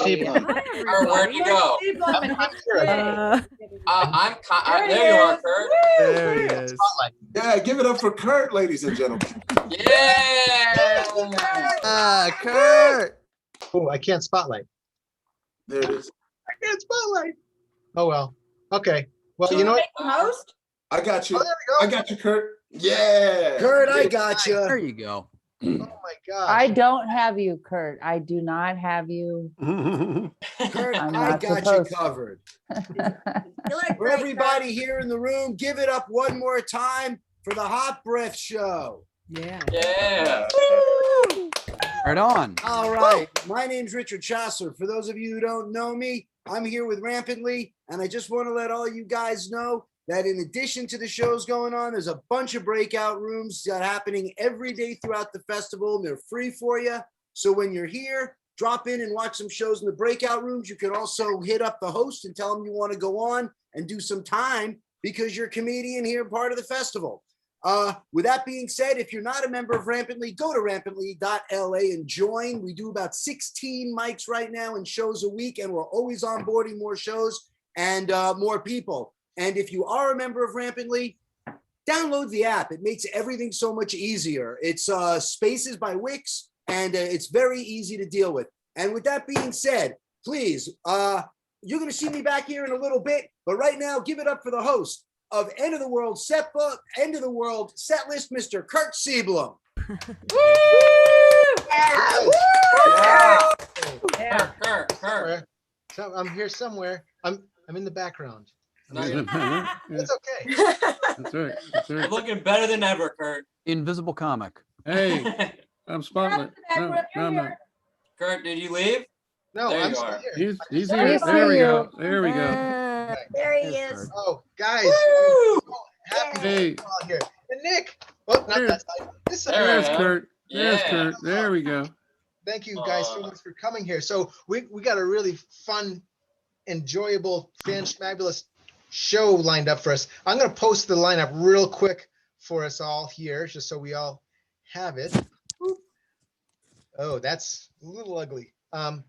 Seablum. Kurt, where'd you go? There you are, Kurt. There he is. Spotlight. Yeah, give it up for Kurt, ladies and gentlemen. Yeah. Kurt. Oh, I can't spotlight. There it is. I can't spotlight. Oh well. Okay. Well, you know what? Host? I got you. Oh, there we I got you, Kurt. Yeah. Kurt, I got you. There you go. go. Oh my gosh. I don't have you, Kurt. I do not have you. Kurt, I'm I not got supposed you to. covered. You look For great, everybody here in the room, give it up one more time for the Hot Breath Show. Yeah. Yeah. Right on. All right. My name's Richard Chasser. For those of you who don't know me, I'm here with Rampantly, and I just want to let all you guys know that in addition to the shows going on, there's a bunch of breakout rooms happening every day throughout the festival, and they're free for you. So when you're here, drop in and watch some shows in the breakout rooms. You can also hit up the host and tell them you want to go on and do some time because you're a comedian here, part of the festival. With that being said, if you're not a member of Rampantly, go to rampantly.la and join. We do about 16 mics right now and shows a week, and we're always onboarding more shows and more people. And if you are a member of Rampantly, download the app. It makes everything so much easier. It's Spaces by Wix, and it's very easy to deal with. And with that being said, please, you're going to see me back here in a little bit, but right now, give it up for the host of End of the World Setlist, Mr. Kurt Seablum. Kurt. So I'm here somewhere. I'm in the background. No, It's okay. That's right. That's You're right. looking better than ever, Kurt. Invisible comic. Hey, I'm spotlight. No, I'm not. Kurt, did you leave? No, There I'm you still are. here. He's We here. see There we you. go. There we go. There he There's is. Kurt. Oh, guys. Woo! I'm so happy to Hey. be all here. And Nick. Oh, not that side. This side. There. There's Kurt. There's Yeah. Kurt. There we go. Thank you guys so much for coming here. So we got a really fun, enjoyable, fan-schmabulous show lined up for us. I'm going to post the lineup real quick for us all here, just so we all have it. Oh, that's a little ugly. Trust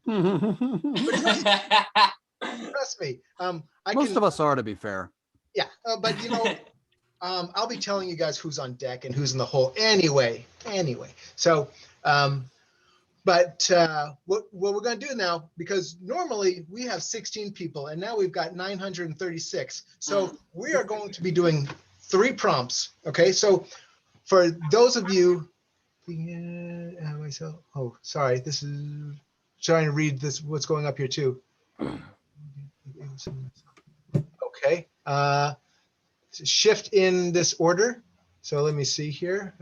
me. Most of us are, to be fair. Yeah, but you know, I'll be telling you guys who's on deck and who's in the hole anyway. So, but what we're going to do now, because normally we have 16 people and now we've got 936. So we are going to be doing 3 prompts. Okay, so for those of you, oh, sorry, this is trying to read this, what's going up here too. Okay, shift in this order. So let me see here.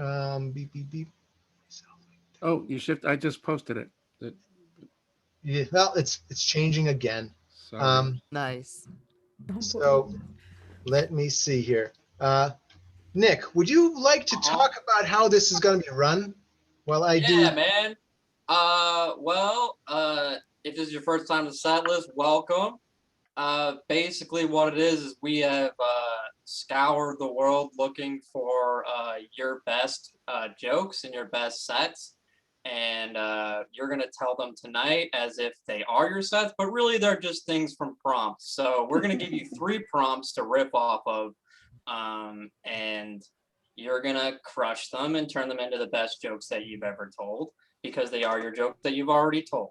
Beep, beep, beep. Oh, you shift. I just posted it. Yeah, well, it's changing again. Sorry. Nice. So let me see here. Nick, would you like to talk about how this is going to be run? Well, I do. Yeah, man. If this is your first time to Setlist, welcome. Basically what it is we have scoured the world looking for your best jokes and your best sets. And you're going to tell them tonight as if they are your sets, but really they're just things from prompts. So we're going to give you 3 prompts to riff off of, and you're going to crush them and turn them into the best jokes that you've ever told, because they are your jokes that you've already told.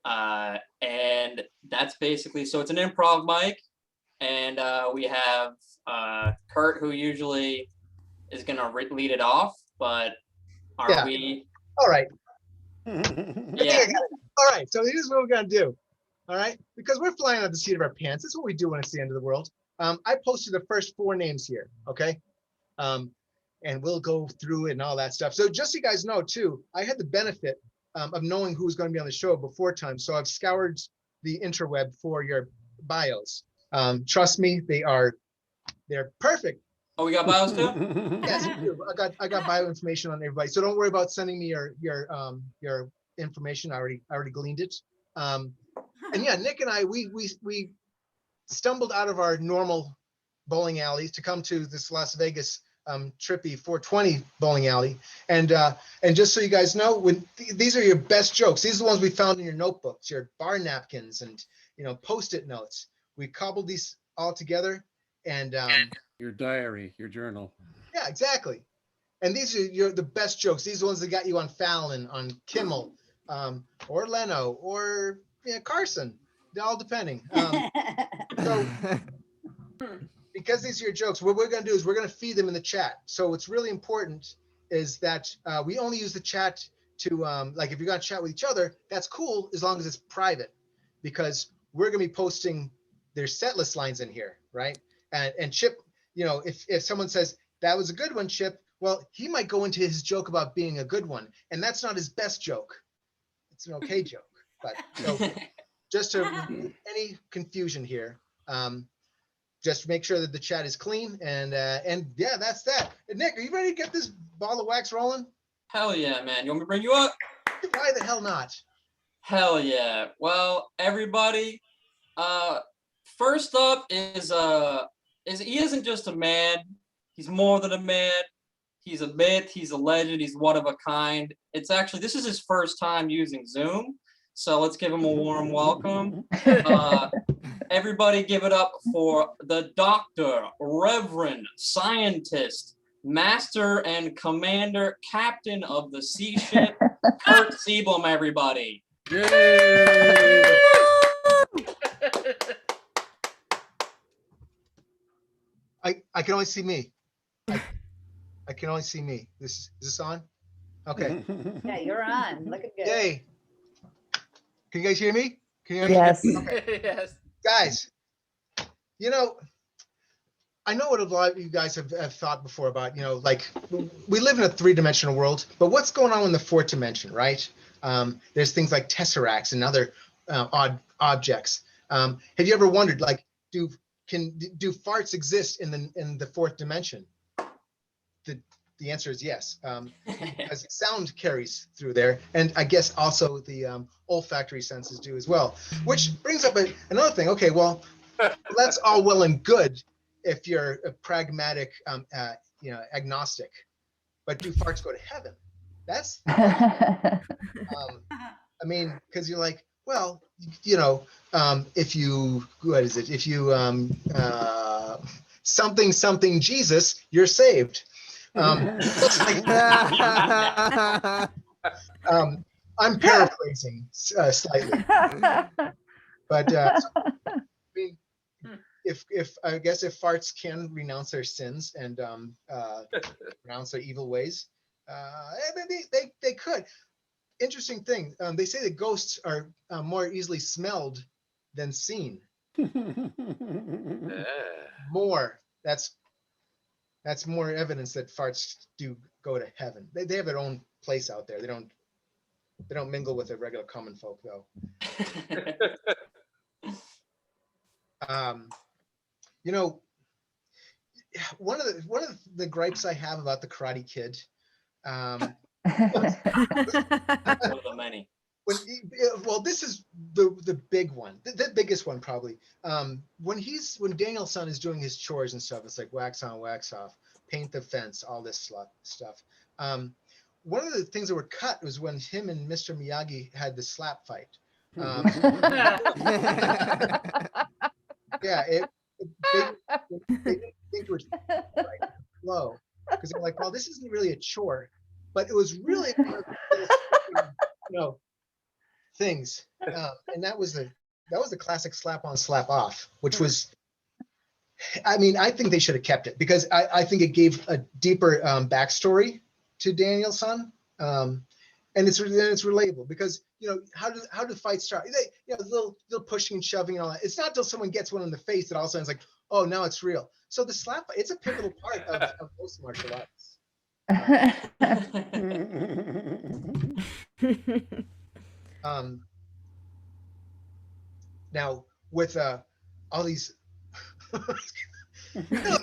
And that's basically, so it's an improv mic, and we have Kurt, who usually is going to lead it off, but are we... All right. Yeah. All right. So here's what we're going to do. All right. Because we're flying on the seat of our pants. That's what we do when it's the end of the world. I posted the first 4 names here. Okay. And we'll go through it and all that stuff. So just so you guys know, too, I had the benefit of knowing who was going to be on the show before time. So I've scoured the interweb for your bios. Trust me, they're perfect. Oh, we got bios too? Yes, I got bio information on everybody. So don't worry about sending me your information. I already gleaned it. And yeah, Nick and I, we stumbled out of our normal bowling alleys to come to this Las Vegas trippy 420 bowling alley. And just so you guys know, these are your best jokes. These are the ones we found in your notebooks, your bar napkins, and post-it notes. We cobbled these all together, and Your diary, your journal. yeah, exactly. And these are the best jokes. These are the ones that got you on Fallon, on Kimmel, or Leno, or Carson, all depending. So because these are your jokes, what we're going to do is we're going to feed them in the chat. So what's really important is that we only use the chat to, like if you're going to chat with each other, that's cool as long as it's private, because we're going to be posting their set list lines in here, right? And Chip, if someone says, that was a good one, Chip, well, he might go into his joke about being a good one, and that's not his best joke. It's an okay joke. But so just to any confusion here, just make sure that the chat is clean, and yeah, that's that. And Nick, are you ready to get this ball of wax rolling? Hell yeah, man. You want me to bring you up? Why the hell not? Hell yeah. Well, everybody, first up is he isn't just a man. He's more than a man. He's a myth. He's a legend. He's one of a kind. This is his first time using Zoom. So let's give him a warm welcome. Everybody give it up for the Doctor, Reverend, Scientist, Master and Commander, Captain of the Sea Ship, Kurt Siebelm, everybody. Yay! I can only see me. I can only see me. Is this on? Okay. Yeah, you're on. Looking good. Yay. Can you guys hear me? Can you hear me? Yes. Okay. Yes. Guys, I know what a lot of you guys have thought before about, like we live in a three-dimensional world, but what's going on in the fourth dimension, right? There's things like tesseracts and other odd objects. Have you ever wondered, like, do farts exist in the fourth dimension? The answer is yes, because sound carries through there, and I guess also the olfactory senses do as well. Which brings up another thing. Okay, well, that's all well and good if you're a pragmatic, agnostic. But do farts go to heaven? That's, I mean, because you're like, well, if you, what is it? If you something Jesus, you're saved. I'm paraphrasing slightly, but I mean, if I guess if farts can renounce their sins and renounce their evil ways, they could. Interesting thing. They say that ghosts are more easily smelled than seen. More. That's more evidence that farts do go to heaven. They have their own place out there. They don't mingle with the regular common folk though. One of the gripes I have about the Karate Kid, One of the many. well, this is the big one, the biggest one probably. When Daniel's son is doing his chores and stuff, it's like wax on, wax off, paint the fence, all this stuff. One of the things that were cut was when him and Mr. Miyagi had the slap fight. Yeah, they didn't think it was right, flow, because they're like, well, this isn't really a chore, but it was really things, and that was the classic slap on, slap off, which was, I mean, I think they should have kept it because I think it gave a deeper backstory to Daniel's son, and it's relatable because how do fights start? Little pushing and shoving and all that. It's not until someone gets one in the face that all of a sudden it's like, oh, now it's real. So the slap, it's a pivotal part of most martial arts. Now with all these the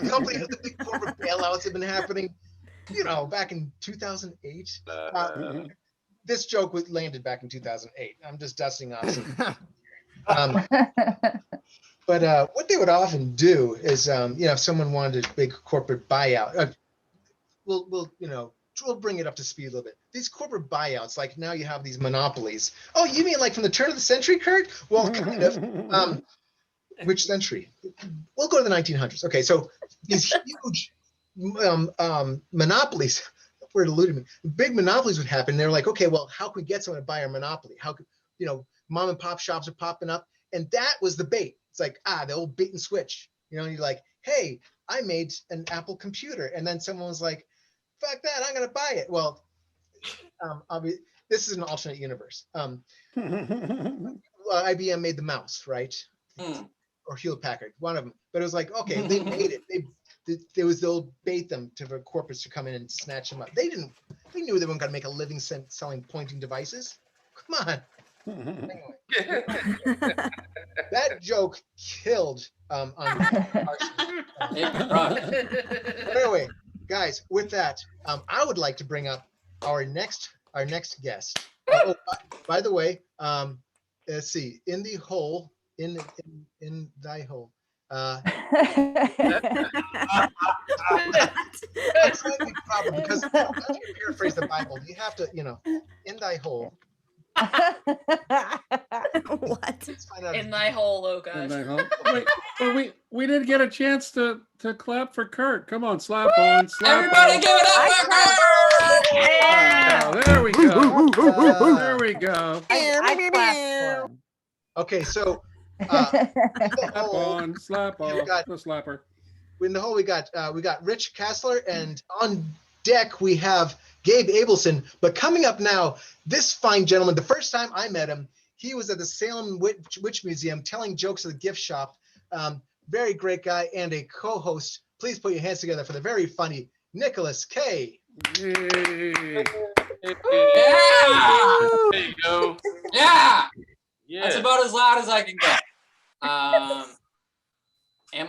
company, the big corporate bailouts have been happening, back in 2008. This joke landed back in 2008. I'm just dusting off some. But what they would often do is, if someone wanted a big corporate buyout, we'll bring it up to speed a little bit. These corporate buyouts, like now you have these monopolies. Oh, you mean like from the turn of the century, Kurt? Well, kind of. Which century? We'll go to the 1900s. Okay, so these huge monopolies, word eluded me. Big monopolies would happen. They're like, okay, well, how can we get someone to buy our monopoly? How could, mom and pop shops are popping up, and that was the bait. It's like, the old bait and switch. You're like, hey, I made an Apple computer, and then someone was like, fuck that, I'm gonna buy it. Well, this is an alternate universe. IBM made the mouse, right? Or Hewlett Packard, one of them. But it was like, okay, they made it. They'll bait them for corporates to come in and snatch them up. They knew they weren't gonna make a living selling pointing devices. Come on. Anyway, that joke killed on anyway, guys, with that, I would like to bring up our next guest. By the way, let's see, in thy hole. I'm trying to be proper because after you paraphrase the Bible, you have to, in thy hole. What? In thy hole, oh gosh. In thy hole. Wait, we didn't get a chance to clap for Kurt. Come on, slap on, slap Everybody on. give it up for Kurt! Oh, there we go. There we go. I clapped for him. Okay, so Slap on, slap off, the slapper. In the hole, we got Rich Kassler, and on deck we have Gabe Abelson. But coming up now, this fine gentleman, the first time I met him, he was at the Salem Witch Museum telling jokes at the gift shop. Very great guy and a co-host. Please put your hands together for the very funny Nicholas K. Yay. Yeah! There you go. Yeah! Yeah. That's about as loud as I can get. Am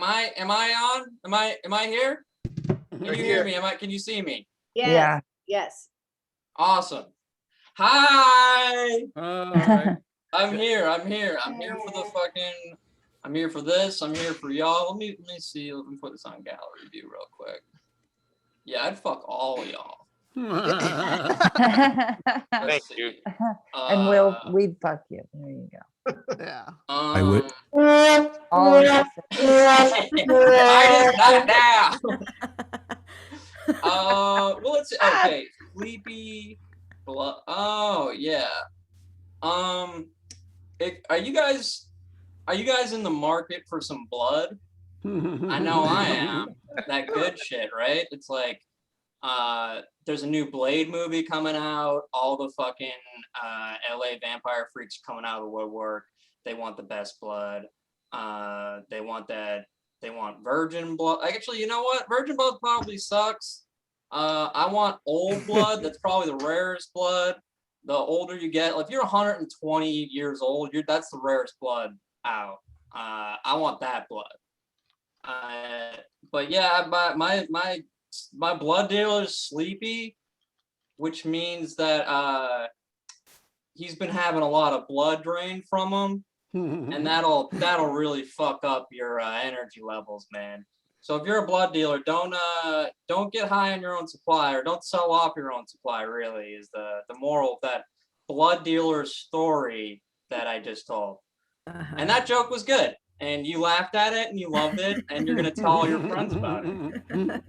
I on? Am I here? Can you hear me? Can you see me? Yes. Yeah. Yes. Awesome. Hi. Hi. I'm here. I'm here for I'm here for this. I'm here for y'all. Let me see. Let me put this on gallery view real quick. Yeah, I'd fuck all of y'all. Thank you. And we'd fuck you. There you go. Yeah. I would. All of us. I just not now. Well, let's see. Okay, sleepy. Oh yeah. Are you guys in the market for some blood? I know I am. That good shit, right? It's like, there's a new Blade movie coming out. All the fucking LA vampire freaks coming out of the woodwork. They want the best blood. They want virgin blood. Actually, you know what? Virgin blood probably sucks. I want old blood. That's probably the rarest blood. The older you get, if you're 120 years old, that's the rarest blood out. I want that blood. But yeah, my blood dealer is sleepy, which means that he's been having a lot of blood drained from him, and that'll really fuck up your energy levels, man. So if you're a blood dealer, don't get high on your own supply, or don't sell off your own supply. Really, is the moral of that blood dealer story that I just told. And that joke was good, and you laughed at it, and you loved it, and you're gonna tell all your friends about it.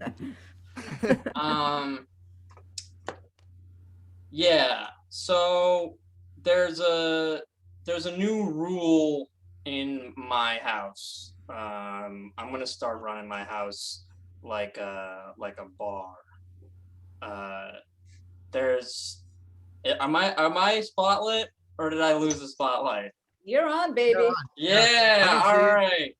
Yeah, so there's a new rule in my house. I'm gonna start running my house like a bar. Am I spotlit, or did I lose the spotlight? You're on, baby. You're on. Yeah, all right.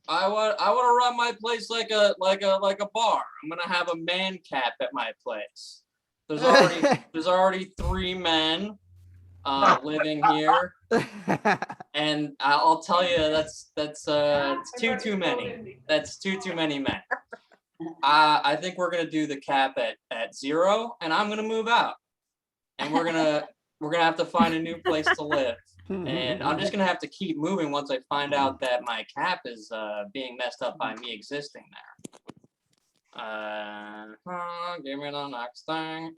I want to run my place like a bar. I'm gonna have a man cap at my place. There's already 3 men living here, and I'll tell you that's too many. That's too many men. I think we're gonna do the cap at 0, and I'm gonna move out, and we're gonna have to find a new place to live. And I'm just gonna have to keep moving once I find out that my cap is being messed up by me existing there. Give me the next thing.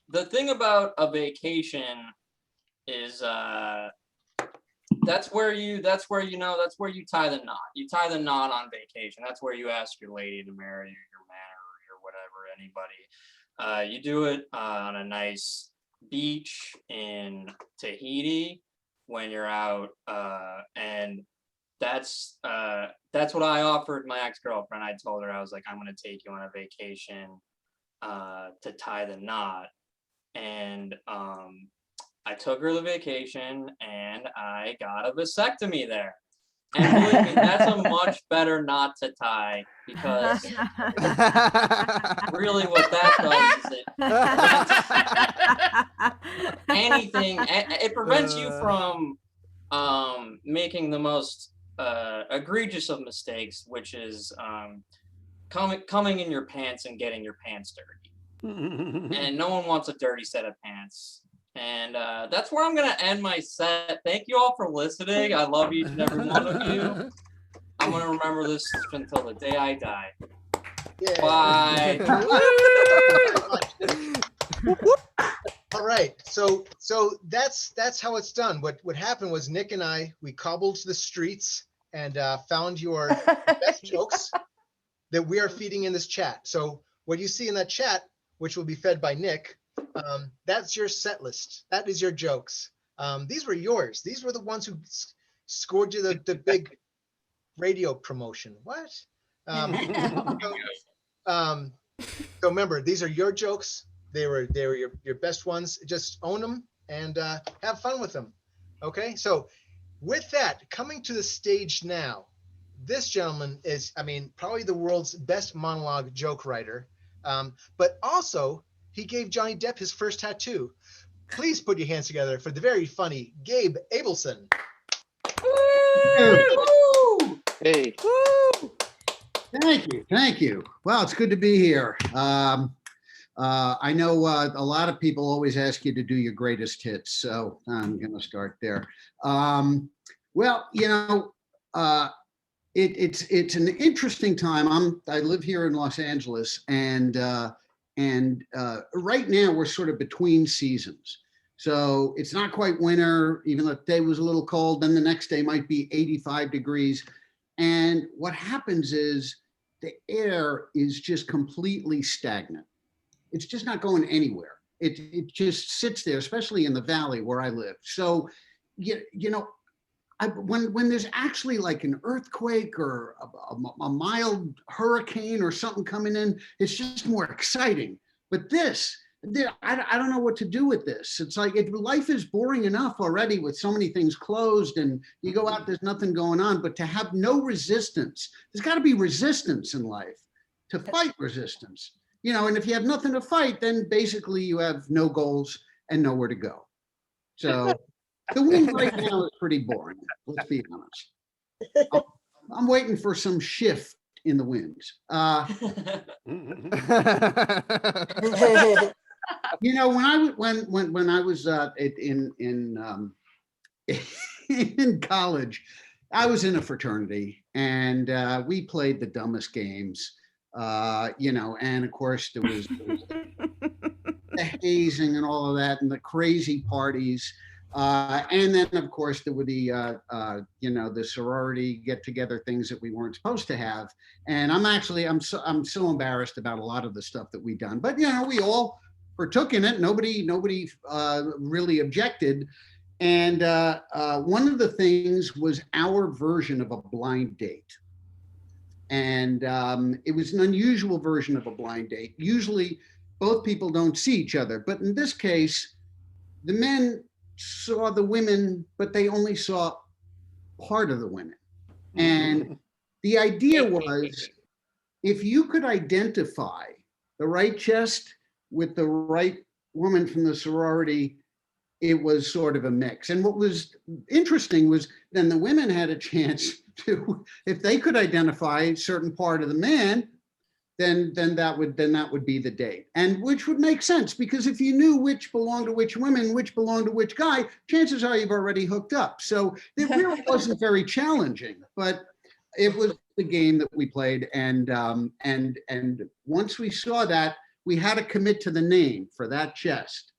The thing about a vacation is that's where you tie the knot. You tie the knot on vacation. That's where you ask your lady to marry you, your man, or your whatever, anybody. You do it on a nice beach in Tahiti when you're out, and that's what I offered my ex-girlfriend. I told her, I was like, I'm gonna take you on a vacation to tie the knot. And I took her to vacation and I got a vasectomy there. And believe me, that's a much better knot to tie, because really what that does is it anything, it prevents you from making the most egregious of mistakes, which is coming in your pants and getting your pants dirty. And no one wants a dirty set of pants. And that's where I'm going to end my set. Thank you all for listening. I love each and every one of you. I'm going to remember this until the day I die. Yeah. Bye. All right. So that's how it's done. What happened was Nick and we cobbled the streets and found your best jokes that we are feeding in this chat. So what you see in that chat, which will be fed by Nick, that's your set list. That is your jokes. These were yours. These were the ones who scored you the big radio promotion. What? So remember, these are your jokes. They were your best ones. Just own them and have fun with them. Okay. So with that, coming to the stage now, this gentleman is, probably the world's best monologue joke writer. But also, he gave Johnny Depp his first tattoo. Please put your hands together for the very funny Gabe Abelson. Hey. Thank you. Well, it's good to be here. I know a lot of people always ask you to do your greatest hits, so I'm going to start there. Well, it's an interesting time. I live here in Los Angeles, and right now we're sort of between seasons. So it's not quite winter, even though the day was a little cold, then the next day might be 85 degrees. And what happens is the air is just completely stagnant. It's just not going anywhere. It just sits there, especially in the valley where I live. So, when there's actually like an earthquake or a mild hurricane or something coming in, it's just more exciting. But I don't know what to do with this. It's like life is boring enough already with so many things closed, and you go out, there's nothing going on. But to have no resistance, there's got to be resistance in life, to fight resistance. And if you have nothing to fight, then basically you have no goals and nowhere to go. So the wind right now is pretty boring, let's be honest. I'm waiting for some shift in the winds. When I was in college, I was in a fraternity, and we played the dumbest games. And of course there was the hazing and all of that, and the crazy parties. And then of course there were the sorority get-together things that we weren't supposed to have. And I'm so embarrassed about a lot of the stuff that we done, but we all partook in it. Nobody really objected. And one of the things was our version of a blind date. And it was an unusual version of a blind date. Usually both people don't see each other, but in this case, the men saw the women, but they only saw part of the women. And the idea was, if you could identify the right chest with the right woman from the sorority, it was sort of a mix. And what was interesting was then the women had a chance to, if they could identify a certain part of the man, then that would be the date. And which would make sense, because if you knew which belonged to which women, which belonged to which guy, chances are you've already hooked up. So it really wasn't very challenging. But it was the game that we played, and once we saw that, we had to commit to the name for that chest.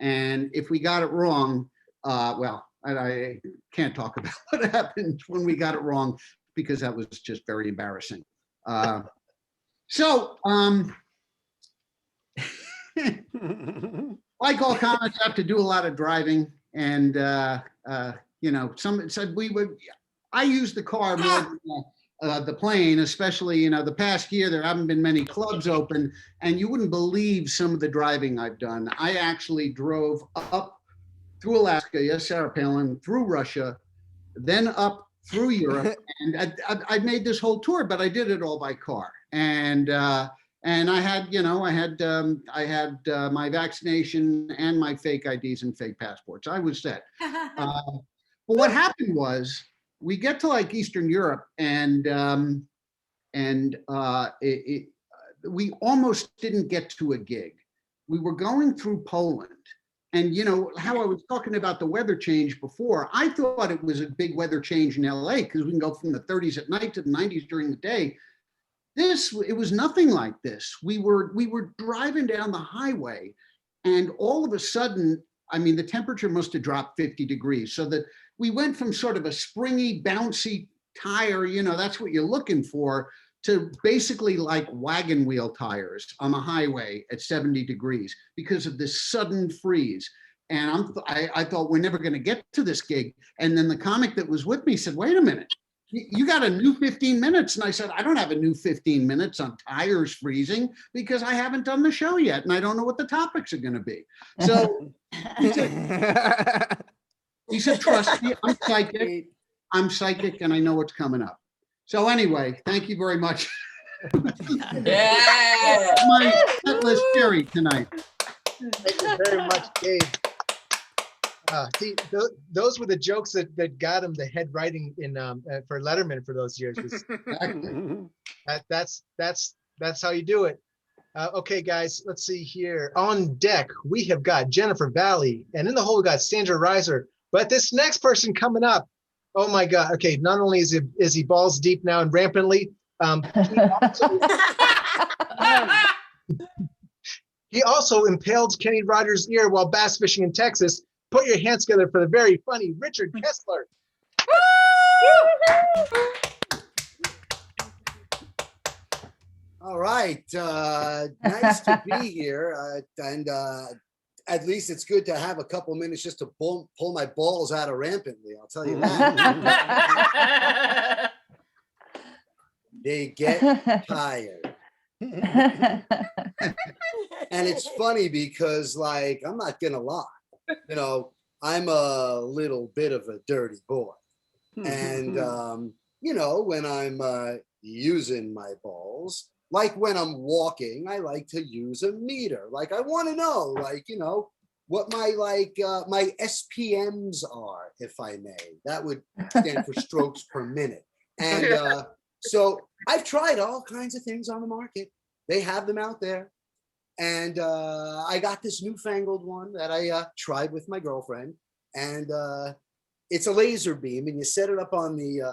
And if we got it wrong, well, I can't talk about what happened when we got it wrong, because that was just very embarrassing. So, like all comics, have to do a lot of driving, and you know, some said I use the car more than the plane, especially, you know, the past year there haven't been many clubs open, and you wouldn't believe some of the driving I've done. I actually drove up through Alaska, yes, Sarah Palin, through Russia, then up through Europe, and I made this whole tour, but I did it all by car. And I had, you know, I had my vaccination and my fake IDs and fake passports. I was set. But what happened was, we get to like Eastern Europe, and we almost didn't get to a gig. We were going through Poland, and you know how I was talking about the weather change before. I thought it was a big weather change in LA, because we can go from the 30s at night to the 90s during the day. It was nothing like this. We were driving down the highway, and all of a sudden, I mean, the temperature must have dropped 50 degrees, so that we went from sort of a springy, bouncy tire, you know, that's what you're looking for, to basically like wagon wheel tires on the highway at 70 degrees because of this sudden freeze. And I thought, we're never going to get to this gig. And then the comic that was with me said, wait a minute, you got a new 15 minutes. And I said, I don't have a new 15 minutes on tires freezing, because I haven't done the show yet, and I don't know what the topics are going to be. So he said, trust me, I'm psychic, and I know what's coming up. So anyway, thank you very much. Yeah. My setlist theory tonight. Thank you very much, Dave. See, those were the jokes that got him the head writing in for Letterman for those years. That's how you do it. Okay, guys, let's see here. On deck, we have got Jennifer Valley, and in the hole we got Sandra Reiser. But this next person coming up, oh my God! Okay, not only is he balls deep now and rampantly, he also impaled Kenny Rogers' ear while bass fishing in Texas. Put your hands together for the very funny Richard Kessler. All right, nice to be here, and at least it's good to have a couple minutes just to pull my balls out of rampantly. I'll tell you that. They get tired. And it's funny because, like, I'm not gonna lie, you know, I'm a little bit of a dirty boy. And, you know, when I'm using my balls, like when I'm walking, I like to use a meter. Like, I want to know, like, you know, what my, like, my SPMs are, if I may. That would stand for strokes per minute. And so I've tried all kinds of things on the market. They have them out there. And I got this newfangled one that I tried with my girlfriend. And it's a laser beam, and you set it up on the,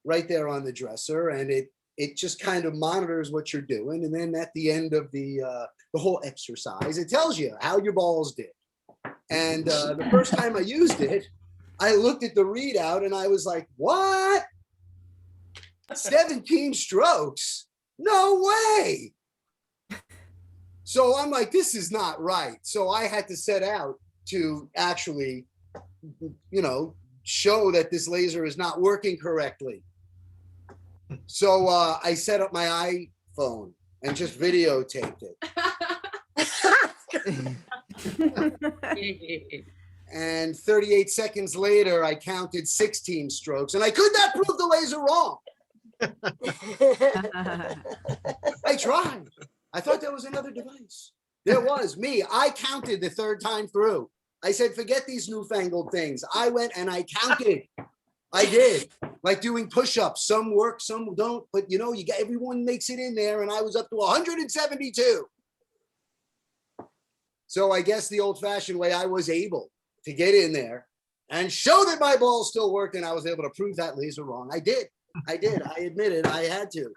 right there on the dresser, and it just kind of monitors what you're doing. And then at the end of the whole exercise, it tells you how your balls did. And the first time I used it, I looked at the readout and I was like, what? 17 strokes? No way. So I'm like, this is not right. So I had to set out to actually, you know, show that this laser is not working correctly. So I set up my iPhone and just videotaped it. And 38 seconds later, I counted 16 strokes, and I could not prove the laser wrong. I tried. I thought there was another device. There was me. I counted the third time through. I said, forget these newfangled things. I went and I counted. I did, like doing push-ups. Some work, some don't. But you know, you get everyone makes it in there, and I was up to 172. So I guess the old-fashioned way, I was able to get in there and show that my balls still worked, and I was able to prove that laser wrong. I did. I did. I admit it. I had to.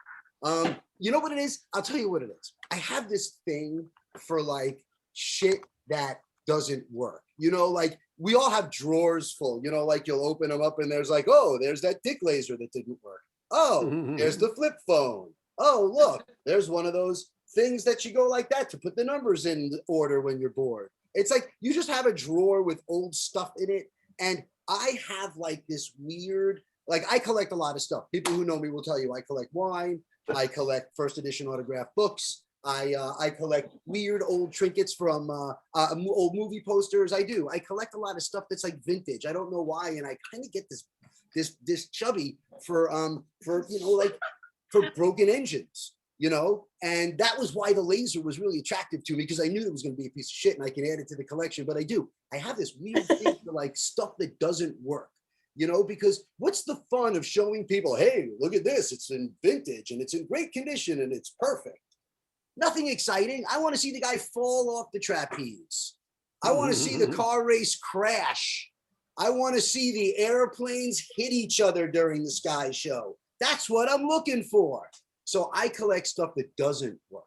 You know what it is? I'll tell you what it is. I have this thing for like shit that doesn't work. You know, like we all have drawers full, you know, like you'll open them up and there's like, oh, there's that dick laser that didn't work. Oh, there's the flip phone. Oh, look, there's one of those things that you go like that to put the numbers in order when you're bored. It's like you just have a drawer with old stuff in it. And I have like this weird, like I collect a lot of stuff. People who know me will tell you I collect wine. I collect first edition autographed books. I collect weird old trinkets from old movie posters. I do. I collect a lot of stuff that's like vintage. I don't know why, and I kind of get this chubby for you know, like for broken engines, you know. And that was why the laser was really attractive to me, because I knew it was going to be a piece of shit and I can add it to the collection. But I do. I have this weird thing for like stuff that doesn't work. You know, because what's the fun of showing people, hey, look at this, it's in vintage and it's in great condition and it's perfect. Nothing exciting. I want to see the guy fall off the trapeze. I want to see the car race crash. I want to see the airplanes hit each other during the sky show. That's what I'm looking for. So I collect stuff that doesn't work.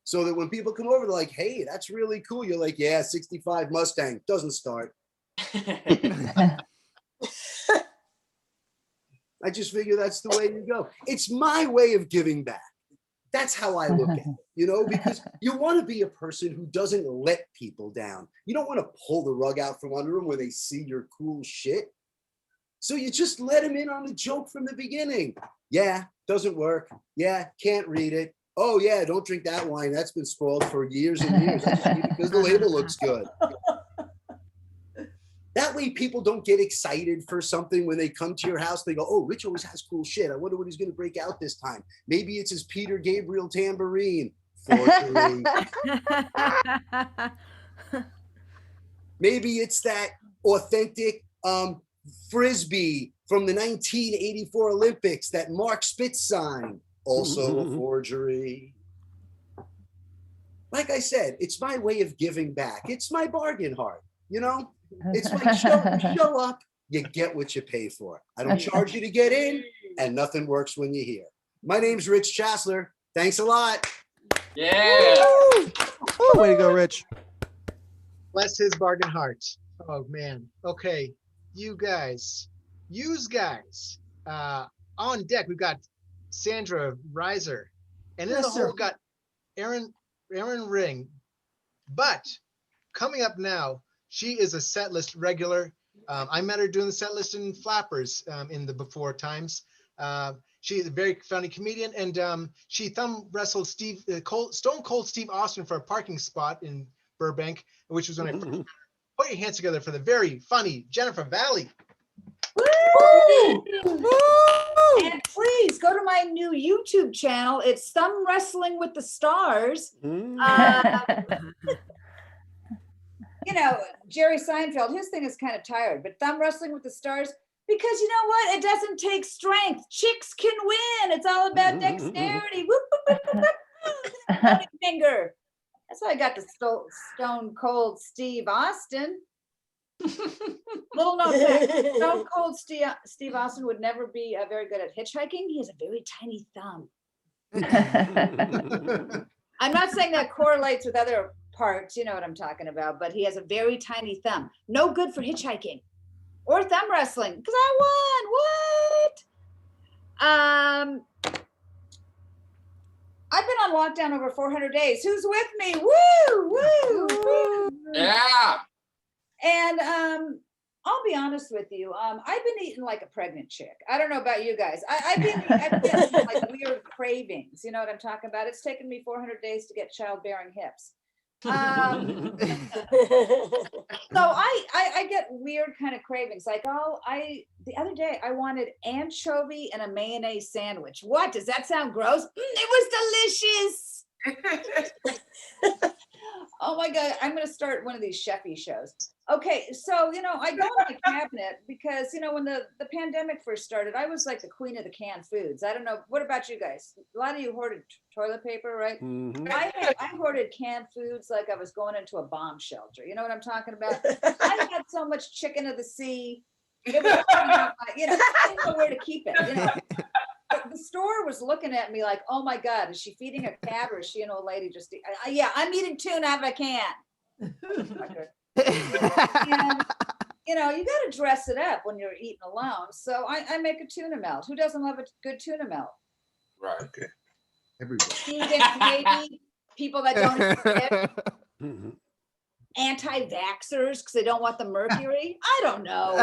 So that when people come over, they're like, hey, that's really cool. You're like, yeah, 65 Mustang doesn't start. I just figure that's the way you go. It's my way of giving back. That's how I look at it, you know, because you want to be a person who doesn't let people down. You don't want to pull the rug out from under them when they see your cool shit. So you just let them in on the joke from the beginning. Yeah, doesn't work. Yeah, can't read it. Oh yeah, don't drink that wine. That's been spoiled for years and years. I just need it because the label looks good. That way people don't get excited for something when they come to your house. They go, oh, Rich always has cool shit. I wonder what he's going to break out this time. Maybe it's his Peter Gabriel tambourine. Fortunately. Maybe it's that authentic Frisbee from the 1984 Olympics that Mark Spitz signed. Also a forgery. Like I said, it's my way of giving back. It's my bargain heart, you know? It's like show up, you get what you pay for. I don't charge you to get in, and nothing works when you're here. My name's Rich Chasler. Thanks a lot. Yeah. Oh, way to go, Rich. Bless his bargain heart. Oh man. Okay, you guys, on deck. We've got Sandra Reiser, and in the hole we've got Aaron Ring. But coming up now, she is a Setlist regular. I met her doing the Setlist in Flappers in the before times. She is a very funny comedian, and she thumb wrestled Stone Cold Steve Austin for a parking spot in Burbank, which was when I first put your hands together for the very funny Jennifer Valley. Woo! And please go to my new YouTube channel. It's Thumb Wrestling with the Stars. You know, Jerry Seinfeld, his thing is kind of tired, but Thumb Wrestling with the Stars, because you know what? It doesn't take strength. Chicks can win. It's all about dexterity. Whoop, whoop, whoop, whoop. Finger. That's how I got to Stone Cold Steve Austin. Little known fact, Stone Cold Steve Austin would never be very good at hitchhiking. He has a very tiny thumb. I'm not saying that correlates with other parts, you know what I'm talking about, but he has a very tiny thumb. No good for hitchhiking or thumb wrestling, because I won. What? I've been on lockdown over 400 days. Who's with me? Woo, woo, woo. Yeah. And I'll be honest with you. I've been eating like a pregnant chick. I don't know about you guys. I've been like weird cravings. You know what I'm talking about? It's taken me 400 days to get childbearing hips. So I get weird kind of cravings. Like the other day I wanted anchovy and a mayonnaise sandwich. What? Does that sound gross? It was delicious. Oh my God, I'm going to start one of these chefy shows. Okay, so, you know, I go in my cabinet because, you know, when the pandemic first started, I was like the queen of the canned foods. I don't know. What about you guys? A lot of you hoarded toilet paper, right? Mm-hmm. I hoarded canned foods like I was going into a bomb shelter. You know what I'm talking about? I had so much chicken of the sea. It was, you know, I didn't know where to keep it. You know, store was looking at me like, oh my God, is she feeding a cat or is she an old lady just, yeah, I'm eating tuna if I can. And, you know, you got to dress it up when you're eating alone. So I make a tuna melt. Who doesn't love a good tuna melt? Right. Okay. Everybody. Students, maybe people that don't admit, anti-vaxxers because they don't want the mercury. I don't know.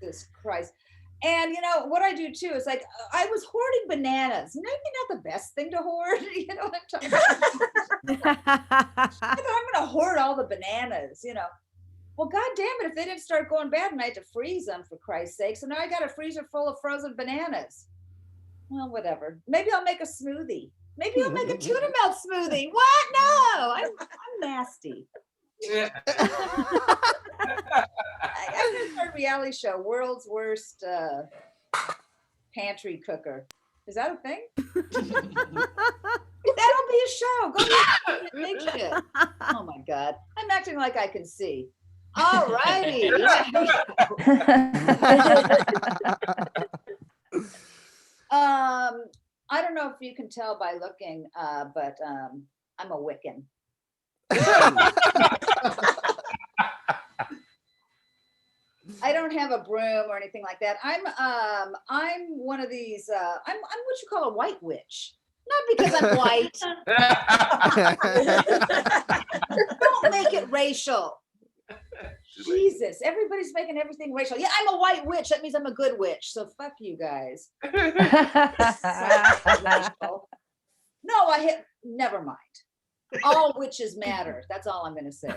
Jesus Christ. And you know what I do too is like I was hoarding bananas. Maybe not the best thing to hoard. You know what I'm talking about? I thought I'm gonna hoard all the bananas, you know. Well, God damn it, if they didn't start going bad and I had to freeze them for Christ's sake. So now I got a freezer full of frozen bananas. Well, whatever. Maybe I'll make a smoothie. Maybe I'll make a tuna melt smoothie. What? No, I'm nasty. I'm gonna start a reality show, World's Worst Pantry Cooker. Is that a thing? That'll be a show. Go make shit. Oh my God. I'm acting like I can see. All righty. I don't know if you can tell by looking, but I'm a Wiccan. I don't have a broom or anything like that. I'm one of these. I'm what you call a white witch. Not because I'm white. Don't make it racial. Jesus, everybody's making everything racial. Yeah, I'm a white witch. That means I'm a good witch. So fuck you guys. No, never mind. All witches matter. That's all I'm going to say.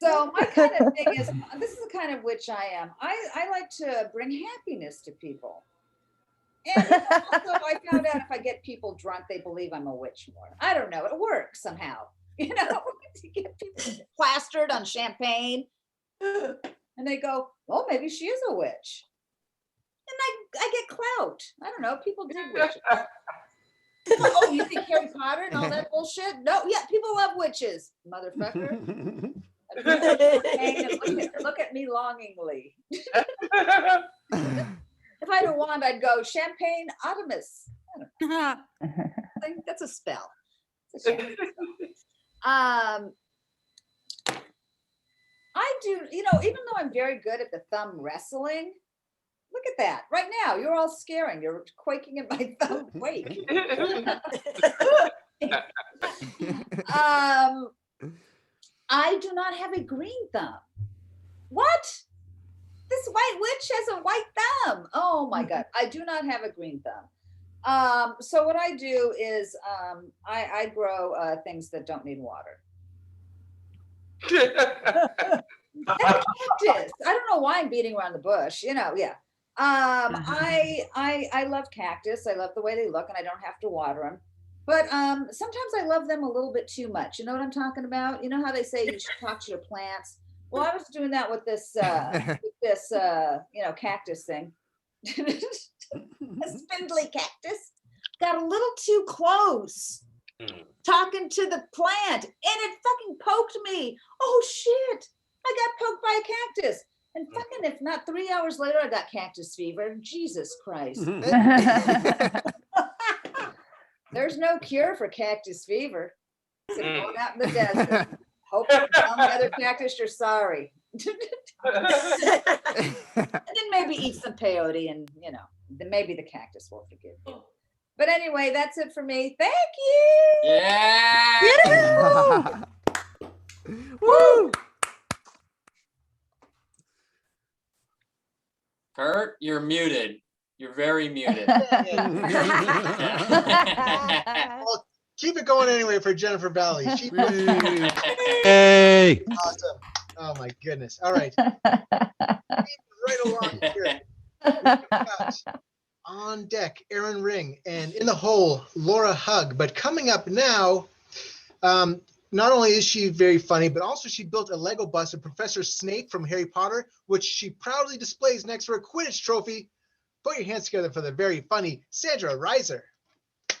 So my kind of thing is, this is the kind of witch I am. I like to bring happiness to people. And also I found out if I get people drunk, they believe I'm a witch more. I don't know. It works somehow. You know, to get people plastered on champagne. And they go, well, maybe she is a witch. And I get clout. I don't know. People dig witches. Oh, you think Harry Potter and all that bullshit? No, yeah, people love witches, motherfucker. Look at me longingly. If I had a wand, I'd go Champagne Artemis. I think that's a spell. It's a champagne spell. I do, you know, even though I'm very good at the thumb wrestling, look at that. Right now, you're all scaring. You're quaking in my thumb wake. I do not have a green thumb. What? This white witch has a white thumb. Oh my God. I do not have a green thumb. So what I do is I grow things that don't need water. Cactus. I don't know why I'm beating around the bush, you know, yeah. I love cactus. I love the way they look and I don't have to water them. But sometimes I love them a little bit too much. You know what I'm talking about? You know how they say you should talk to your plants? Well, I was doing that with this you know, cactus thing. A spindly cactus. Got a little too close. Talking to the plant and it fucking poked me. Oh shit. I got poked by a cactus. And fucking if not 3 hours later, I got cactus fever. Jesus Christ. There's no cure for cactus fever. So going out in the desert. Hope you tell the other cactus you're sorry. And then maybe eat some peyote and, you know, then maybe the cactus will forgive you. But anyway, that's it for me. Thank you. Yeah. Woo! Kurt, you're muted. You're very muted. Well, keep it going anyway for Jennifer Valley. She Hey! awesome. Oh my goodness. All right. Right along here. We've got on deck, Aaron Ring, and in the hole, Laura Hug. But coming up now, not only is she very funny, but also she built a Lego bust of Professor Snape from Harry Potter, which she proudly displays next to her Quidditch trophy. Put your hands together for the very funny Sandra Reiser.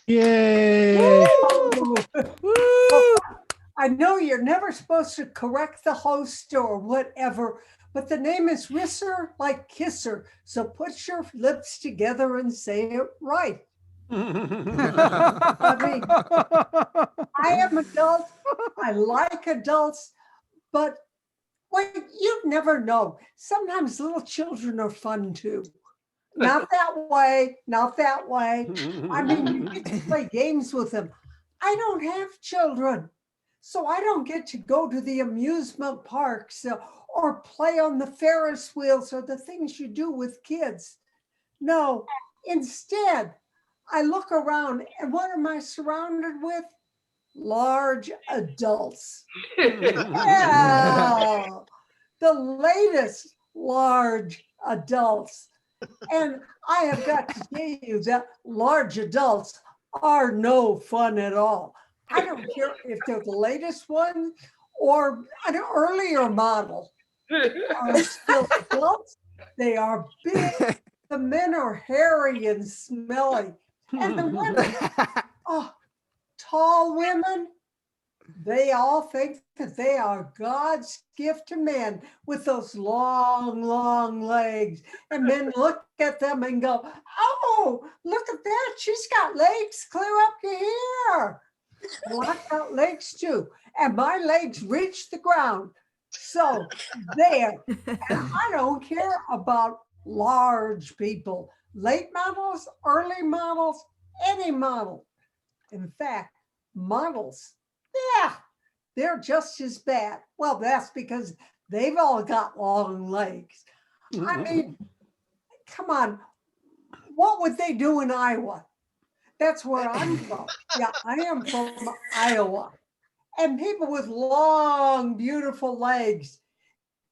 Yay! Woo! Woo! I know you're never supposed to correct the host or whatever, but the name is Risser like kisser. So put your lips together and say it right. I mean, I am adult. I like adults, but wait, you never know. Sometimes little children are fun too. Not that way, not that way. I mean, you get to play games with them. I don't have children, so I don't get to go to the amusement parks or play on the Ferris wheels or the things you do with kids. No, instead, I look around and what am I surrounded with? Large adults. Yeah, the latest large adults. And I have got to tell you that large adults are no fun at all. I don't care if they're the latest one or an earlier model. Are still adults. They are big. The men are hairy and smelly. And the women, oh, tall women, they all think that they are God's gift to men with those long, long legs. And men look at them and go, oh, look at that. She's got legs clear up to here. Well, I've got legs too. And my legs reach the ground. So there. And I don't care about large people, late models, early models, any model. In fact, models, yeah, they're just as bad. Well, that's because they've all got long legs. I mean, come on. What would they do in Iowa? That's where I'm from. Yeah, I am from Iowa. And people with long, beautiful legs,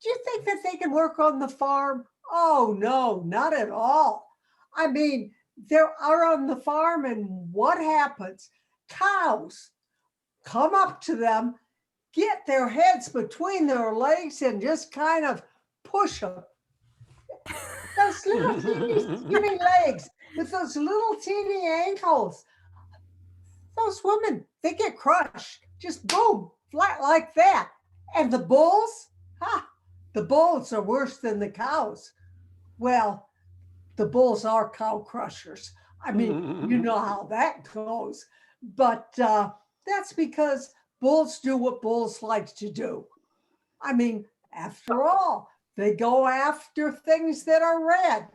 do you think that they can work on the farm? Oh, no, not at all. I mean, they're out on the farm and what happens? Cows come up to them, get their heads between their legs and just kind of push them. Those little teeny, skinny legs with those little teeny ankles. Those women, they get crushed. Just boom, flat like that. And the bulls, the bulls are worse than the cows. Well, the bulls are cow crushers. I mean, you know how that goes. But that's because bulls do what bulls like to do. I mean, after all, they go after things that are red.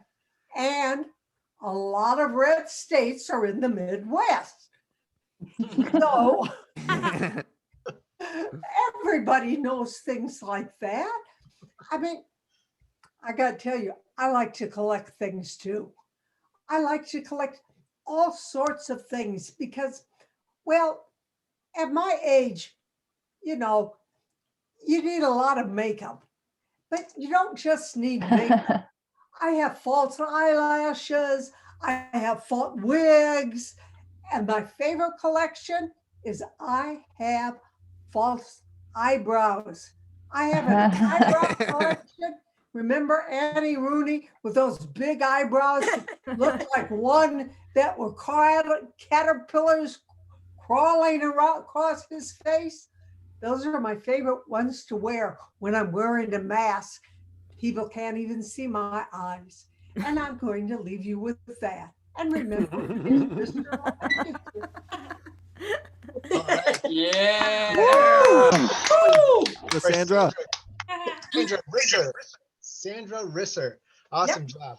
And a lot of red states are in the Midwest. So everybody knows things like that. I mean, I got to tell you, I like to collect things too. I like to collect all sorts of things because, well, at my age, you know, you need a lot of makeup, but you don't just need makeup. I have false eyelashes, I have false wigs, and my favorite collection is I have false eyebrows. I have an eyebrow collection. Remember Annie Rooney with those big eyebrows that looked like one that were caterpillars crawling around across his face? Those are my favorite ones to wear when I'm wearing a mask. People can't even see my eyes. And I'm going to leave you with that. And remember, Yeah. Woo! Sandra. Sandra Risser. Awesome job.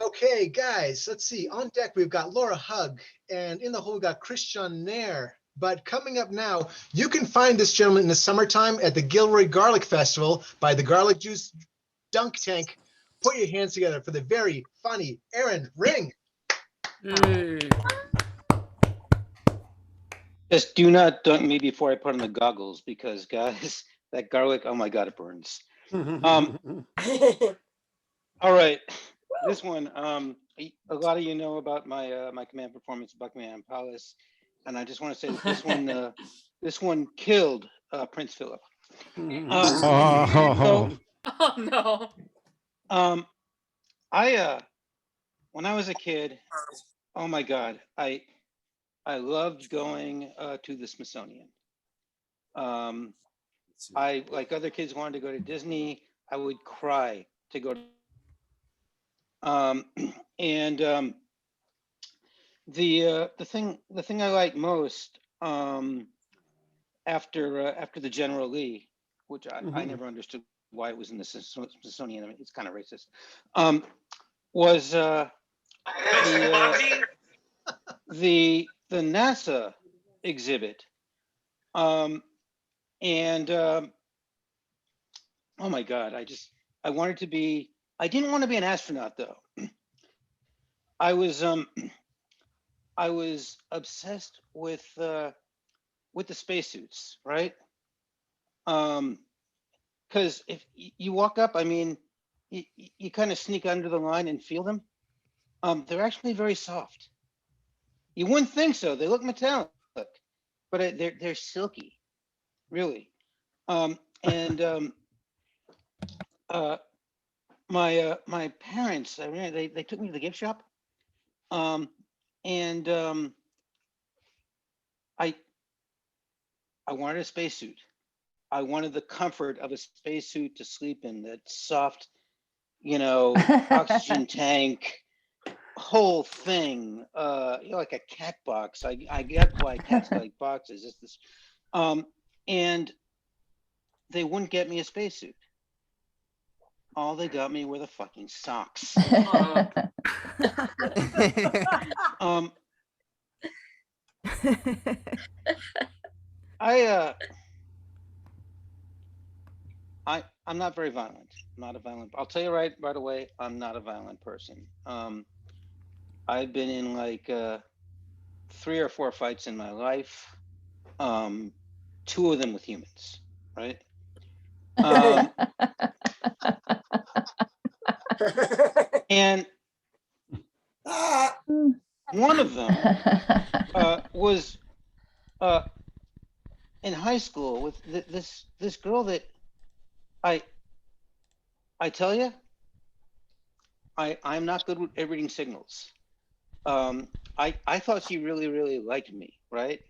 Okay, guys, let's see. On deck, we've got Laura Hug, and in the hole, we've got Christian Nair. But coming up now, you can find this gentleman in the summertime at the Gilroy Garlic Festival by the Garlic Juice Dunk Tank. Put your hands together for the very funny Aaron Ring. Hey. Just do not dunk me before I put on the goggles because, guys, that garlic, oh my God, it burns. All right, this one, a lot of you know about my my command performance at Buckingham Palace, and I just want to say that this one killed Prince Philip. Oh no. When I was a kid, oh my God, I loved going to the Smithsonian. I, like other kids, wanted to go to Disney. I would cry to go to. The thing I like most, after the General Lee, which I never understood why it was in the Smithsonian. I mean, it's kind of racist. Was the NASA exhibit. Oh my God, I wanted to be. I didn't want to be an astronaut though. I was obsessed with the spacesuits, right? Because if you walk up, I mean, you kind of sneak under the line and feel them. They're actually very soft. You wouldn't think so. They look metallic, but they're silky, really. My parents, I mean, they took me to the gift shop, I wanted a spacesuit. I wanted the comfort of a spacesuit to sleep in, that soft, oxygen tank, whole thing, like a cat box. I get why cats like boxes. It's this, and they wouldn't get me a spacesuit. All they got me were the fucking socks. I'm not very violent. I'm not a violent. I'll tell you right away. I'm not a violent person. I've been in like 3 or 4 fights in my life. 2 of them with humans, right? And one of them was in high school with this girl that I tell you, I'm not good at reading signals. I thought she really liked me, right?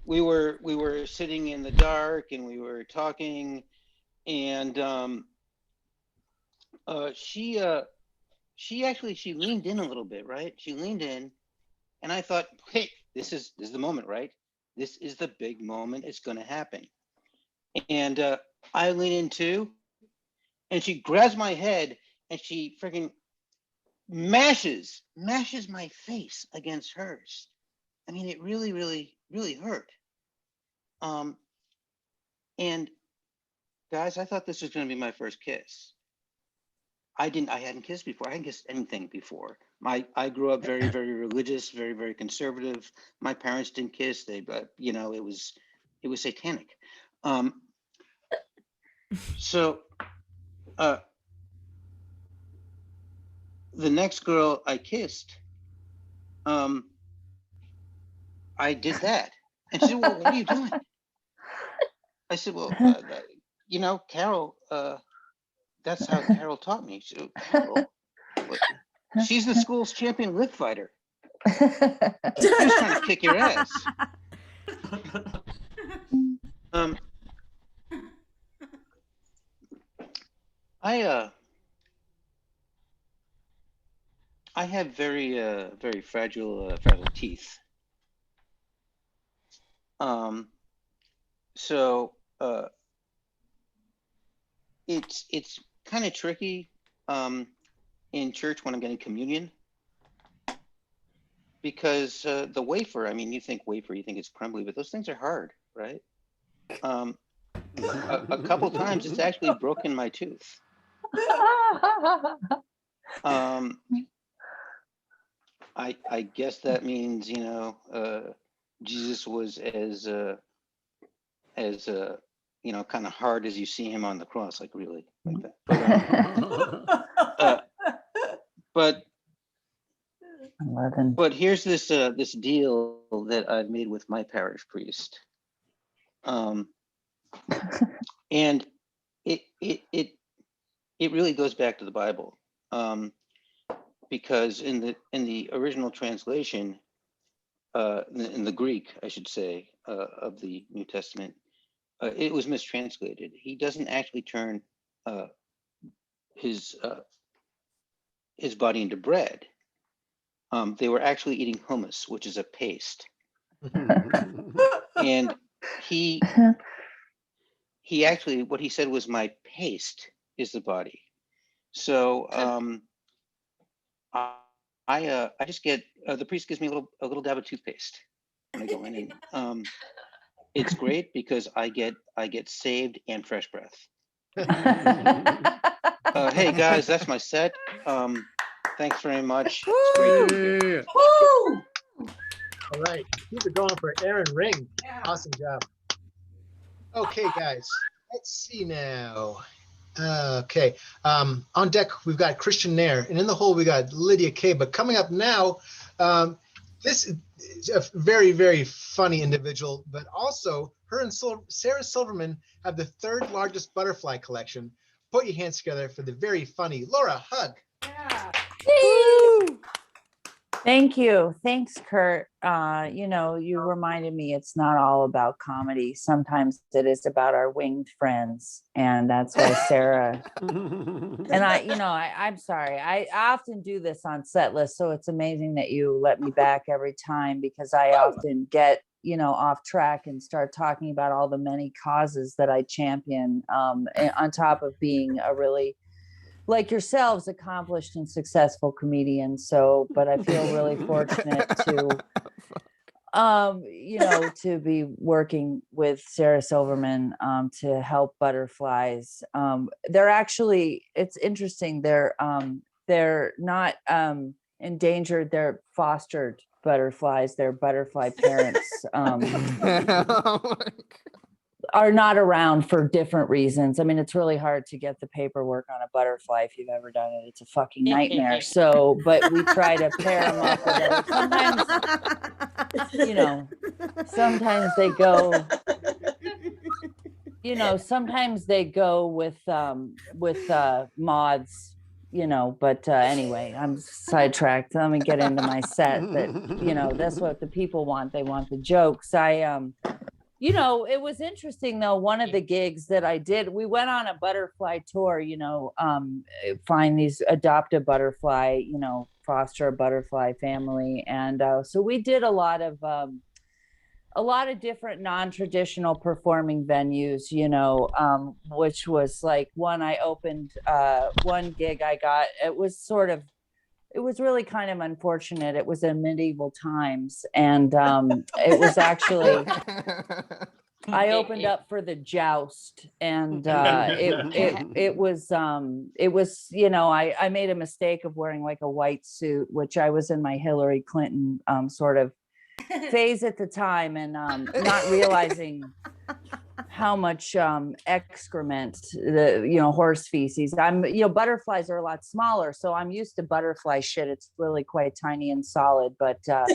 We were sitting in the dark and we were talking, and she leaned in a little bit, right? She leaned in, and I thought, hey, this is the moment, right? This is the big moment. It's going to happen. And I lean in too, and she grabs my head and she freaking mashes my face against hers. I mean, it really hurt. And guys, I thought this was going to be my first kiss. I hadn't kissed before. I hadn't kissed anything before. I grew up very religious, very conservative. My parents didn't kiss. It was satanic. So the next girl I kissed, I did that. And she said, well, what are you doing? I said, well, Carol, that's how Carol taught me. She said, Carol, she's the school's champion lift fighter. She's trying to kick your ass. I have very fragile teeth. So it's kind of tricky in church when I'm getting communion, because the wafer, I mean, you think wafer, you think it's crumbly, but those things are hard, right? A couple times it's actually broken my tooth. I guess that means, Jesus was as kind of hard as you see him on the cross, like really like that. But here's this deal that I've made with my parish priest, and it really goes back to the Bible, because in the original translation, in the Greek, I should say, of the New Testament, it was mistranslated. He doesn't actually turn his body into bread. They were actually eating hummus, which is a paste. And he actually, what he said was, my paste is the body. So I just get, the priest gives me a little dab of toothpaste when I go in, and it's great because I get saved and fresh breath. Hey guys, that's my set. Thanks very much. It's great to be here. Woo! All right, keep it going for Aaron Ring. Awesome job. Okay, guys, let's see now. Okay, on deck we've got Christian Nair, and in the hole we got Lydia K. But coming up now, this is a very, very funny individual, but also her and Sarah Silverman have the 3rd largest butterfly collection. Put your hands together for the very funny Laura Hug. Thank you. Thanks, Kurt. You reminded me it's not all about comedy. Sometimes it is about our winged friends. And that's why Sarah and I'm sorry. I often do this on set list. So it's amazing that you let me back every time, because I often get, off track and start talking about all the many causes that I champion, on top of being a really, like yourselves, accomplished and successful comedian. So, but I feel really fortunate to, to be working with Sarah Silverman, to help butterflies. They're actually, it's interesting. They're not, endangered. They're fostered butterflies. They're butterfly parents. Are not around for different reasons. I mean, it's really hard to get the paperwork on a butterfly. If you've ever done it, it's a fucking nightmare. So, but we try to pair them up with it. Sometimes they go, sometimes they go with moths, but anyway, I'm sidetracked. Let me get into my set. That, that's what the people want. They want the jokes. It was interesting though. One of the gigs that I did, we went on a butterfly tour, find these, adopt a butterfly, foster a butterfly family. And so we did a lot of different non-traditional performing venues, which was like one gig I got, it was really kind of unfortunate. It was in medieval times, and it was actually, I opened up for the joust, and it was I made a mistake of wearing like a white suit, which I was in my Hillary Clinton sort of phase at the time, and not realizing how much excrement, horse feces. Butterflies are a lot smaller, so I'm used to butterfly shit. It's really quite tiny and solid, but I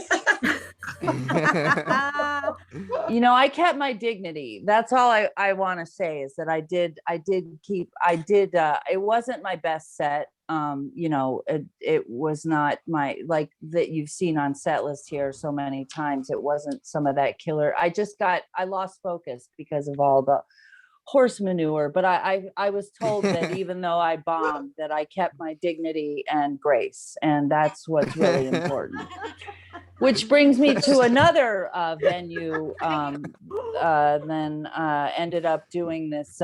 kept my dignity. That's all I want to say, is that it wasn't my best set. It was not my, like that you've seen on set list here so many times. It wasn't some of that killer. I lost focus because of all the horse manure, but I was told that even though I bombed, that I kept my dignity and grace, and that's what's really important. Which brings me to another venue. Then ended up doing this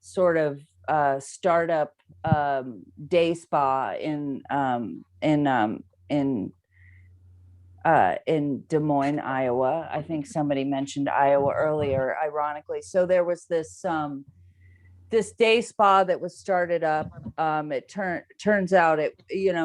sort of startup day spa in Des Moines, Iowa. I think somebody mentioned Iowa earlier, ironically. So there was this day spa that was started up. It turns out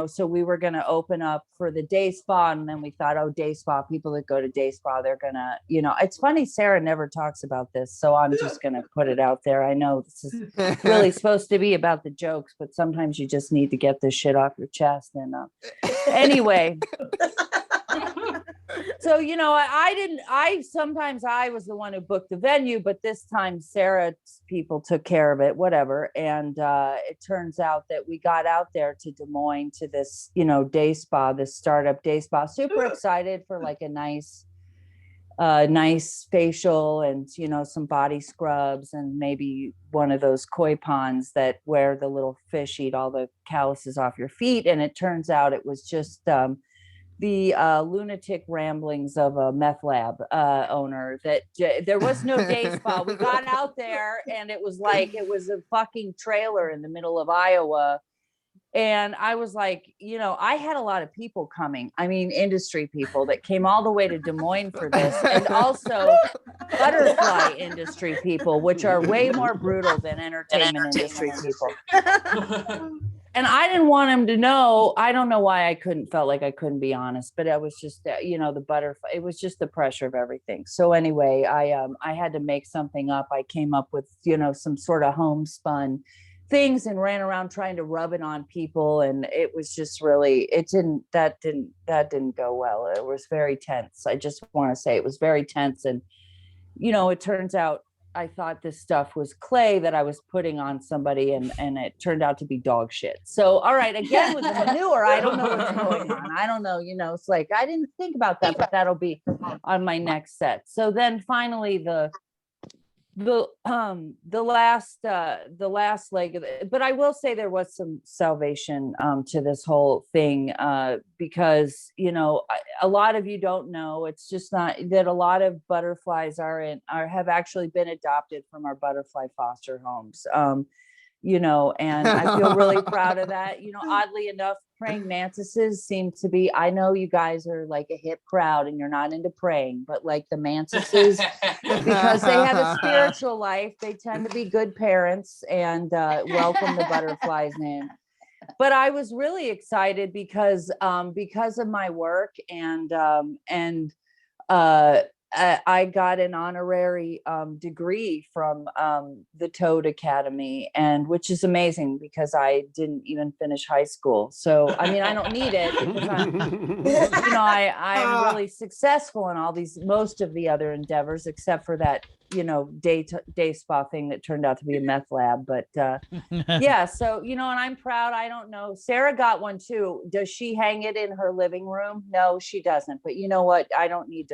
so we were going to open up for the day spa, and then we thought, day spa, people that go to day spa, they're gonna, it's funny, Sarah never talks about this, so I'm just gonna put it out there. I know this is really supposed to be about the jokes, but sometimes you just need to get this shit off your chest. And anyway, So, sometimes I was the one who booked the venue, but this time Sarah's people took care of it, whatever. And it turns out that we got out there to Des Moines to this, day spa, this startup day spa, super excited for like a nice facial and, some body scrubs and maybe one of those koi ponds that where the little fish eat all the calluses off your feet. And it turns out it was just, the lunatic ramblings of a meth lab owner that there was no day spa. We got out there and it was a fucking trailer in the middle of Iowa. And I was like, I had a lot of people coming. I mean, industry people that came all the way to Des Moines for this, and also butterfly industry people, which are way more brutal than entertainment industry people. And I didn't want him to know. I don't know why I felt like I couldn't be honest, but it was just, the butterfly, it was just the pressure of everything. So anyway, I had to make something up. I came up with, some sort of homespun things and ran around trying to rub it on people. And it was just really, that didn't go well. It was very tense. I just want to say it was very tense. And, it turns out I thought this stuff was clay that I was putting on somebody and it turned out to be dog shit. So, all right, again with the manure, I don't know what's going on. I don't know, it's like, I didn't think about that, but that'll be on my next set. So then finally the last leg of it, but I will say there was some salvation to this whole thing because a lot of you don't know. It's just not that a lot of butterflies have actually been adopted from our butterfly foster homes. And I feel really proud of that. Oddly enough, praying mantises seem to be, I know you guys are like a hip crowd and you're not into praying, but like the mantises, because they have a spiritual life, they tend to be good parents and welcome the butterflies in. But I was really excited because of my work and I got an honorary degree from the Toad Academy, and which is amazing because I didn't even finish high school. So, I mean, I don't need it because I'm really successful in most of the other endeavors, except for that, day spa thing that turned out to be a meth lab. But yeah, so, and I'm proud. I don't know. Sarah got one too. Does she hang it in her living room? No, she doesn't. But you know what? I need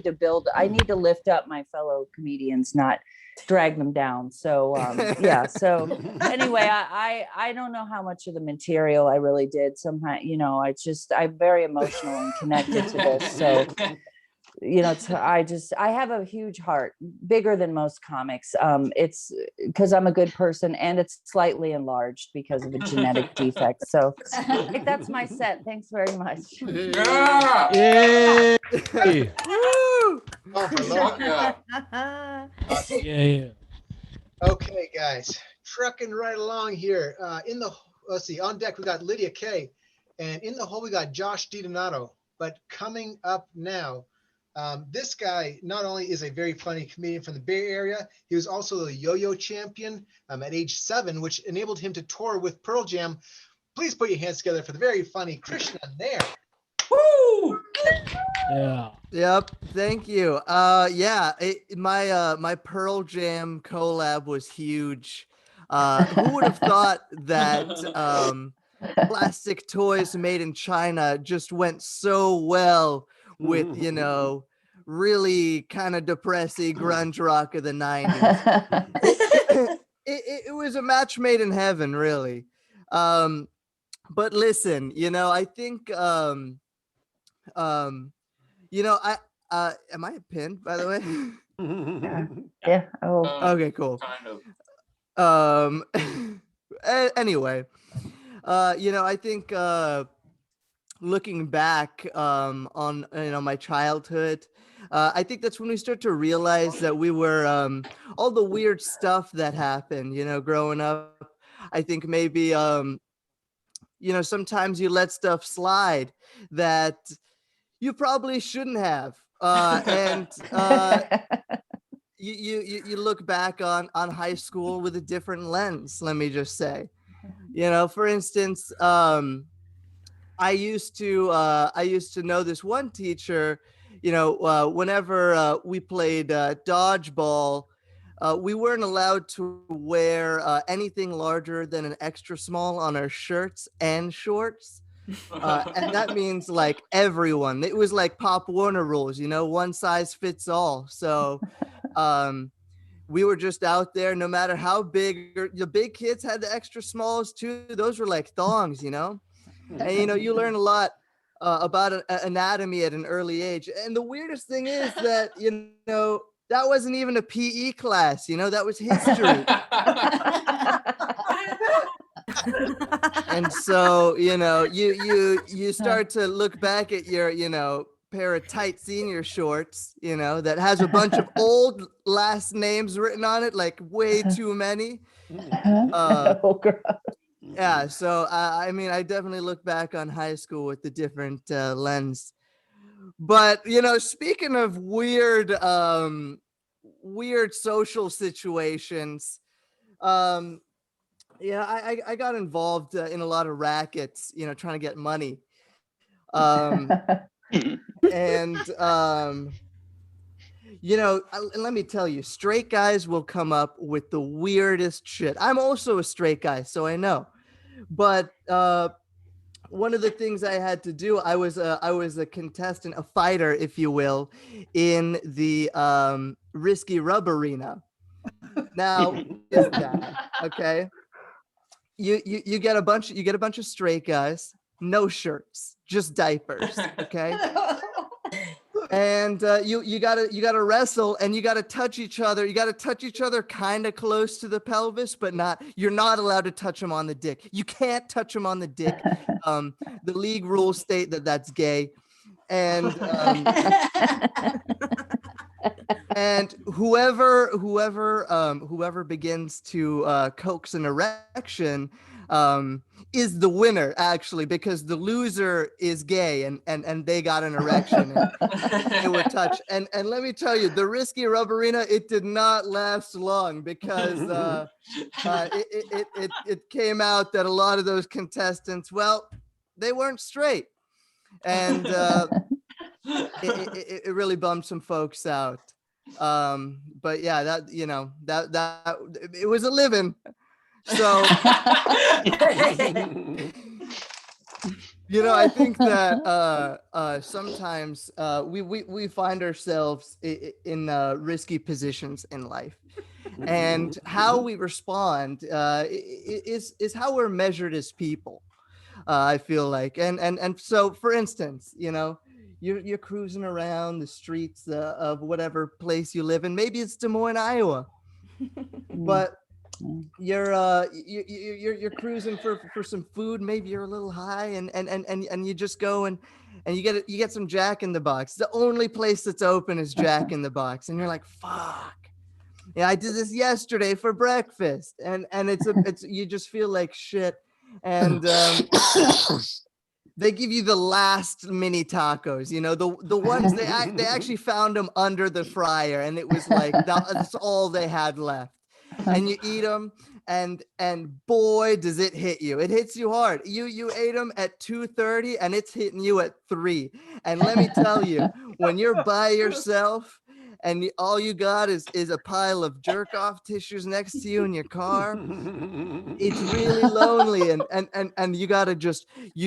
to lift up my fellow comedians, not drag them down. So yeah. So anyway, I don't know how much of the material I really did. Somehow, I'm very emotional and connected to this. So I have a huge heart, bigger than most comics. It's because I'm a good person, and it's slightly enlarged because of a genetic defect. So that's my set. Thanks very much. Yeah. Yeah. Okay, guys, trucking right along here. Let's see, on deck we got Lydia K, and in the hole we got Josh DiDonato. But coming up now, this guy not only is a very funny comedian from the Bay Area, he was also a yo-yo champion at age 7, which enabled him to tour with Pearl Jam. Please put your hands together for the very funny Krishna Nair. Woo! Yeah. Yep. Thank you. My Pearl Jam collab was huge. Who would have thought that plastic toys made in China just went so well with, really kind of depressing grunge rock of the 90s. It was a match made in heaven, really. But listen, I think am I pinned, by the way? Yeah. Oh. Okay, cool. Kind of. Anyway, I think looking back on my childhood, I think that's when we start to realize that we were all the weird stuff that happened, growing up. I think maybe sometimes you let stuff slide that you probably shouldn't have, and you look back on high school with a different lens. Let me just say, for instance, I used to know this one teacher, whenever we played dodgeball, we weren't allowed to wear anything larger than an extra small on our shirts and shorts. And that means like everyone. It was like Pop Warner rules, one size fits all. So we were just out there, no matter how big. The big kids had the extra smalls too. Those were like thongs, And you learn a lot about anatomy at an early age. And the weirdest thing is that that wasn't even a PE class. That was history. And so you start to look back at your pair of tight senior shorts that has a bunch of old last names written on it, like way too many. Yeah, so I definitely look back on high school with the different lens. But speaking of weird social situations, I got involved in a lot of rackets, trying to get money. And let me tell you, straight guys will come up with the weirdest shit. I'm also a straight guy, so I know. But one of the things I had to do, I was a contestant, a fighter, if you will, in the Risky Rub Arena. Now, is that okay? You get a bunch of straight guys, no shirts, just diapers, okay? And you gotta wrestle, and you gotta touch each other. You gotta touch each other kind of close to the pelvis, but you're not allowed to touch them on the dick. You can't touch them on the dick. The league rules state that that's gay. And and whoever begins to coax an erection is the winner, actually, because the loser is gay and they got an erection and they were touched. And let me tell you, the Risky Rub Arena, it did not last long, because it came out that a lot of those contestants, well, they weren't straight. And it really bummed some folks out. But yeah, that it was a living. So I think that sometimes we find ourselves in risky positions in life, and how we respond is how we're measured as people. I feel like, and so, for instance, you're cruising around the streets of whatever place you live in. Maybe it's Des Moines, Iowa, but you're cruising for some food. Maybe you're a little high, and you just go and you get some Jack in the Box. The only place that's open is Jack in the Box, and you're like, fuck. Yeah, I did this yesterday for breakfast, and it's you just feel like shit, and they give you the last mini tacos, the ones they actually found them under the fryer, and it was like that's all they had left. And you eat them, and boy, does it hit you. It hits you hard. You ate them at 2:30, and it's hitting you at 3. And let me tell you, when you're by yourself and all you got is a pile of jerk off tissues next to you in your car, it's really lonely. And you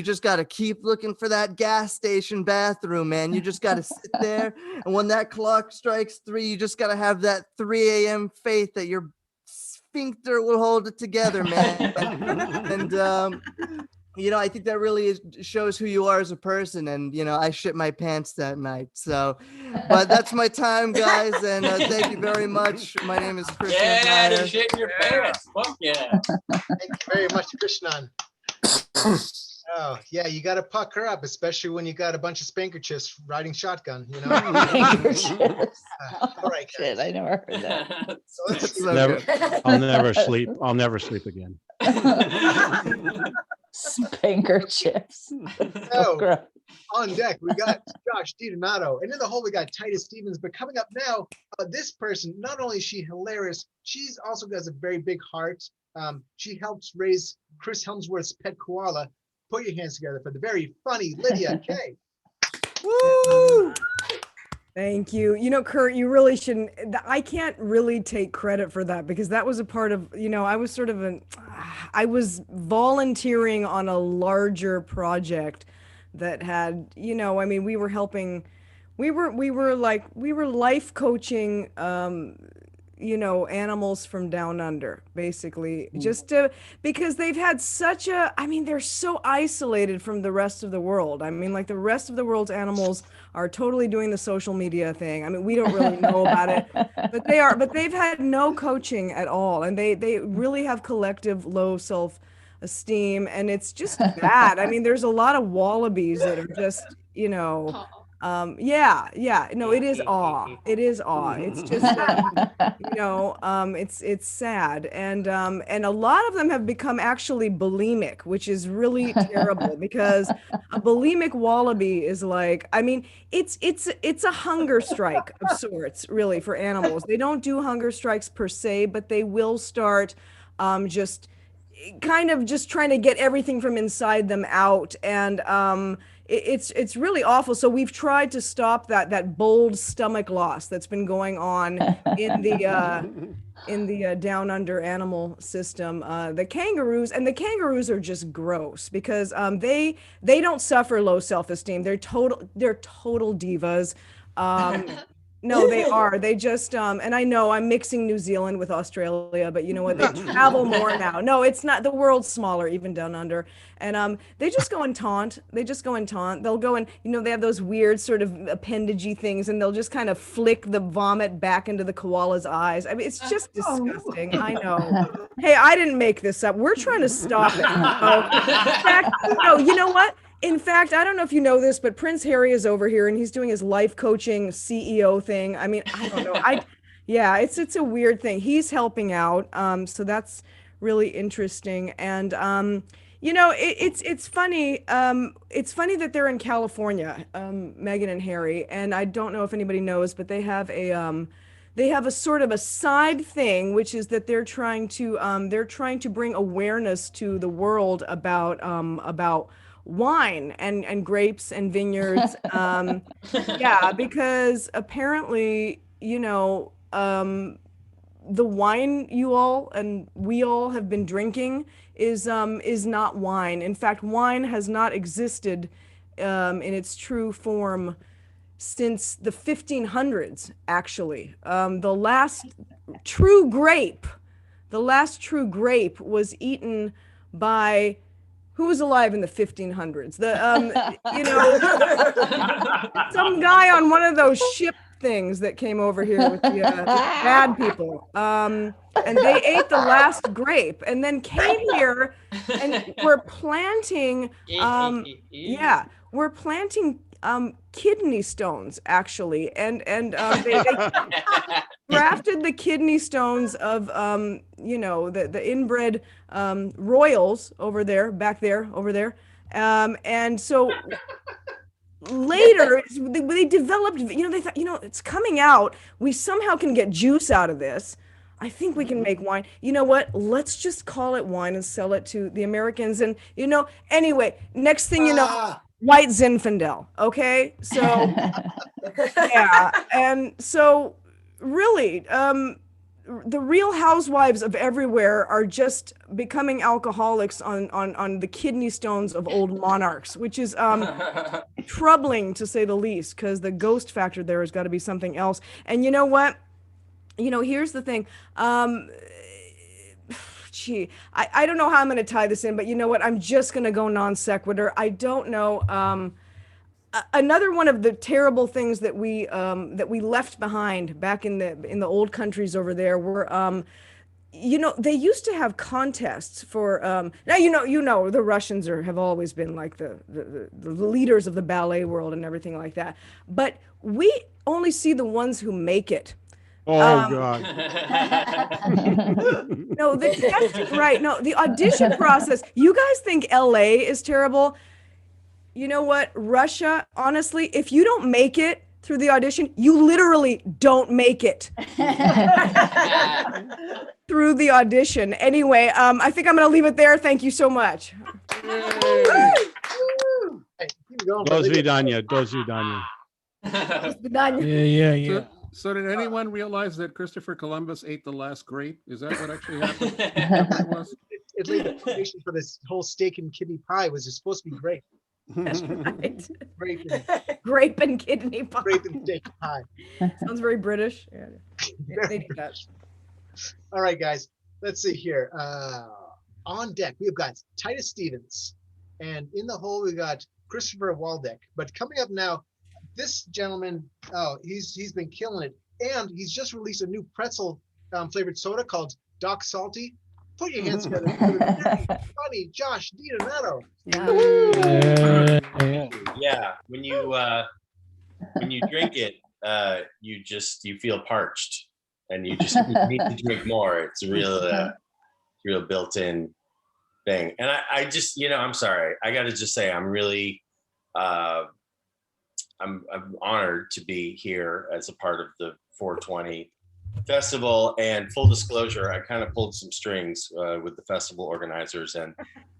just gotta keep looking for that gas station bathroom, man. You just gotta sit there, and when that clock strikes 3, you just gotta have that 3 a.m. faith that your sphincter will hold it together, man. And I think that really shows who you are as a person. And I shit my pants that night. So, but that's my time, guys. And thank you very much. My name is Krishnan. Yeah, to shit your pants. Fuck yeah. Thank you very much, Krishnan. Oh yeah, you got to puck her up, especially when you got a bunch of spankerchiefs riding shotgun. All right, shit, I never heard that. I'll never sleep. I'll never sleep again. Spanker chips. So, on deck, we got Josh DiDonato, and in the hole, we got Titus Stevens. But coming up now, this person, not only is she hilarious, she's also has a very big heart. She helps raise Chris Helmsworth's pet koala. Put your hands together for the very funny Lydia Kay. Woo! Thank you. You know, Kurt, you really shouldn't. I can't really take credit for that because that was a part of, I was sort of I was volunteering on a larger project that had, I mean, we were helping, we were life coaching, animals from down under, basically, just to, because they've had such a, I mean, they're so isolated from the rest of the world. I mean, like the rest of the world's animals are totally doing the social media thing. I mean, we don't really know about it, but they've had no coaching at all. And they really have collective low self-esteem, and it's just bad. I mean, there's a lot of wallabies that are just, no, it is awe. It's just it's sad, and a lot of them have become actually bulimic, which is really terrible because a bulimic wallaby is like, I mean, it's a hunger strike of sorts, really, for animals. They don't do hunger strikes per se, but they will start just kind of just trying to get everything from inside them out, and it's really awful. So we've tried to stop that bold stomach loss that's been going on in the down under animal system. The kangaroos are just gross because they don't suffer low self-esteem. They're total divas. No, they are. They just, and I know I'm mixing New Zealand with Australia, but you know what? They travel more now. No, it's not. The world's smaller, even down under. And they just go and taunt. They'll go and, they have those weird sort of appendagey things, and they'll just kind of flick the vomit back into the koala's eyes. I mean, it's just disgusting. I know. Hey, I didn't make this up. We're trying to stop it. In fact, no, you know what? In fact, I don't know if you know this, but Prince Harry is over here and he's doing his life coaching CEO thing. I mean, I don't know. Yeah, it's a weird thing. He's helping out. So that's really interesting. And, it's funny. It's funny that they're in California, Meghan and Harry. And I don't know if anybody knows, but they have a sort of a side thing, which is that they're trying to bring awareness to the world about wine and grapes and vineyards. Yeah, because apparently, the wine you all and we all have been drinking is not wine. In fact, wine has not existed in its true form since the 1500s, actually. The last true grape was eaten by who was alive in the 1500s? Some guy on one of those ship things that came over here with the bad people. And they ate the last grape and then came here and we're planting, kidney stones, actually. And they grafted the kidney stones of, the inbred royals over there. And so later they developed, they thought, it's coming out. We somehow can get juice out of this. I think we can make wine. You know what? Let's just call it wine and sell it to the Americans. And, anyway, next thing you know, white Zinfandel. Okay. So, yeah. And so really, the Real Housewives of everywhere are just becoming alcoholics on the kidney stones of old monarchs, which is troubling to say the least, because the ghost factor there has got to be something else. And you know what? Here's the thing. I don't know how I'm going to tie this in, but you know what? I'm just going to go non sequitur. I don't know. Another one of the terrible things that we left behind back in the old countries over there were, they used to have contests for. Now the Russians have always been like the leaders of the ballet world and everything like that. But we only see the ones who make it. Oh God! No, the audition process. You guys think LA is terrible? You know what? Russia, honestly, if you don't make it through the audition, you literally don't make it through the audition. Anyway, I think I'm going to leave it there. Thank you so much. Do svidaniya. So, so did anyone realize that Christopher Columbus ate the last grape? Is that what actually happened? Is that what it was? It laid the foundation for this whole steak and kidney pie, was it's supposed to be great. That's right. Grape and, Grape and kidney pie. grape and steak pie. Sounds very British. Yeah, they do that. All right, guys, let's see here. On deck, we've got Titus Stevens, and in the hole, we got Christopher Waldeck. But coming up now, this gentleman, oh, he's been killing it, and he's just released a new pretzel flavored soda called Doc Salty. Put your hands together. Funny, Josh DiDonato. Yeah, when you drink it, you feel parched, and you just need to drink more. It's a real built-in thing. And I just, I'm sorry, I got to just say, I'm really, I'm honored to be here as a part of the 420 festival. And full disclosure, I kind of pulled some strings with the festival organizers, and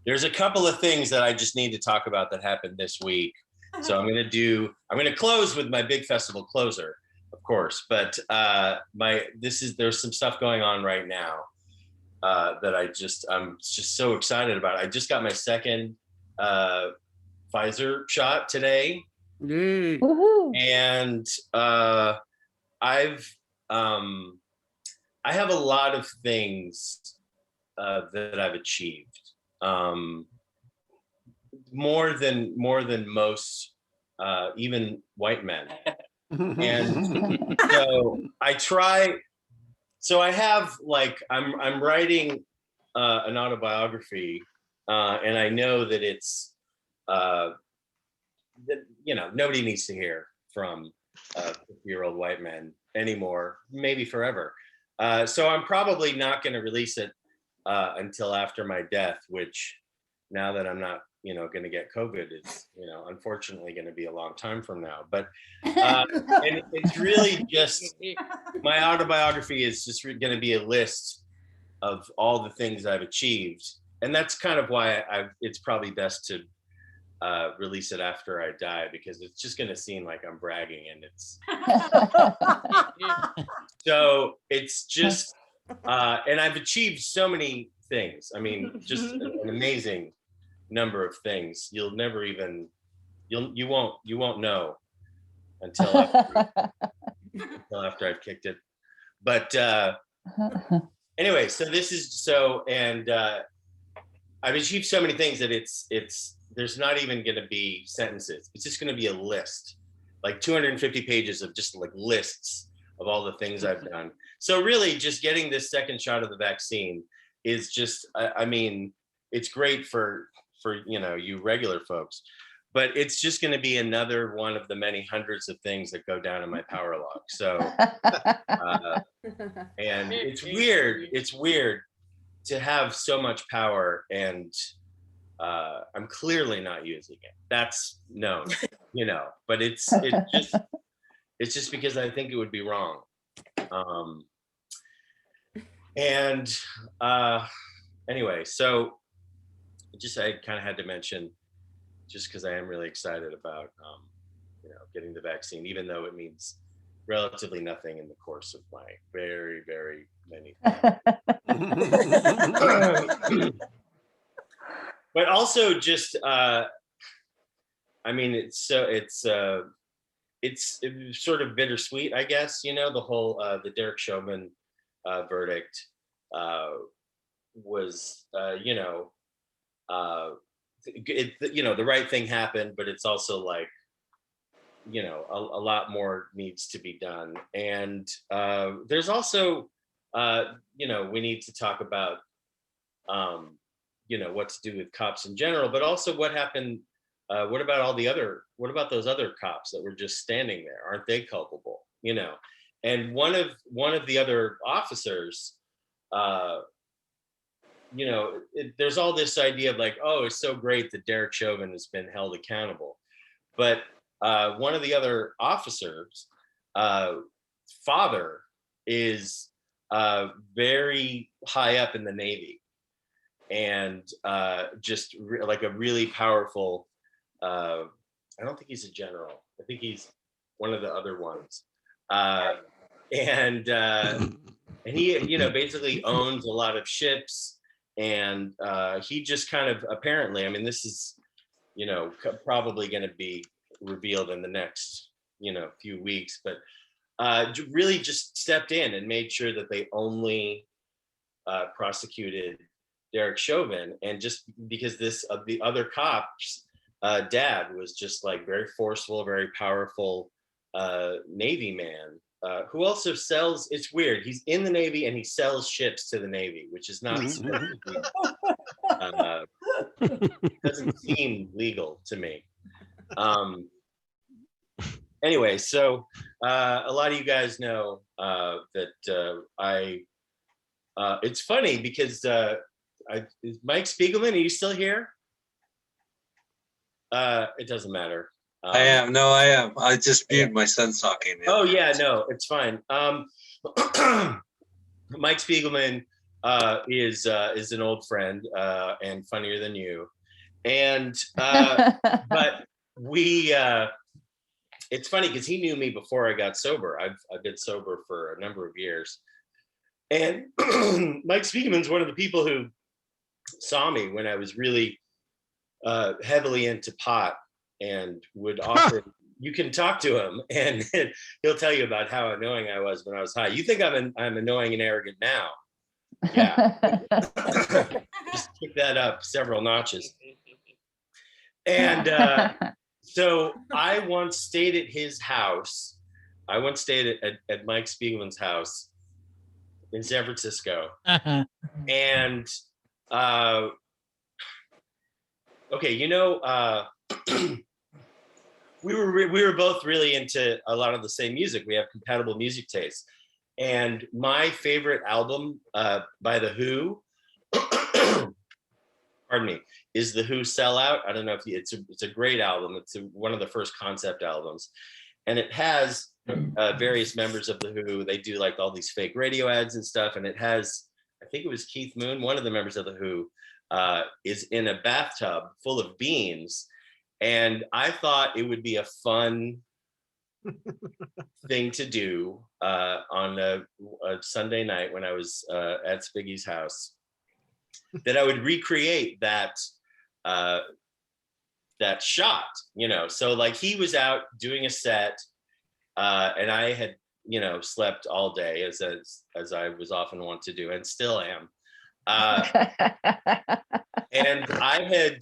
there's a couple of things that I just need to talk about that happened this week. So I'm going to close with my big festival closer, of course, but there's some stuff going on right now that I'm just so excited about. I just got my second Pfizer shot today. Yay. And I have a lot of things that I've achieved, more than most, even white men. And so I try. So I have I'm writing an autobiography, and I know that it's that nobody needs to hear from 50-year-old white men anymore, maybe forever. So I'm probably not going to release it until after my death, which now that I'm not, going to get COVID, it's, unfortunately going to be a long time from now. But and it's really just, my autobiography is just going to be a list of all the things I've achieved. And that's kind of why it's probably best to release it after I die, because it's just going to seem like I'm bragging, and it's so it's just and I've achieved so many things. I mean, just an amazing number of things. You'll never even you won't know until after I've kicked it. But anyway, so this is and I've achieved so many things that it's there's not even going to be sentences. It's just going to be a list, like 250 pages of just like lists of all the things I've done. So really just getting this second shot of the vaccine is just, I mean, it's great for you regular folks, but it's just going to be another one of the many hundreds of things that go down in my power log. So, and it's weird to have so much power, and I'm clearly not using it. That's known, but it's just because I think it would be wrong. Anyway, so I kind of had to mention, just because I am really excited about getting the vaccine, even though it means relatively nothing in the course of my very, very many things. But also just, I mean, it's sort of bittersweet, I guess, the whole, the Derek Chauvin verdict was, the right thing happened, but it's also like, a lot more needs to be done. And there's also, we need to talk about, what to do with cops in general, but also what happened. What about those other cops that were just standing there? Aren't they culpable? And one of the other officers, there's all this idea of like, oh, it's so great that Derek Chauvin has been held accountable. But one of the other officers' father is very high up in the Navy, and just like a really powerful, I don't think he's a general. I think he's one of the other ones. And he, you know, basically owns a lot of ships, and he just kind of apparently, I mean, this is, you know, probably going to be revealed in the next, you know, few weeks, but really just stepped in and made sure that they only prosecuted Derek Chauvin, and just because this the other cop's dad was just like very forceful, very powerful Navy man who also sells. It's weird. He's in the Navy and he sells ships to the Navy, which is not doesn't seem legal to me. Anyway, so a lot of you guys know that I. It's funny because is Mike Spiegelman, are you still here? It doesn't matter. I am. No, I am. I just muted my son talking. Oh yeah, no, it's fine. Mike Spiegelman is an old friend and funnier than you, and but we. It's funny because he knew me before I got sober. I've been sober for a number of years, and Mike Spiegelman's one of the people who saw me when I was really heavily into pot, and would offer. You can talk to him, and he'll tell you about how annoying I was when I was high. You think I'm annoying and arrogant now? Yeah, just kick that up several notches. And so I once stayed at his house. I once stayed at Mike Spiegelman's house in San Francisco, and okay, you know. We were both really into a lot of the same music. We have compatible music tastes. And my favorite album by The Who, pardon me, is The Who Sellout. I don't know if it's a great album. It's one of the first concept albums. And it has various members of The Who. They do like all these fake radio ads and stuff. And it has, I think it was Keith Moon, one of the members of The Who, is in a bathtub full of beans. And I thought it would be a fun thing to do on a Sunday night when I was at Spiggy's house, that I would recreate that shot, you know. So like he was out doing a set, and I had, you know, slept all day as I was often wont to do, and still am. And I had,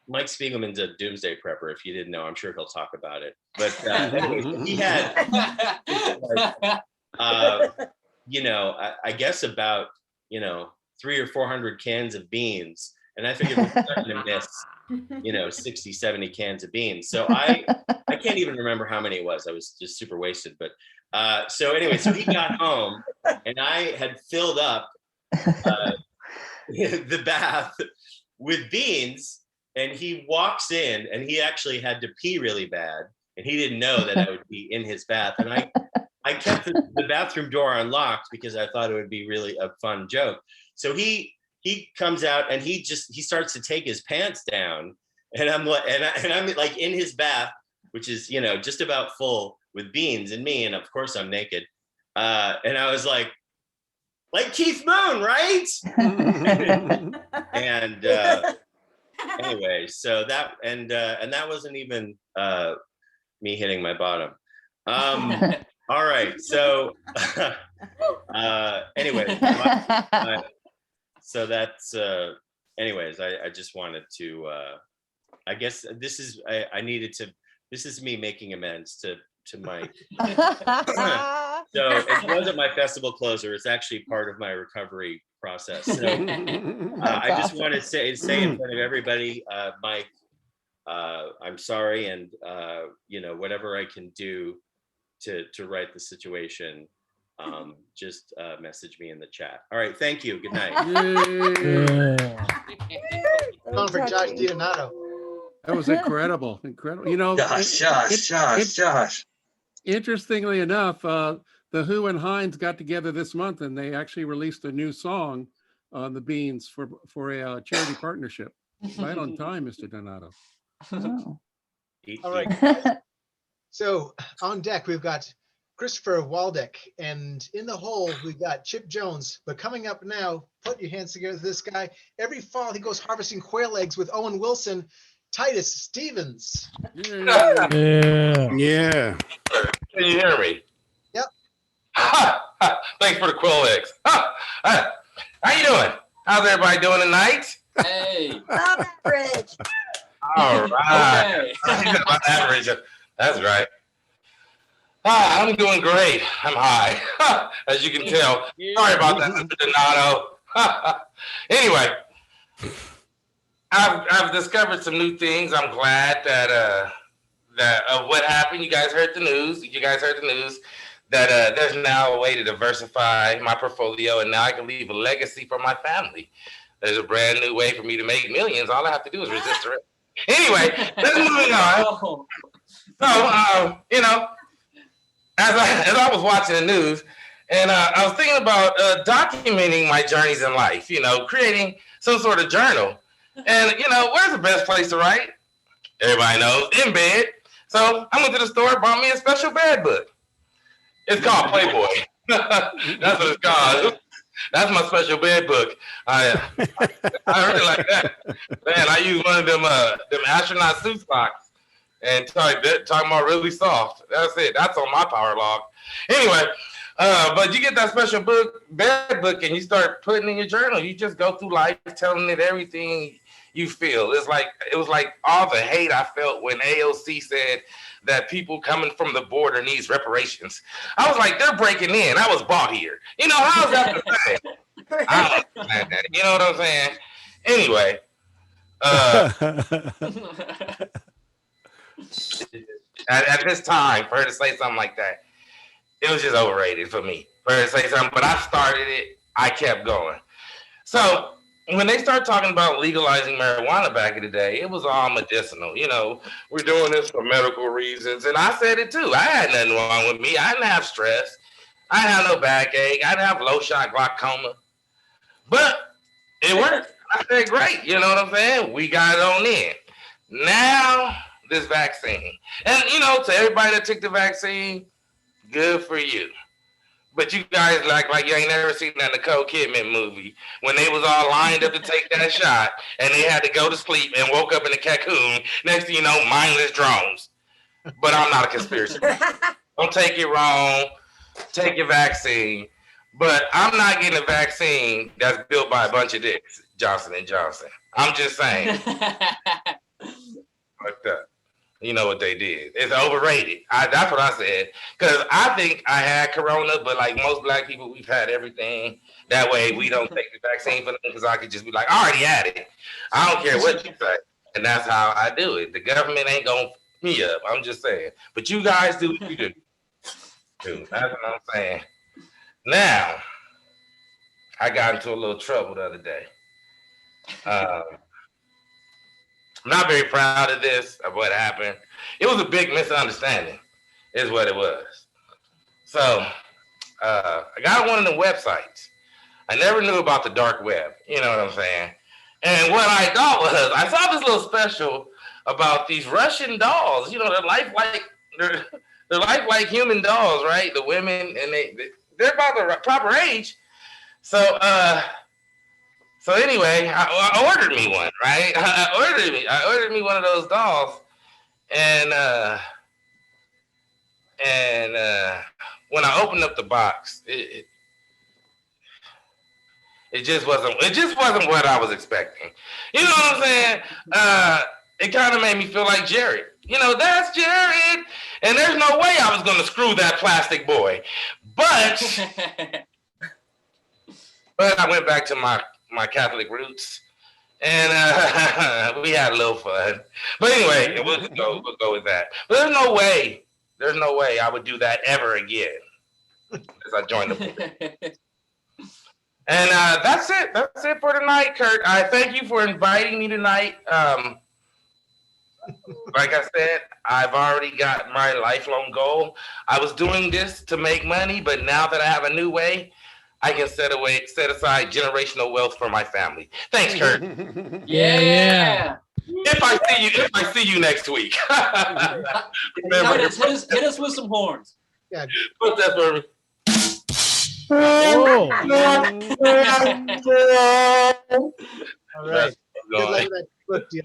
Mike Spiegelman's a doomsday prepper. If you didn't know, I'm sure he'll talk about it. But anyways, he had, you know, I guess about, you know, 300 or 400 cans of beans. And I figured we're starting to miss, you know, 60, 70 cans of beans. So I can't even remember how many it was. I was just super wasted. But so anyway, so he got home and I had filled up the bath with beans, and he walks in and he actually had to pee really bad, and he didn't know that I would be in his bath. And I kept the bathroom door unlocked because I thought it would be really a fun joke. So he comes out and he starts to take his pants down, and I'm like, and I'm like in his bath, which is, you know, just about full with beans and me, and of course I'm naked. And I was like Keith Moon, right? And anyway, so that and that wasn't even me hitting my bottom. All right, so anyway, so that's anyways. I just wanted to. I guess this is This is me making amends to Mike. So it wasn't my festival closer. It's actually part of my recovery process. So I just want to say in front of everybody, Mike, I'm sorry, and you know, whatever I can do to right the situation, just message me in the chat. All right, thank you. Good night. Calling for Josh DiDonato. That was incredible. You know, Josh. Interestingly enough, The Who and Hines got together this month, and they actually released a new song on the beans for a charity partnership. Right on time, Mr. Donato. Oh. All right. Guys. So on deck, we've got Christopher Waldeck, and in the hole, we've got Chip Jones. But coming up now, put your hands together. This guy, every fall, he goes harvesting quail eggs with Owen Wilson, Titus Stevens. Yeah. Yeah. Can you hear me? Yep. Thanks for the quill eggs. How you doing? How's everybody doing tonight? Hey. Average. All right. Okay. Average. That's right. I'm doing great. I'm high, as you can tell. Sorry about that, Mr. Donato. Anyway, I've discovered some new things. I'm glad that what happened. You guys heard the news. That there's now a way to diversify my portfolio, and now I can leave a legacy for my family. There's a brand new way for me to make millions. All I have to do is resist the risk. Anyway, let's moving on. So, you know, as I was watching the news, and I was thinking about documenting my journeys in life, you know, creating some sort of journal. And, you know, where's the best place to write? Everybody knows, in bed. So I went to the store, bought me a special bed book. It's called Playboy. That's what it's called. That's my special bed book. I really like that. Man, I use one of them astronaut suit socks and talking about really soft. That's it. That's on my power log. Anyway, but you get that special bed book, and you start putting in your journal. You just go through life telling it everything you feel. It was like all the hate I felt when AOC said that people coming from the border needs reparations. I was like, they're breaking in. I was bought here. You know, how's that the same? I don't understand that. You know what I'm saying? Anyway, at this time, for her to say something like that, it was just overrated for me. For her to say something, but I started it. I kept going. So when they started talking about legalizing marijuana back in the day, it was all medicinal. You know, we're doing this for medical reasons. And I said it too. I had nothing wrong with me. I didn't have stress. I didn't have no backache. I didn't have low shot glaucoma. But it worked. I said, great. You know what I'm saying? We got it on in. Now, this vaccine. And, you know, to everybody that took the vaccine, good for you. But you guys like you ain't never seen that Nicole Kidman movie when they was all lined up to take that shot and they had to go to sleep and woke up in a cocoon. Next thing you know, mindless drones. But I'm not a conspiracy. Don't take it wrong. Take your vaccine. But I'm not getting a vaccine that's built by a bunch of dicks, Johnson & Johnson. I'm just saying. Like that. You know what they did. It's overrated. That's what I said. Because I think I had corona, but like most black people, we've had everything. That way we don't take the vaccine for them because I could just be like, I already had it. I don't care what you say. And that's how I do it. The government ain't going to f me up. I'm just saying. But you guys do what you do. That's what I'm saying. Now, I got into a little trouble the other day. I'm not very proud of this, of what happened. It was a big misunderstanding, is what it was. So, I got one of the websites. I never knew about the dark web, you know what I'm saying? And what I thought was, I saw this little special about these Russian dolls. You know, they're lifelike human dolls, right? The women, and they're about the proper age. So, anyway, I ordered me one, right? I ordered me one of those dolls, and when I opened up the box, it just wasn't what I was expecting. You know what I'm saying? It kind of made me feel like Jared. You know, that's Jared, and there's no way I was going to screw that plastic boy. But I went back to my Catholic roots, and we had a little fun. But anyway, we'll go with that. But there's no way I would do that ever again as I joined the board. And that's it. That's it for tonight, Kurt. I thank you for inviting me tonight. Like I said, I've already got my lifelong goal. I was doing this to make money, but now that I have a new way, I can set aside generational wealth for my family. Thanks, Kurt. Yeah. If I see you next week. Remember, Hit us with some horns. Yeah. Put that for Oh. All right. Good luck with that book deal,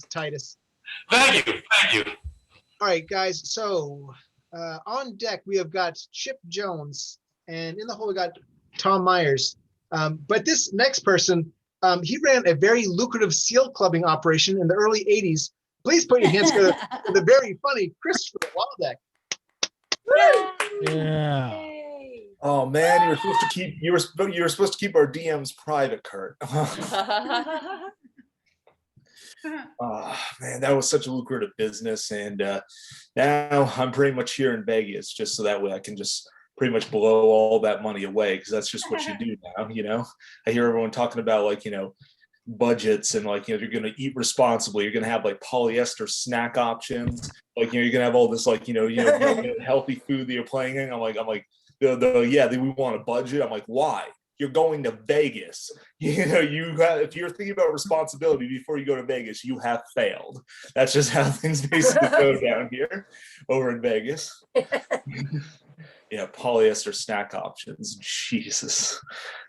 Titus. Thank you. All right, guys. So on deck we have got Chip Jones, and in the hole we got Tom Myers. But this next person, he ran a very lucrative seal clubbing operation in the early '80s. Please put your hands together for the very funny Christopher Waldeck. Yeah. Oh man, you were supposed to keep our DMs private, Kurt. Oh man, that was such a lucrative business, and now I'm pretty much here in Vegas just so that way I can just pretty much blow all that money away, because that's just what you do now. I hear everyone talking about budgets and you're going to eat responsibly. You're going to have polyester snack options. You're going to have all this healthy food that you're playing in. I'm like, we want a budget. I'm like, why? You're going to Vegas. If you're thinking about responsibility before you go to Vegas, you have failed. That's just how things basically go down here over in Vegas. Yeah, polyester snack options. Jesus.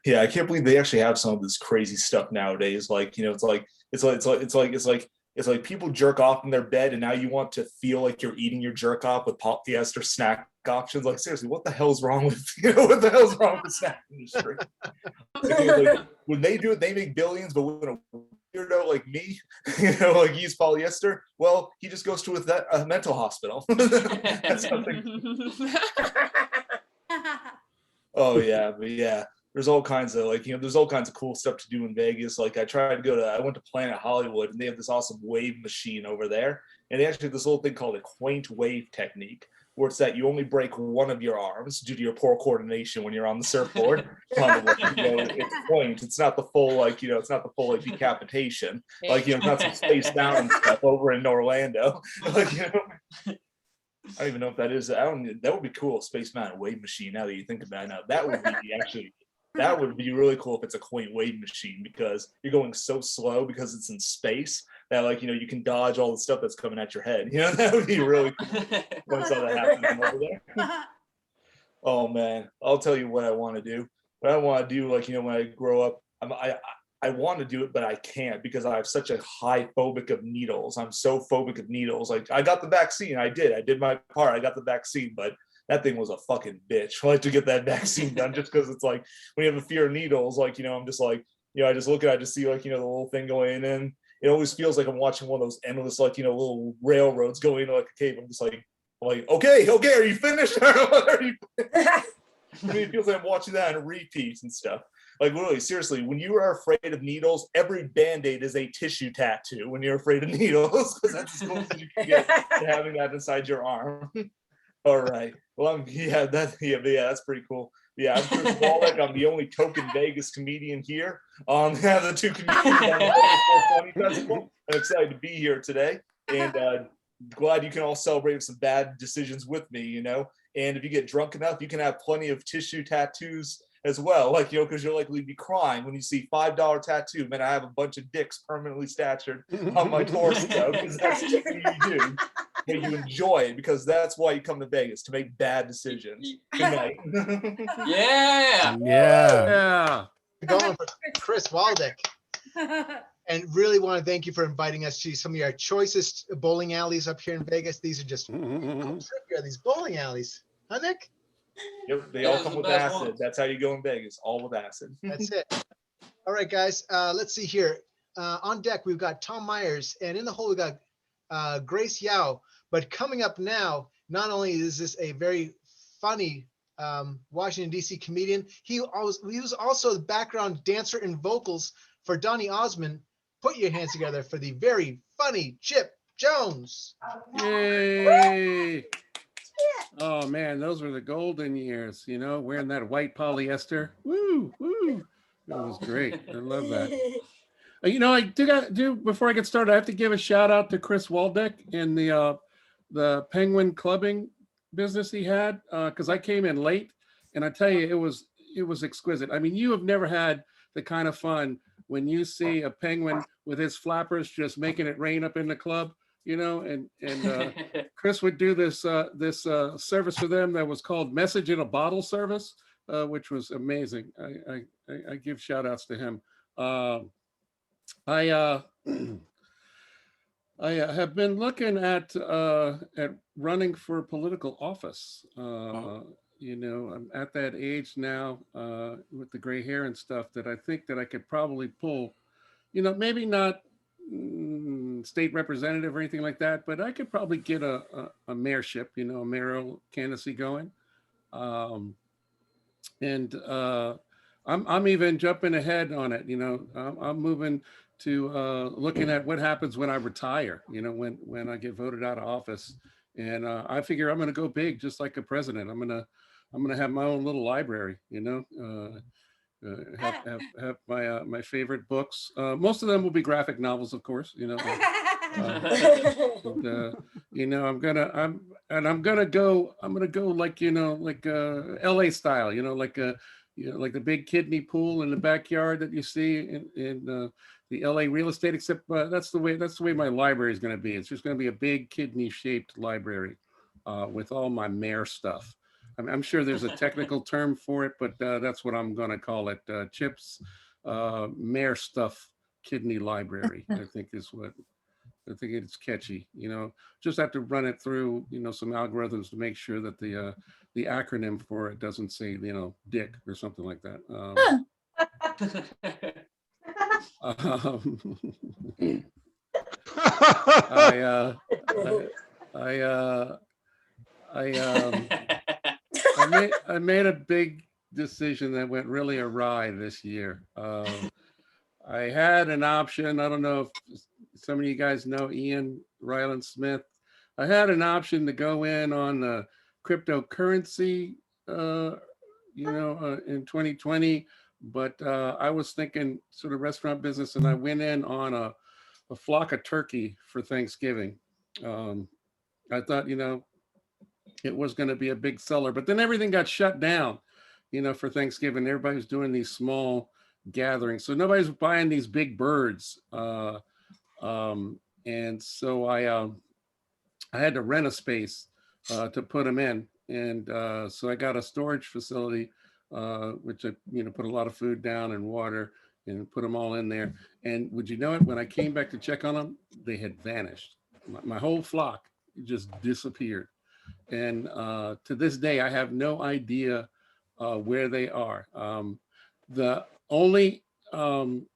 Yeah, I can't believe they actually have some of this crazy stuff nowadays. It's like people jerk off in their bed, and now you want to feel like you're eating your jerk off with polyester snack options. Seriously, what the hell's wrong with the snack industry? When they do it, they make billions, but when a weirdo like me, use polyester, well, he just goes to a mental hospital. That's something. Oh yeah, but yeah. There's all kinds of there's all kinds of cool stuff to do in Vegas. I went to Planet Hollywood, and they have this awesome wave machine over there. And they actually have this little thing called a quaint wave technique, where it's that you only break one of your arms due to your poor coordination when you're on the surfboard. It's quaint. It's not the full it's not the full decapitation. It's not some Space Mountain stuff over in Orlando. I don't even know if that is. That would be cool. Space Mountain wave machine. Now that you think about it, now that would be that would be really cool if it's a quaint wave machine, because you're going so slow because it's in space that you can dodge all the stuff that's coming at your head. That would be really cool. Once all that happens over there. Oh man, I'll tell you what I want to do. What I want to do, when I grow up, I want to do it, but I can't because I have such a high phobic of needles. I'm so phobic of needles. I got the vaccine. I did my part. I got the vaccine, but that thing was a fucking bitch. To get that vaccine done, just because it's when you have a fear of needles, I'm just I just look at it, I just see the little thing going in. It always feels like I'm watching one of those endless little railroads going into a cave. I'm just okay, are you finished? It feels like I'm watching that in repeats and stuff. Literally, seriously, when you are afraid of needles, every Band-Aid is a tissue tattoo when you're afraid of needles, because that's as close as you can get to having that inside your arm. All right. Well, that's pretty cool. Yeah, I'm Chris Waldeck. I'm the only token Vegas comedian here. The two comedians on the Vegas 420 Festival. I'm excited to be here today, and glad you can all celebrate some bad decisions with me, And if you get drunk enough, you can have plenty of tissue tattoos as well, because you'll likely be crying when you see $5 tattoo. Man, I have a bunch of dicks permanently statured on my torso, because that's just what you do. But you enjoy it, because that's why you come to Vegas, to make bad decisions. Good night. Yeah. Going for Chris Waldeck. And really want to thank you for inviting us to some of your choicest bowling alleys up here in Vegas. These are just these bowling alleys, huh, Nick? Yep, they all come with acid. Ones. That's how you go in Vegas, all with acid. That's it. All right, guys, let's see here. On deck, we've got Tom Myers, and in the hole, we got Grace Yao. But coming up now, not only is this a very funny Washington, D.C. comedian, he was also the background dancer and vocals for Donny Osmond. Put your hands together for the very funny Chip Jones. Yay! Oh man, those were the golden years, wearing that white polyester. Woo, woo. That was great. I love that. I do before I get started, I have to give a shout out to Chris Waldeck and the Penguin clubbing business he had, because I came in late, and I tell you, it was exquisite. I mean, you have never had the kind of fun when you see a penguin with his flappers just making it rain up in the club, you know, and Chris would do this service for them that was called Message in a Bottle service, which was amazing. I give shout outs to him. I have been looking at running for political office. You know, I'm at that age now with the gray hair and stuff that I think that I could probably pull, you know, maybe not state representative or anything like that, but I could probably get a mayorship, you know, a mayoral candidacy going. I'm even jumping ahead on it, you know. I'm moving to looking at what happens when I retire, you know, when I get voted out of office. And I figure I'm going to go big, just like a president. I'm going to have my own little library, you know, have my favorite books. Most of them will be graphic novels, of course, you know. You know, I'm gonna go like, you know, like LA style, you know, like the big kidney pool in the backyard that you see in the LA real estate, except that's the way my library is going to be. It's just going to be a big kidney shaped library with all my mayor stuff. I'm sure there's a technical term for it, but that's what I'm going to call it. Chip's mayor stuff kidney library, I think is what. I think it's catchy, you know. Just have to run it through, you know, some algorithms to make sure that the acronym for it doesn't say, you know, dick or something like that. I made a big decision that went really awry this year. I had an option. I don't know if some of you guys know Ian Ryland Smith. I had an option to go in on the cryptocurrency, you know, in 2020, but I was thinking sort of restaurant business, and I went in on a flock of turkey for Thanksgiving. I thought, you know, it was going to be a big seller, but then everything got shut down, you know, for Thanksgiving. Everybody was doing these small gatherings, so nobody's buying these big birds. And so I had to rent a space to put them in, and so I got a storage facility, which I, you know, put a lot of food down and water and put them all in there. And would you know it, when I came back to check on them, they had vanished. My whole flock just disappeared. And to this day, I have no idea where they are. The only thing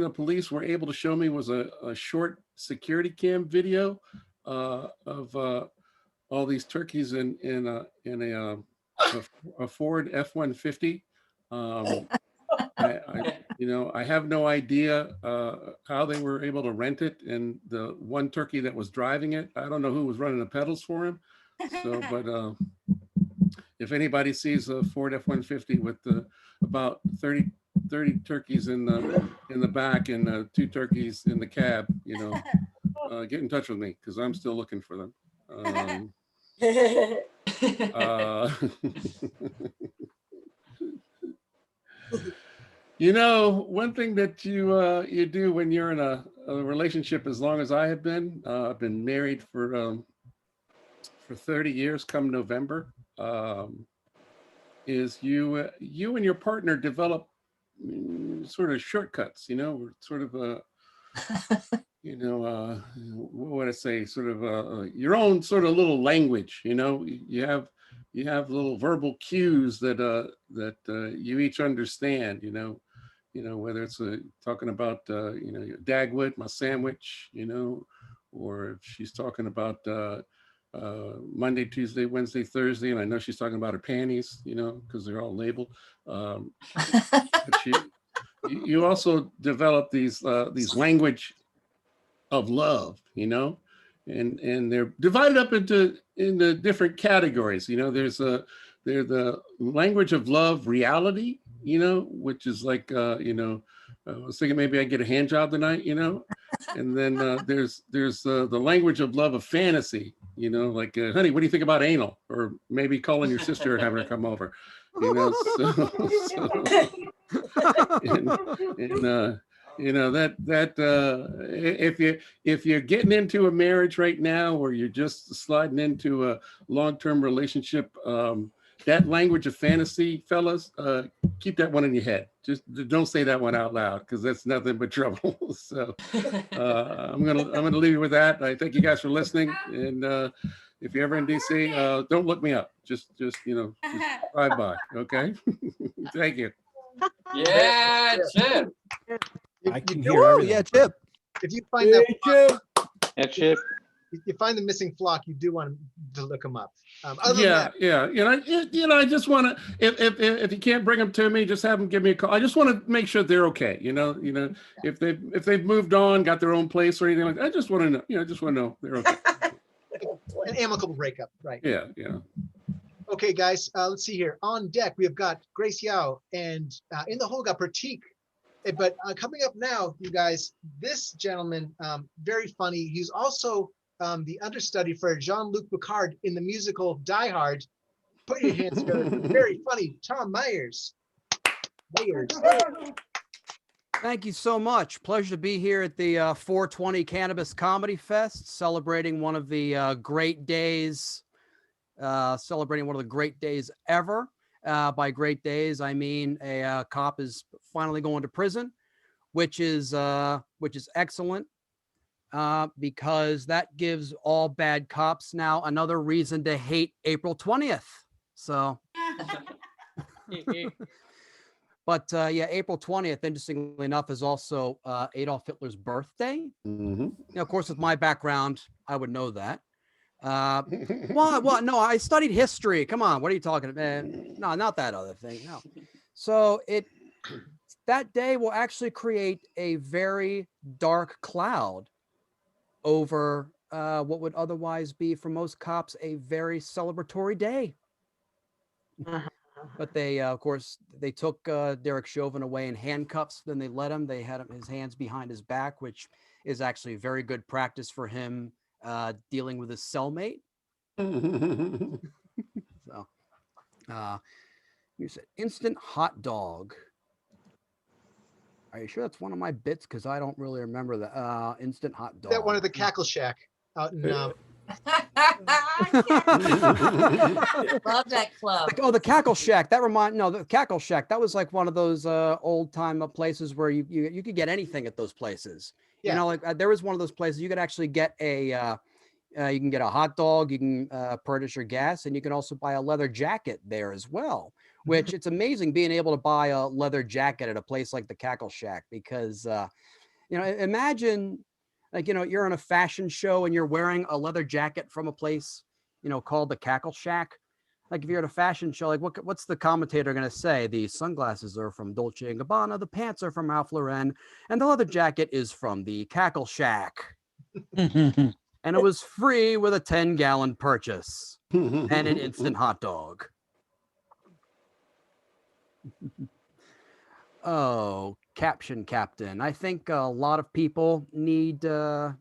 the police were able to show me was a short security cam video of all these turkeys in a Ford F-150. You know, I have no idea how they were able to rent it, and the one turkey that was driving it, I don't know who was running the pedals for him. So, but if anybody sees a Ford F-150 with about 30 turkeys in the back and 2 turkeys in the cab, you know, get in touch with me, because I'm still looking for them. You know, one thing that you do when you're in a relationship, as long as I have been, I've been married for 30 years come November, is you and your partner develop sort of shortcuts, you know, sort of you know, what would I say, sort of your own sort of little language, you know. You have little verbal cues that you each understand, you know, whether it's talking about you know, Dagwood, my sandwich, you know, or if she's talking about Monday, Tuesday, Wednesday, Thursday, and I know she's talking about her panties, you know, because they're all labeled. But you also develop these language of love, you know, and they're divided up into different categories. You know, there's the language of love reality, you know, which is like, you know, I was thinking maybe I get a hand job tonight, you know, and then there's the language of love of fantasy, you know, like, honey, what do you think about anal? Or maybe calling your sister and having her come over, you know, and you know, if you're getting into a marriage right now, or you're just sliding into a long-term relationship, that language of fantasy, fellas, keep that one in your head. Just don't say that one out loud, because that's nothing but trouble. So I'm gonna leave you with that. I thank you guys for listening, and if you're ever in DC, don't look me up. Just you know, just drive by. Okay. Thank you. Yeah, Chip. I can hear everything. Yeah, Chip. If you find that Yeah, Chip. if you find the missing flock, you do want to look them up. Other than that, Yeah. You know, I just want to, if you can't bring them to me, just have them give me a call. I just want to make sure they're okay. You know, if they've moved on, got their own place or anything like that, I just want to know. You know, I just want to know they're okay. an amicable breakup, right? Yeah. Okay, guys, let's see here. On deck, we have got Grace Yao, and in the hole got Pratik. But coming up now, you guys, this gentleman, very funny. He's also the understudy for Jean-Luc Picard in the musical Die Hard. Put your hands together. Very funny, Tom Myers. Thank you so much. Pleasure to be here at the 420 Cannabis Comedy Fest, celebrating one of the great days, ever. By great days, I mean a cop is finally going to prison, which is excellent, because that gives all bad cops now another reason to hate April 20th. So, but yeah, April 20th, interestingly enough, is also Adolf Hitler's birthday. Mm-hmm. Now, of course, with my background, I would know that. Well, no, I studied history. Come on, what are you talking about? No, not that other thing. No. So that day will actually create a very dark cloud over what would otherwise be, for most cops, a very celebratory day. But they, of course, they took Derek Chauvin away in handcuffs. Then they let him. They had his hands behind his back, which is actually very good practice for him dealing with his cellmate. So, you said instant hot dog. Are you sure that's one of my bits? Because I don't really remember the instant hot dog. That one at the Cackle Shack out in. Love that club. Oh, the Cackle Shack. The Cackle Shack. That was like one of those old time places where you could get anything at those places. Yeah. You know, like there was one of those places you could actually get you can get a hot dog, you can purchase your gas, and you can also buy a leather jacket there as well, which it's amazing being able to buy a leather jacket at a place like the Cackle Shack, because, you know, imagine like, you know, you're in a fashion show and you're wearing a leather jacket from a place, you know, called the Cackle Shack. Like if you're at a fashion show, like what's the commentator going to say? The sunglasses are from Dolce & Gabbana, the pants are from Ralph Lauren, and the leather jacket is from the Cackle Shack. And it was free with a 10-gallon purchase and an instant hot dog. Oh, caption captain. I think a lot of people need a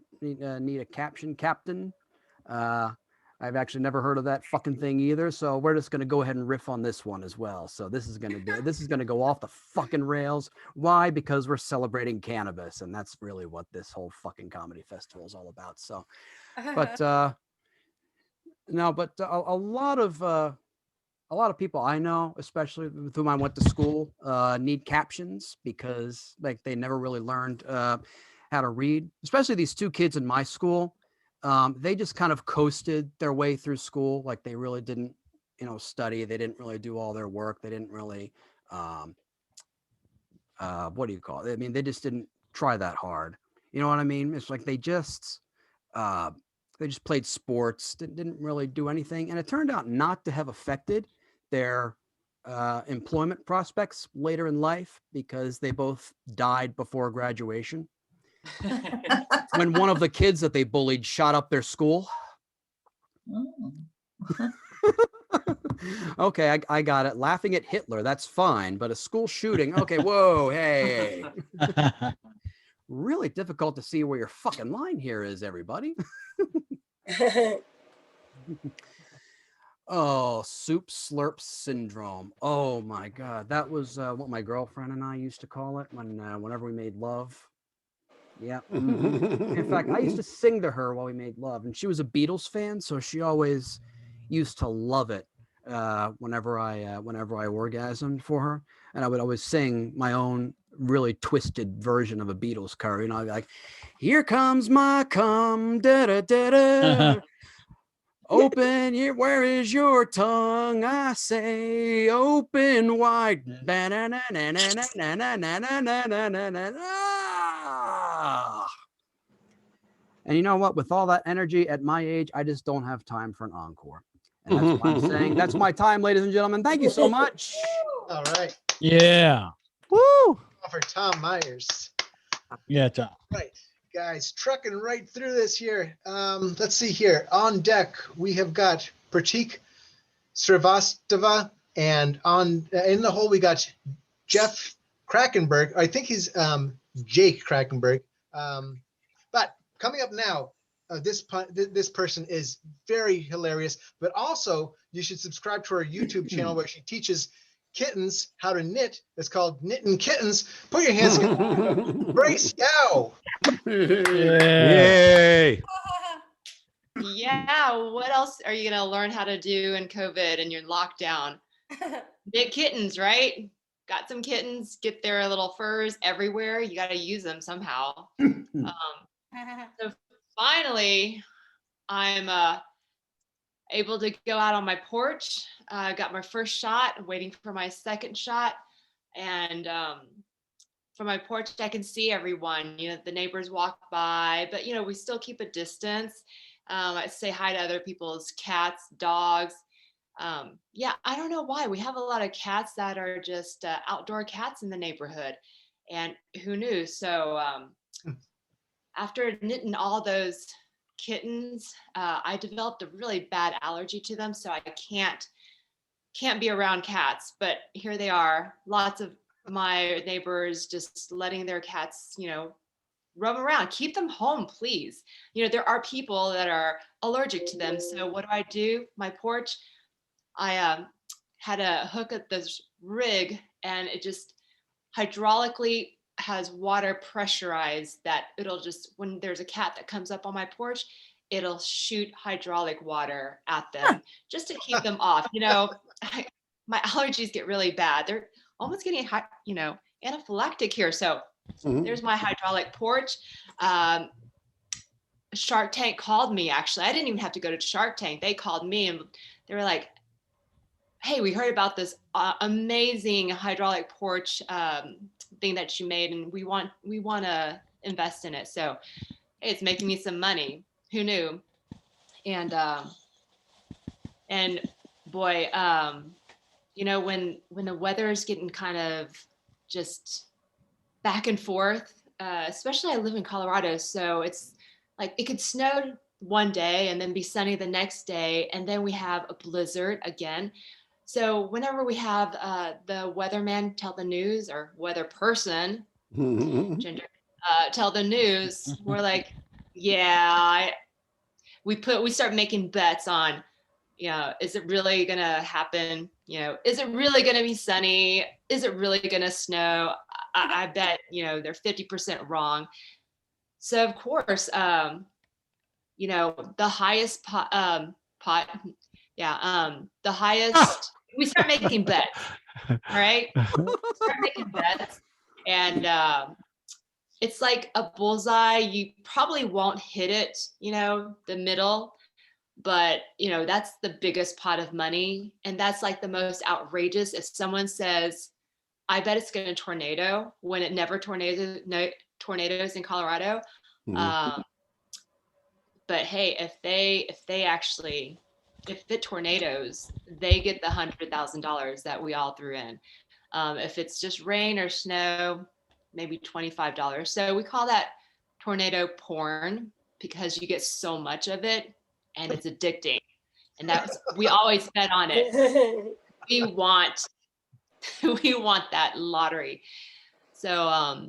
caption captain. I've actually never heard of that fucking thing either. So we're just gonna go ahead and riff on this one as well. So this is gonna go off the fucking rails. Why? Because we're celebrating cannabis, and that's really what this whole fucking comedy festival is all about. So, but no, but a lot of people I know, especially with whom I went to school, need captions because like they never really learned how to read. Especially these two kids in my school. They just kind of coasted their way through school. Like they really didn't, you know, study. They didn't really do all their work. They didn't really, what do you call it? I mean, they just didn't try that hard. You know what I mean? It's like they just played sports, didn't really do anything. And it turned out not to have affected their employment prospects later in life because they both died before graduation. When one of the kids that they bullied shot up their school. Okay, I got it. Laughing at Hitler, that's fine, but a school shooting, okay, whoa, hey. Really difficult to see where your fucking line here is, everybody. Oh, soup slurp syndrome. Oh my God, that was what my girlfriend and I used to call it whenever we made love. Yeah. In fact, I used to sing to her while we made love, and she was a Beatles fan, so she always used to love it whenever I orgasmed for her, and I would always sing my own really twisted version of a Beatles cover. You know, I'd be like, "Here comes my cum, da da da da." Open your, where is your tongue? I say, open wide. And you know what? With all that energy at my age, I just don't have time for an encore. And that's why I'm saying that's my time, ladies and gentlemen. Thank you so much. All right. Yeah. Woo! For Tom Myers. Yeah, Tom. Right, guys, trucking right through this here. Let's see here. On deck, we have got Pratik Srivastava, and in the hole we got Jeff Krakenberg. I think he's Jake Krakenberg. But coming up now, this person is very hilarious. But also, you should subscribe to her YouTube channel where she teaches kittens how to knit. It's called Knitting Kittens. Put your hands together. Grace Yow. Yay. Yeah, what else are you gonna learn how to do in COVID and your lockdown? Knit kittens, right? Got some kittens, get their little furs everywhere. You got to use them somehow. So finally, I'm able to go out on my porch. Got my first shot, waiting for my second shot, and from my porch I can see everyone. You know, the neighbors walk by, but you know, we still keep a distance. I say hi to other people's cats, dogs. Yeah, I don't know why. We have a lot of cats that are just outdoor cats in the neighborhood, and who knew? So after knitting all those kittens, I developed a really bad allergy to them, so I can't be around cats. But here they are, lots of my neighbors just letting their cats, you know, roam around. Keep them home, please. You know, there are people that are allergic to them. So what do? My porch, I had a hook at this rig, and it just hydraulically has water pressurized that it'll just, when there's a cat that comes up on my porch, it'll shoot hydraulic water at them just to keep them off. You know, my allergies get really bad. They're almost getting, you know, anaphylactic here. So there's my hydraulic porch. Shark Tank called me, actually. I didn't even have to go to Shark Tank. They called me and they were like, hey, we heard about this amazing hydraulic porch thing that you made, and we want to invest in it. So hey, it's making me some money. Who knew? And boy, you know, when the weather is getting kind of just back and forth, especially I live in Colorado, so it's like it could snow one day and then be sunny the next day, and then we have a blizzard again. So whenever we have the weatherman tell the news, or weather person, gender, tell the news, we're like, yeah, we start making bets on, you know, is it really gonna happen? You know, is it really gonna be sunny? Is it really gonna snow? I bet, you know, they're 50% wrong. So of course, you know, the highest the highest, we start making bets, right? Start making bets, and it's like a bullseye. You probably won't hit it, you know, the middle, but you know, that's the biggest pot of money, and that's like the most outrageous. If someone says, I bet it's going to tornado, when it never tornadoes in Colorado. But hey, if it tornadoes, they get the $100,000 that we all threw in. If it's just rain or snow, maybe $25. So we call that tornado porn, because you get so much of it and it's addicting. And we always bet on it. We want that lottery. So,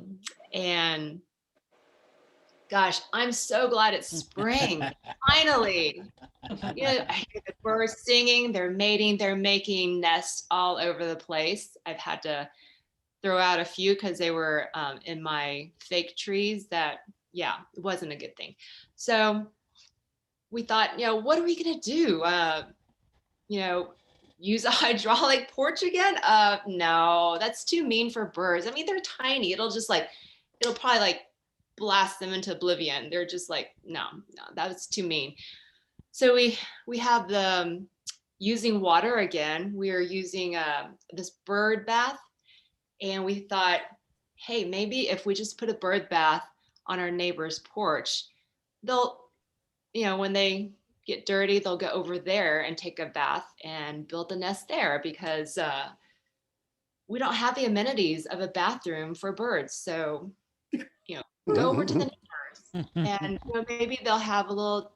and gosh, I'm so glad it's spring. Finally. I hear the birds singing, they're mating, they're making nests all over the place. I've had to throw out a few because they were in my fake trees that, it wasn't a good thing. So we thought, what are we going to do? Use a hydraulic porch again? No, that's too mean for birds. I mean, they're tiny. It'll probably blast them into oblivion. They're just no, that's too mean. So we have the using water again. We are using this bird bath, and we thought, hey, maybe if we just put a bird bath on our neighbor's porch, they'll, when they get dirty, they'll go over there and take a bath and build a nest there, because we don't have the amenities of a bathroom for birds. So, go over to the neighbors, and maybe they'll have a little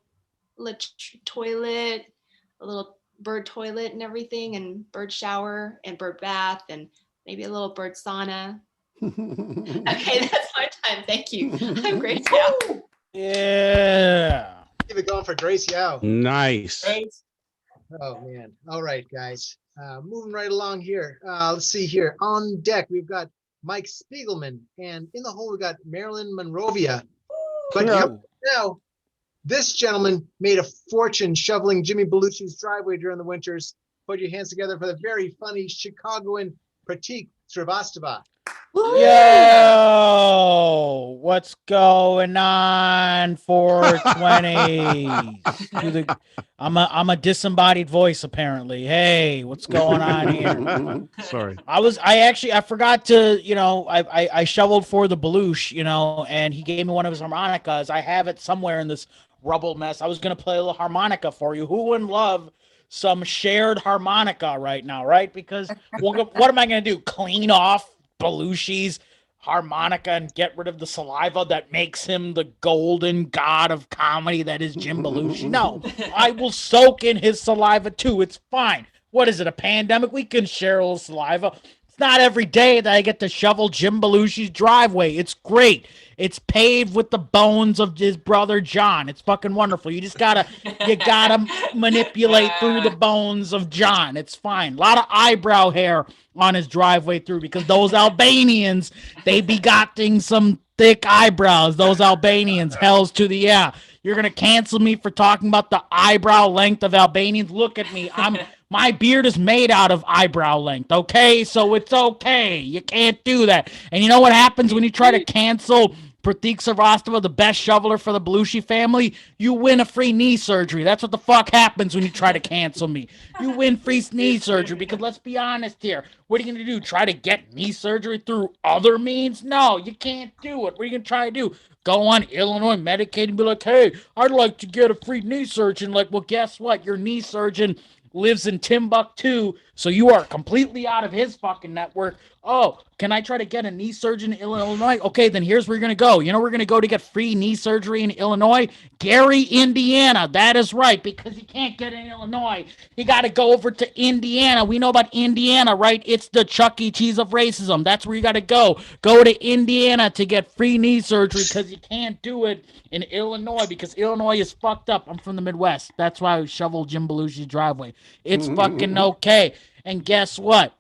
toilet, a little bird toilet and everything, and bird shower and bird bath, and maybe a little bird sauna. Okay, that's my time. Thank you. I'm Grace Yao. Yeah. Keep it going for Grace Yao. Nice. Oh man. All right, guys. Moving right along here. Let's see here. On deck, we've got Mike Spiegelman, and in the hole we got Marilyn Monrovia. But now, this gentleman made a fortune shoveling Jimmy Belushi's driveway during the winters. Put your hands together for the very funny Chicagoan Pratik Srivastava. Yo, what's going on? 420. I'm a disembodied voice apparently. Hey, what's going on here? Sorry. I forgot to, I shoveled for the Belush, and he gave me one of his harmonicas. I have it somewhere in this rubble mess. I was gonna play a little harmonica for you. Who wouldn't love some shared harmonica right now, right? Because what am I gonna do? Clean off Belushi's harmonica and get rid of the saliva that makes him the golden god of comedy that is Jim Belushi? No, I will soak in his saliva too. It's fine. What is it, a pandemic? We can share a little saliva. It's not every day that I get to shovel Jim Belushi's driveway. It's great. It's paved with the bones of his brother John. It's fucking wonderful. You gotta manipulate through the bones of John. It's fine. A lot of eyebrow hair on his driveway through, because those Albanians, they be gotting some thick eyebrows. Those Albanians, hells to the yeah. You're gonna cancel me for talking about the eyebrow length of Albanians? Look at me. My beard is made out of eyebrow length, okay? So it's okay. You can't do that. And you know what happens when you try to cancel Pratik Srivastava, the best shoveler for the Belushi family? You win a free knee surgery. That's what the fuck happens when you try to cancel me. You win free knee surgery, because let's be honest here. What are you going to do? Try to get knee surgery through other means? No, you can't do it. What are you going to try to do? Go on Illinois Medicaid and be like, hey, I'd like to get a free knee surgeon. Like, well, guess what? Your knee surgeon lives in Timbuktu, so you are completely out of his fucking network. Oh, can I try to get a knee surgeon in Illinois? Okay, then here's where you're going to go. You know where we're going to go to get free knee surgery in Illinois? Gary, Indiana. That is right, because you can't get it in Illinois. You got to go over to Indiana. We know about Indiana, right? It's the Chuck E. Cheese of racism. That's where you got to go. Go to Indiana to get free knee surgery, because you can't do it in Illinois, because Illinois is fucked up. I'm from the Midwest. That's why I shovel Jim Belushi's driveway. It's fucking okay. And guess what?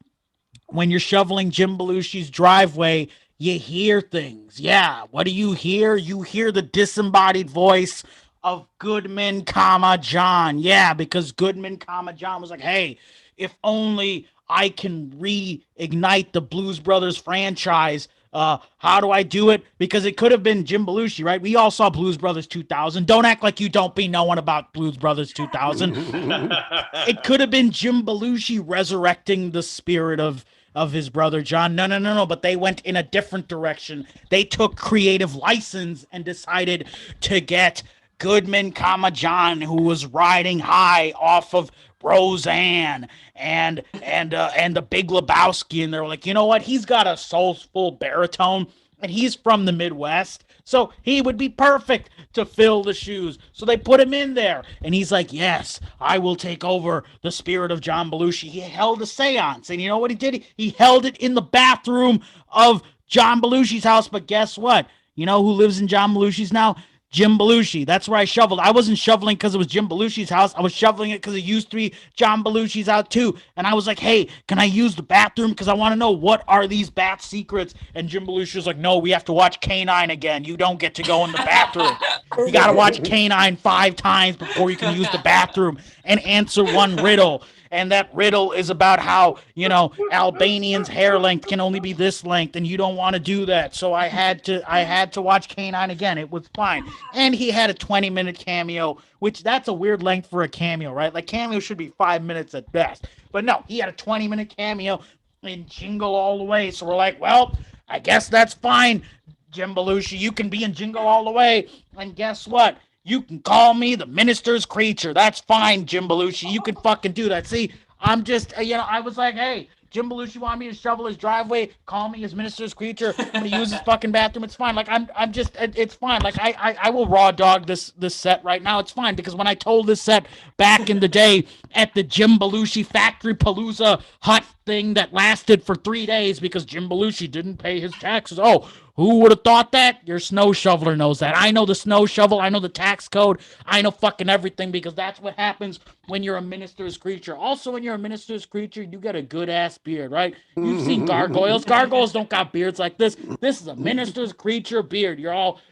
When you're shoveling Jim Belushi's driveway, you hear things. Yeah, what do you hear? You hear the disembodied voice of Goodman, John. Yeah, because Goodman, John was like, hey, if only I can reignite the Blues Brothers franchise. How do I do it? Because it could have been Jim Belushi, right? We all saw Blues Brothers 2000. Don't act like you don't be knowing about Blues Brothers 2000. It could have been Jim Belushi resurrecting the spirit of his brother John. No. But they went in a different direction. They took creative license and decided to get Goodman, John, who was riding high off of Roseanne and the Big Lebowski, and they're like, you know what? He's got a soulful baritone, and he's from the Midwest, So he would be perfect to fill the shoes. So they put him in there. And he's like, yes, I will take over the spirit of John Belushi. He held a seance. And you know what he did? He held it in the bathroom of John Belushi's house. But guess what? You know who lives in John Belushi's now? Jim Belushi. That's where I shoveled. I wasn't shoveling because it was Jim Belushi's house. I was shoveling it because it used to be John Belushi's out too. And I was like, hey, can I use the bathroom? Because I want to know, what are these bat secrets? And Jim Belushi was like, no, we have to watch K-9 again. You don't get to go in the bathroom. You got to watch K-9 5 times before you can use the bathroom and answer one riddle. And that riddle is about how, you know, Albanians' hair length can only be this length, and you don't want to do that. So I had to watch K-9 again. It was fine. And he had a 20-minute cameo, which that's a weird length for a cameo, right? Like, cameo should be 5 minutes at best. But no, he had a 20-minute cameo in Jingle All the Way. So we're like, well, I guess that's fine, Jim Belushi. You can be in Jingle All the Way. And guess what? You can call me the minister's creature. That's fine, Jim Belushi. You can fucking do that. See, I'm just, I was like, hey, Jim Belushi wanted me to shovel his driveway, call me his minister's creature. I'm gonna use his fucking bathroom. It's fine. Like, I'm just, it's fine. Like, I will raw dog this set right now. It's fine, because when I told this set back in the day at the Jim Belushi Factory Palooza hut thing that lasted for 3 days because Jim Belushi didn't pay his taxes. Oh, who would have thought that? Your snow shoveler knows that. I know the snow shovel. I know the tax code. I know fucking everything, because that's what happens when you're a minister's creature. Also, when you're a minister's creature, you get a good-ass beard, right? You've seen gargoyles. Gargoyles don't got beards like this. This is a minister's creature beard.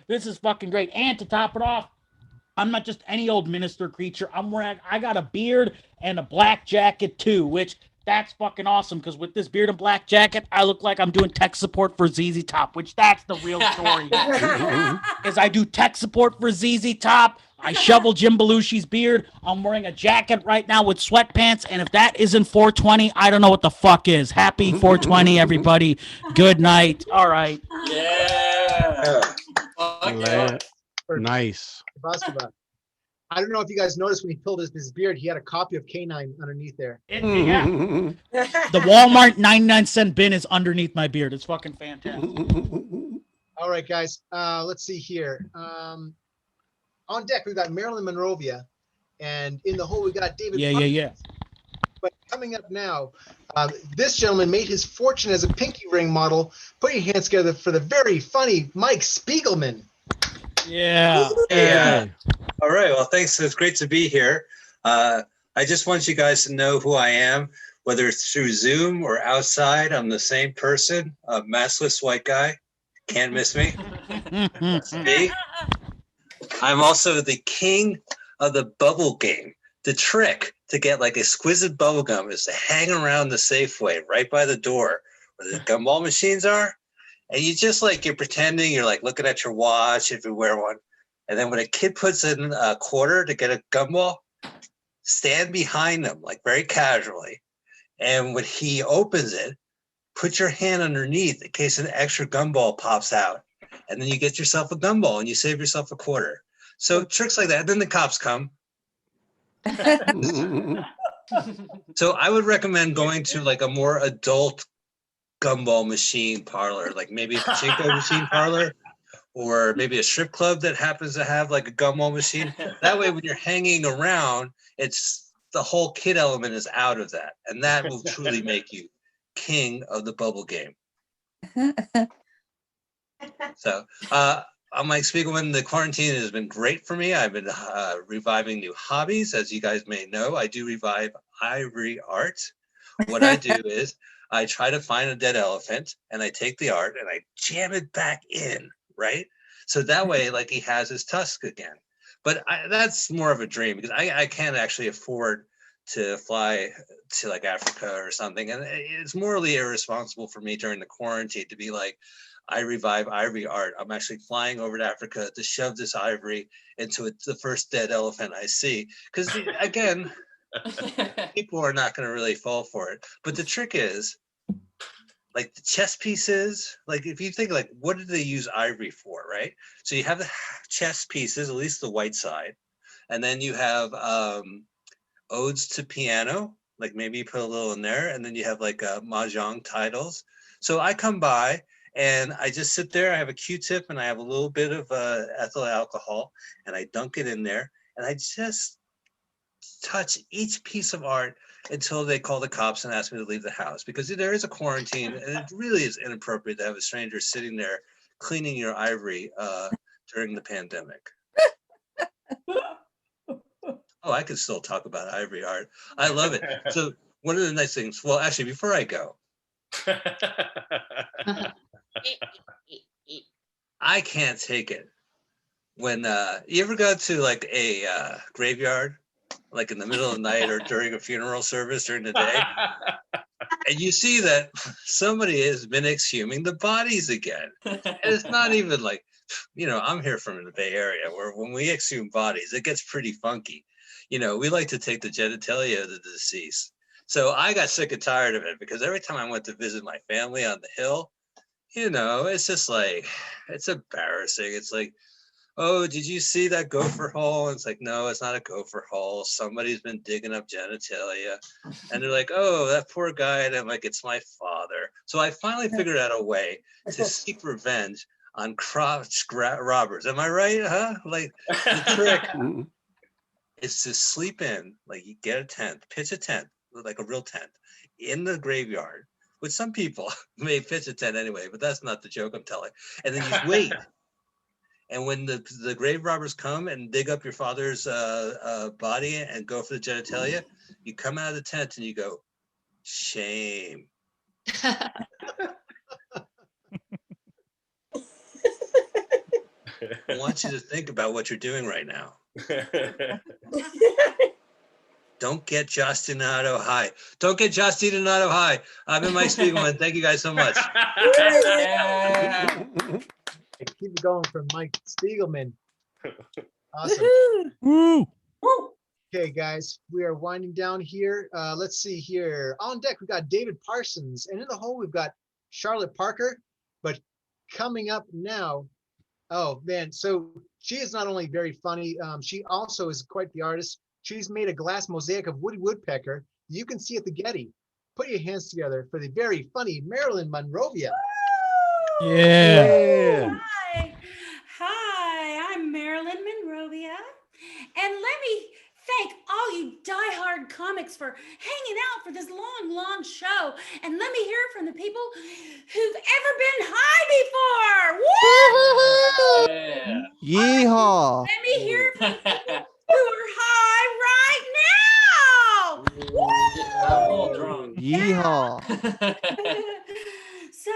This is fucking great. And to top it off, I'm not just any old minister creature. I got a beard and a black jacket too, which that's fucking awesome, because with this beard and black jacket, I look like I'm doing tech support for ZZ Top, which that's the real story. Is I do tech support for ZZ Top. I shovel Jim Belushi's beard. I'm wearing a jacket right now with sweatpants, and if that isn't 420, I don't know what the fuck is. Happy 420, everybody. Good night. All right. Yeah. Nice. Basketball. I don't know if you guys noticed when he pulled his beard, he had a copy of K-9 underneath there. Yeah. The Walmart 99-cent bin is underneath my beard. It's fucking fantastic. All right, guys. Let's see here. On deck, we've got Marilyn Monrovia. And in the hole, we got David. Yeah. But coming up now, this gentleman made his fortune as a pinky ring model. Put your hands together for the very funny Mike Spiegelman. Yeah. Hey, all right. Well, thanks. It's great to be here. I just want you guys to know who I am, whether it's through Zoom or outside. I'm the same person, a maskless white guy. Can't miss me. That's me. I'm also the king of the bubble game. The trick to get like exquisite bubble gum is to hang around the Safeway right by the door where the gumball machines are. And you just you're pretending you're looking at your watch if you wear one. And then when a kid puts in a quarter to get a gumball, stand behind them very casually. And when he opens it, put your hand underneath in case an extra gumball pops out. And then you get yourself a gumball and you save yourself a quarter. So tricks like that. And then the cops come. So I would recommend going to a more adult gumball machine parlor, maybe a pachinko machine parlor, or maybe a strip club that happens to have a gumball machine. That way, when you're hanging around, it's the whole kid element is out of that, and that will truly make you king of the bubble game. So, I'm Mike Spiegelman. The quarantine has been great for me. I've been reviving new hobbies. As you guys may know, I do revive ivory art. What I do is I try to find a dead elephant and I take the art and I jam it back in, right? So that way, he has his tusk again. But that's more of a dream because I can't actually afford to fly to Africa or something. And it's morally irresponsible for me during the quarantine to be I revive ivory art. I'm actually flying over to Africa to shove this ivory into the first dead elephant I see. Because again, people are not going to really fall for it. But the trick is, the chess pieces, if you think, what did they use ivory for, right? So you have the chess pieces, at least the white side. And then you have odes to piano, maybe you put a little in there. And then you have mahjong titles. So I come by And I just sit there, I have a Q-tip and I have a little bit of ethyl alcohol and I dunk it in there and I just touch each piece of art until they call the cops and ask me to leave the house, because there is a quarantine and it really is inappropriate to have a stranger sitting there cleaning your ivory during the pandemic. Oh, I could still talk about ivory art. I love it. So one of the nice things, well, actually, before I go, I can't take it when you ever go to like a graveyard, like in the middle of the night or during a funeral service during the day, and you see that somebody has been exhuming the bodies again. And it's not even like, I'm here from the Bay Area where when we exhume bodies, it gets pretty funky. We like to take the genitalia of the deceased. So I got sick and tired of it because every time I went to visit my family on the hill, it's just like, it's embarrassing. It's like, oh, did you see that gopher hole? And it's like, no, it's not a gopher hole. Somebody's been digging up genitalia. And they're like, oh, that poor guy. And I'm like, it's my father. So I finally figured out a way to seek revenge on crotch robbers. Am I right? Huh? Like the trick is to sleep in, like you get a tent, pitch a tent, like a real tent in the graveyard, which some people may pitch a tent anyway, but that's not the joke I'm telling. And then you wait. And when the grave robbers come and dig up your father's body and go for the genitalia, you come out of the tent and you go, shame. I want you to think about what you're doing right now. Don't get Justinato high. Don't get Justinato high. I've been Mike Spiegelman. Thank you guys so much. Keep it going from Mike Spiegelman. Awesome. Woo! Okay, guys, we are winding down here. Let's see here. On deck, we've got David Parsons, and in the hole, we've got Charlotte Parker. But coming up now, oh man, so she is not only very funny, she also is quite the artist. She's made a glass mosaic of Woody Woodpecker. You can see at the Getty. Put your hands together for the very funny Marilyn Monrovia. Yeah. Hi, I'm Marilyn Monrovia, and let me thank all you diehard comics for hanging out for this long show, and let me hear from the people who've ever been high before. Woo! Yeah. Yeehaw. Let me hear from people who are high right now. I'm a little drunk. Yeehaw. So,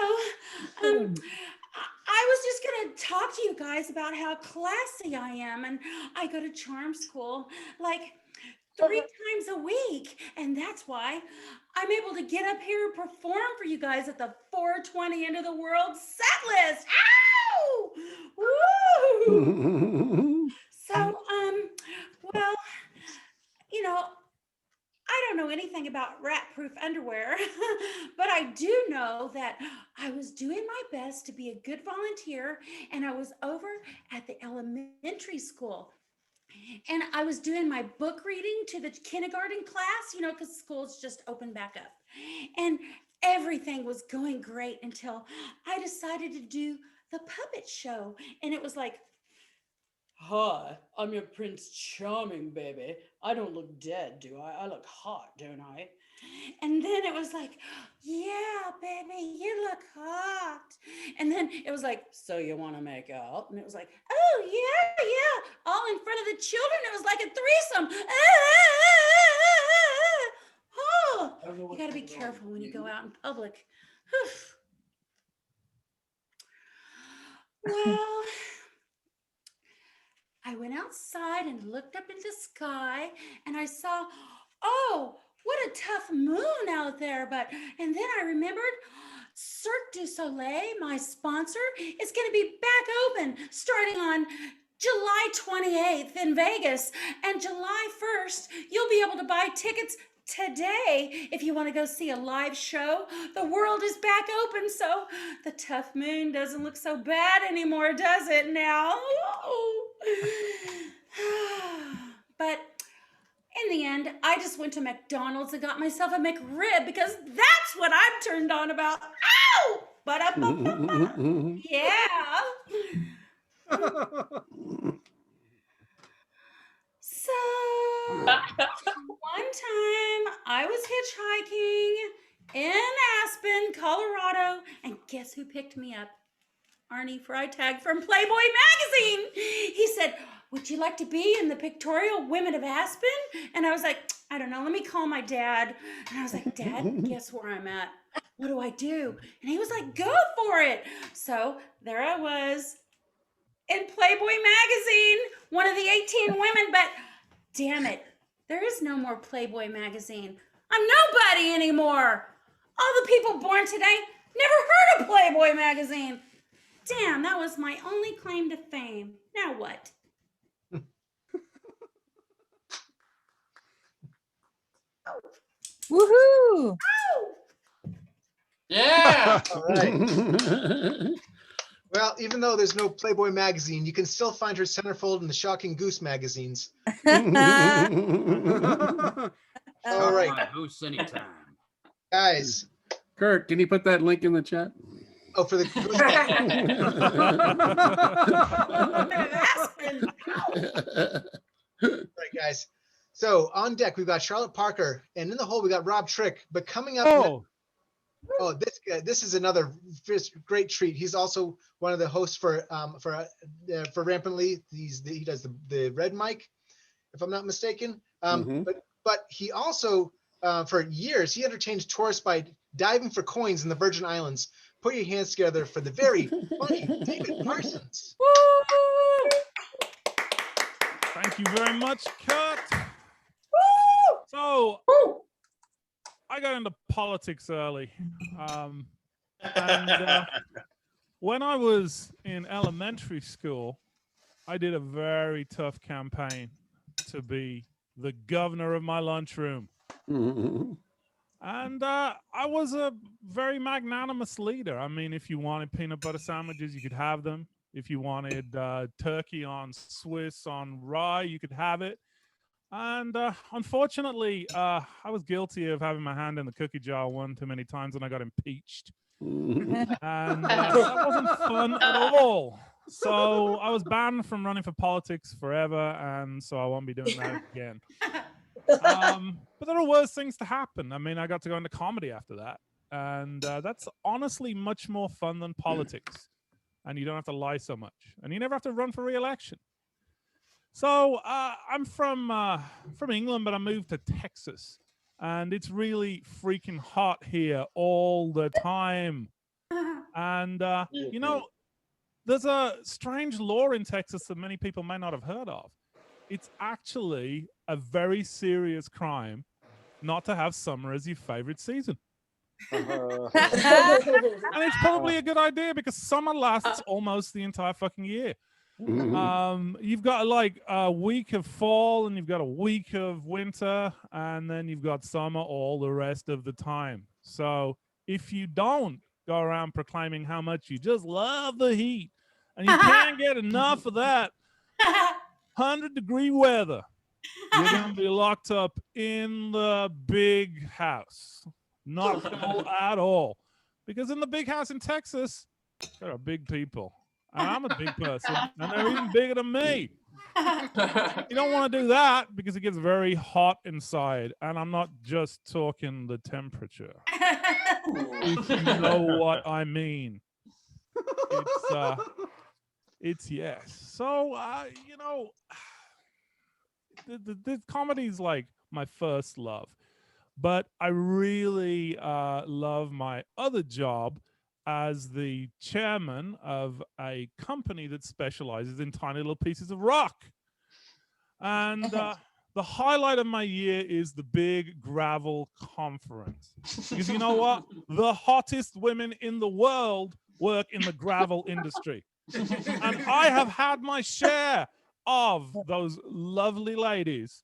I was just gonna talk to you guys about how classy I am, and I go to charm school like 3 times a week, and that's why I'm able to get up here and perform for you guys at the 420 End of the World Setlist. Ow! Woo! So, well, I don't know anything about rat-proof underwear, but I do know that I was doing my best to be a good volunteer, and I was over at the elementary school, and I was doing my book reading to the kindergarten class, because school's just opened back up, and everything was going great until I decided to do the puppet show, and it was like, hi, I'm your Prince Charming, baby. I don't look dead, do I? I look hot, don't I? And then it was like, yeah, baby, you look hot. And then it was like, so you want to make out? And it was like, oh, yeah, all in front of the children. It was like a threesome. Oh, you got to be careful when you go out in public. Well, I went outside and looked up into the sky, and I saw, oh, what a tough moon out there. And then I remembered Cirque du Soleil, my sponsor, is going to be back open starting on July 28th in Vegas. And July 1st, you'll be able to buy tickets today if you want to go see a live show. The world is back open, so the tough moon doesn't look so bad anymore, does it now? But in the end, I just went to McDonald's and got myself a McRib because that's what I'm turned on about. Ow! Ba-da-ba-ba-ba. Yeah. So one time I was hitchhiking in Aspen, Colorado, and guess who picked me up? Arnie Freitag from Playboy magazine. He said, "Would you like to be in the pictorial Women of Aspen?" And I was like, "I don't know. Let me call my dad." And I was like, "Dad, guess where I'm at? What do I do?" And he was like, "Go for it." So there I was in Playboy magazine, one of the 18 women, but damn it, there is no more Playboy magazine. I'm nobody anymore. All the people born today never heard of Playboy magazine. Damn, that was my only claim to fame. Now what? Woohoo! Yeah. All right. Well, even though there's no Playboy magazine, you can still find her centerfold in the Shocking Goose magazines. All right, Goose anytime. guys. Kurt, can you put that link in the chat? Oh, for the goose. All right, guys. So on deck, we've got Charlotte Parker, and in the hole, we got Rob Trick. But coming up, this guy, this is another great treat. He's also one of the hosts for Rampantly. He does the red mic, if I'm not mistaken. But he also for years he entertains tourists by diving for coins in the Virgin Islands. Put your hands together for the very funny David Parsons. Thank you very much, Kurt. So, I got into politics early. When I was in elementary school, I did a very tough campaign to be the governor of my lunchroom. And I was a very magnanimous leader. I mean, if you wanted peanut butter sandwiches, you could have them. If you wanted turkey on Swiss on rye, you could have it. And unfortunately, I was guilty of having my hand in the cookie jar one too many times, and I got impeached. And that wasn't fun at all. So I was banned from running for politics forever, and so I won't be doing that again. But there are worse things to happen. I mean, I got to go into comedy after that, and that's honestly much more fun than politics. And you don't have to lie so much, and you never have to run for re-election. So I'm from England, but I moved to Texas, and it's really freaking hot here all the time. And you know, there's a strange law in Texas that many people may not have heard of. It's actually a very serious crime not to have summer as your favorite season. And it's probably a good idea because summer lasts almost the entire fucking year. You've got like a week of fall and you've got a week of winter, and then you've got summer all the rest of the time. So if you don't go around proclaiming how much you just love the heat and you can't get enough of that 100-degree weather, you're going to be locked up in the big house. Not cool at all. Because in the big house in Texas, there are big people. And I'm a big person, and they're even bigger than me. You don't want to do that because it gets very hot inside. And I'm not just talking the temperature. If you know what I mean. It's yes. So, you know, the comedy's like my first love. But I really love my other job as the chairman of a company that specializes in tiny little pieces of rock. And the highlight of my year is the big gravel conference. Because you know what? The hottest women in the world work in the gravel industry. And I have had my share of those lovely ladies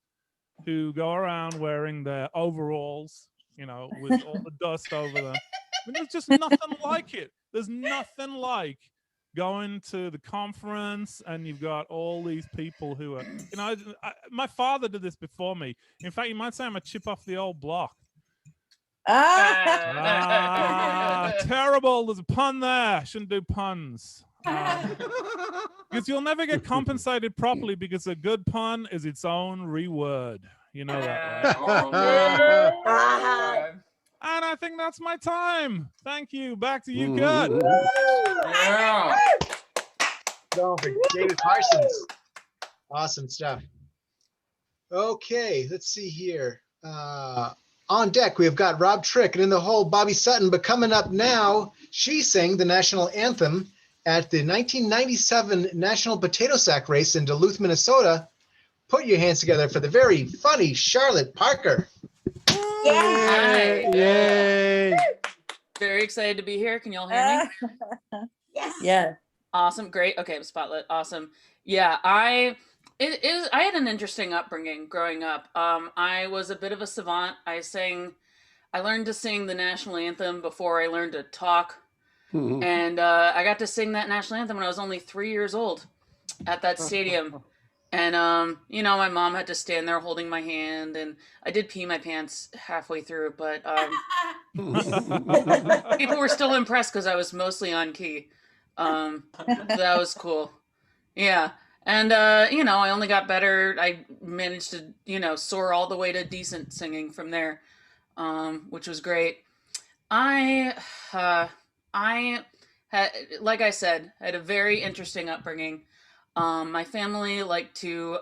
who go around wearing their overalls, you know, with all the dust over them. I mean, there's just nothing like it. There's nothing like going to the conference and you've got all these people who are, you know, my father did this before me. In fact, you might say I'm a chip off the old block. Terrible. There's a pun there. Shouldn't do puns. Because you'll never get compensated properly because a good pun is its own reword. You know that, right? And I think that's my time. Thank you. Back to you, Kurt. Yeah. Going for David Parsons. Awesome stuff. Okay, let's see here. On deck, we've got Rob Trick and in the hole, Bobby Sutton. But coming up now, she sang the national anthem at the 1997 National Potato Sack Race in Duluth, Minnesota. Put your hands together for the very funny Charlotte Parker. Yay! Yay! Very excited to be here. Can y'all hear me? Yes. Yeah. Awesome. Great. Okay, Spotlight. Awesome. Yeah, I had an interesting upbringing growing up. I was a bit of a savant. I learned to sing the national anthem before I learned to talk. And I got to sing that national anthem when I was only 3 years old at that stadium. And, you know, my mom had to stand there holding my hand, and I did pee my pants halfway through, but people were still impressed because I was mostly on key. That was cool. Yeah. And, you know, I only got better. I managed to, you know, soar all the way to decent singing from there, which was great. I had, like I said, had a very interesting upbringing. My family liked to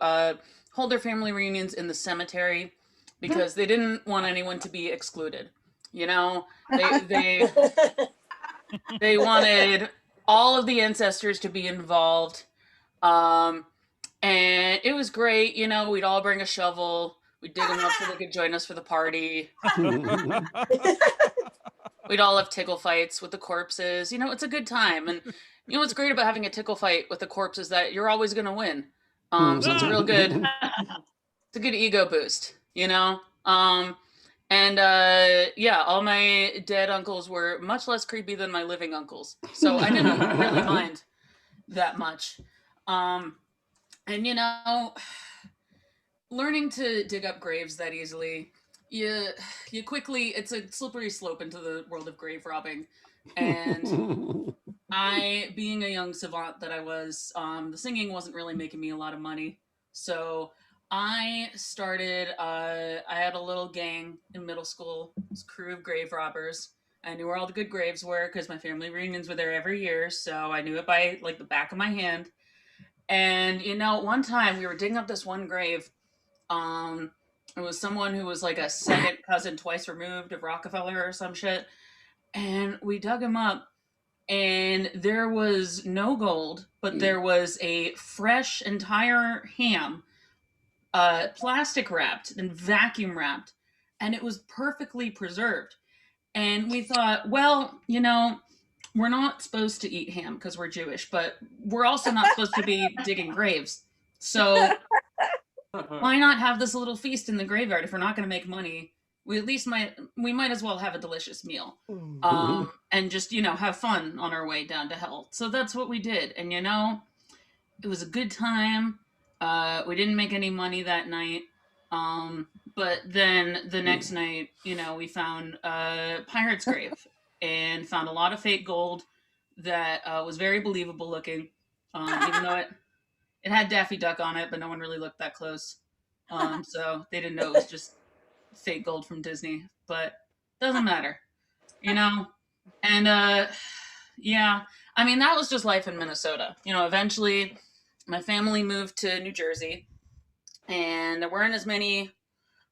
hold their family reunions in the cemetery because they didn't want anyone to be excluded. You know, they wanted all of the ancestors to be involved. And it was great. You know, we'd all bring a shovel. We'd dig them up so they could join us for the party. We'd all have tickle fights with the corpses. You know, it's a good time. And you know what's great about having a tickle fight with the corpse is that you're always going to win. So it's a real good, it's a good ego boost, you know? Yeah, all my dead uncles were much less creepy than my living uncles. So I didn't really mind that much. And, you know, learning to dig up graves that easily, you quickly, it's a slippery slope into the world of grave robbing. And I, being a young savant that I was, the singing wasn't really making me a lot of money. So I started, I had a little gang in middle school, it was a crew of grave robbers. I knew where all the good graves were because my family reunions were there every year. So I knew it by like the back of my hand. And, you know, one time we were digging up this one grave. It was someone who was like a second cousin twice removed of Rockefeller or some shit. And we dug him up and there was no gold, but there was a fresh entire ham, plastic wrapped and vacuum wrapped, and it was perfectly preserved. And we thought, well, you know, we're not supposed to eat ham because we're Jewish, but we're also not supposed to be digging graves. So why not have this little feast in the graveyard? If we're not going to make money, we might as well have a delicious meal, and just, you know, have fun on our way down to hell. So that's what we did. And, you know, it was a good time. We didn't make any money that night. But then the next night, you know, we found a pirate's grave and found a lot of fake gold that was very believable looking, even though it had Daffy Duck on it, but no one really looked that close. So they didn't know it was just fake gold from Disney, but doesn't matter, you know? And yeah, I mean, that was just life in Minnesota. You know, eventually my family moved to New Jersey and there weren't as many,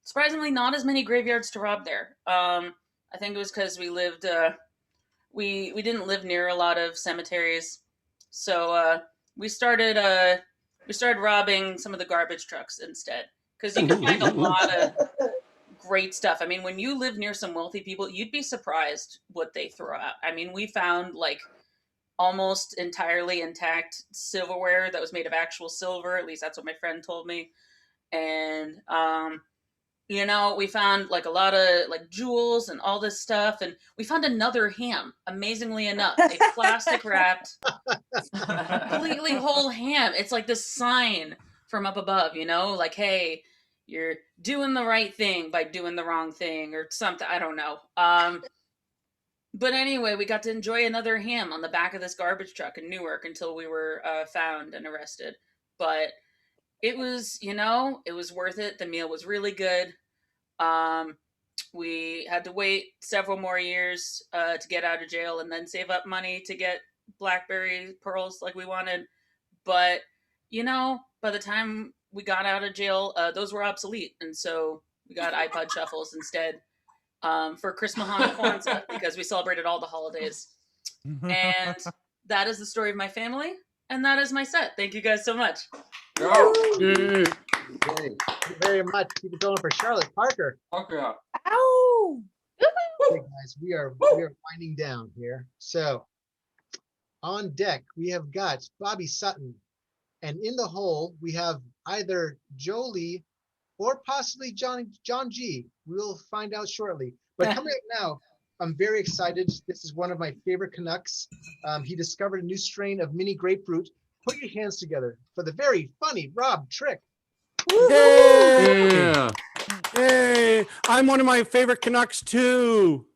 surprisingly, not as many graveyards to rob there. I think it was because we lived, we didn't live near a lot of cemeteries. So we started robbing some of the garbage trucks instead, because you can find a lot of great stuff. I mean, when you live near some wealthy people, you'd be surprised what they throw out. I mean, we found like almost entirely intact silverware that was made of actual silver. At least that's what my friend told me. And, you know, we found like a lot of like jewels and all this stuff. And we found another ham, amazingly enough, a plastic wrapped, completely whole ham. It's like this sign from up above, you know, like, hey, you're doing the right thing by doing the wrong thing or something. I don't know. But anyway, we got to enjoy another ham on the back of this garbage truck in Newark until we were found and arrested. But it was, it was worth it. The meal was really good. We had to wait several more years to get out of jail and then save up money to get blackberry pearls like we wanted. But, by the time we got out of jail, those were obsolete. And so we got iPod shuffles instead for Christmas, Hanukkah, Kwanzaa, because we celebrated all the holidays. And that is the story of my family. And that is my set. Thank you guys so much. Thank you very much. Keep it going for Charlotte Parker. Parker. Ow! Okay, guys, we are winding down here. So on deck, we have got Bobby Sutton. And in the hole, we have either Jolie or possibly John G. We'll find out shortly. But coming up now, I'm very excited. This is one of my favorite Canucks. He discovered a new strain of mini grapefruit. Put your hands together for the very funny Rob Trick. Yeah. Hey, I'm one of my favorite Canucks too.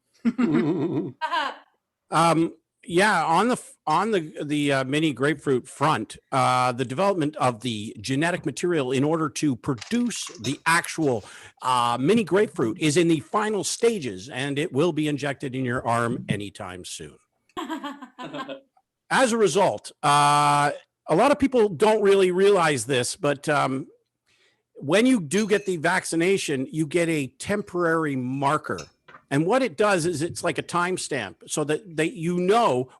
Yeah, on the mini grapefruit front, the development of the genetic material in order to produce the actual mini grapefruit is in the final stages, and it will be injected in your arm anytime soon. As a result, a lot of people don't really realize this, but when you do get the vaccination, you get a temporary marker. And what it does is it's like a timestamp so that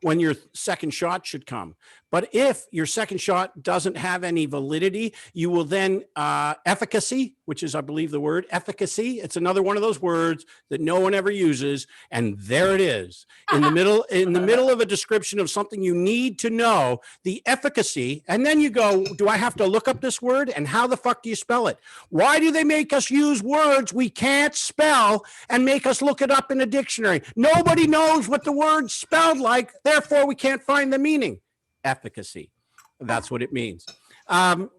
when your second shot should come. But if your second shot doesn't have any validity, you will then efficacy, which is, I believe, the word efficacy. It's another one of those words that no one ever uses. And there it is in the middle of a description of something you need to know, the efficacy. And then you go, do I have to look up this word? And how the fuck do you spell it? Why do they make us use words we can't spell and make us look it up in a dictionary? Nobody knows what the word spelled like. Therefore, we can't find the meaning. Efficacy. That's what it means. It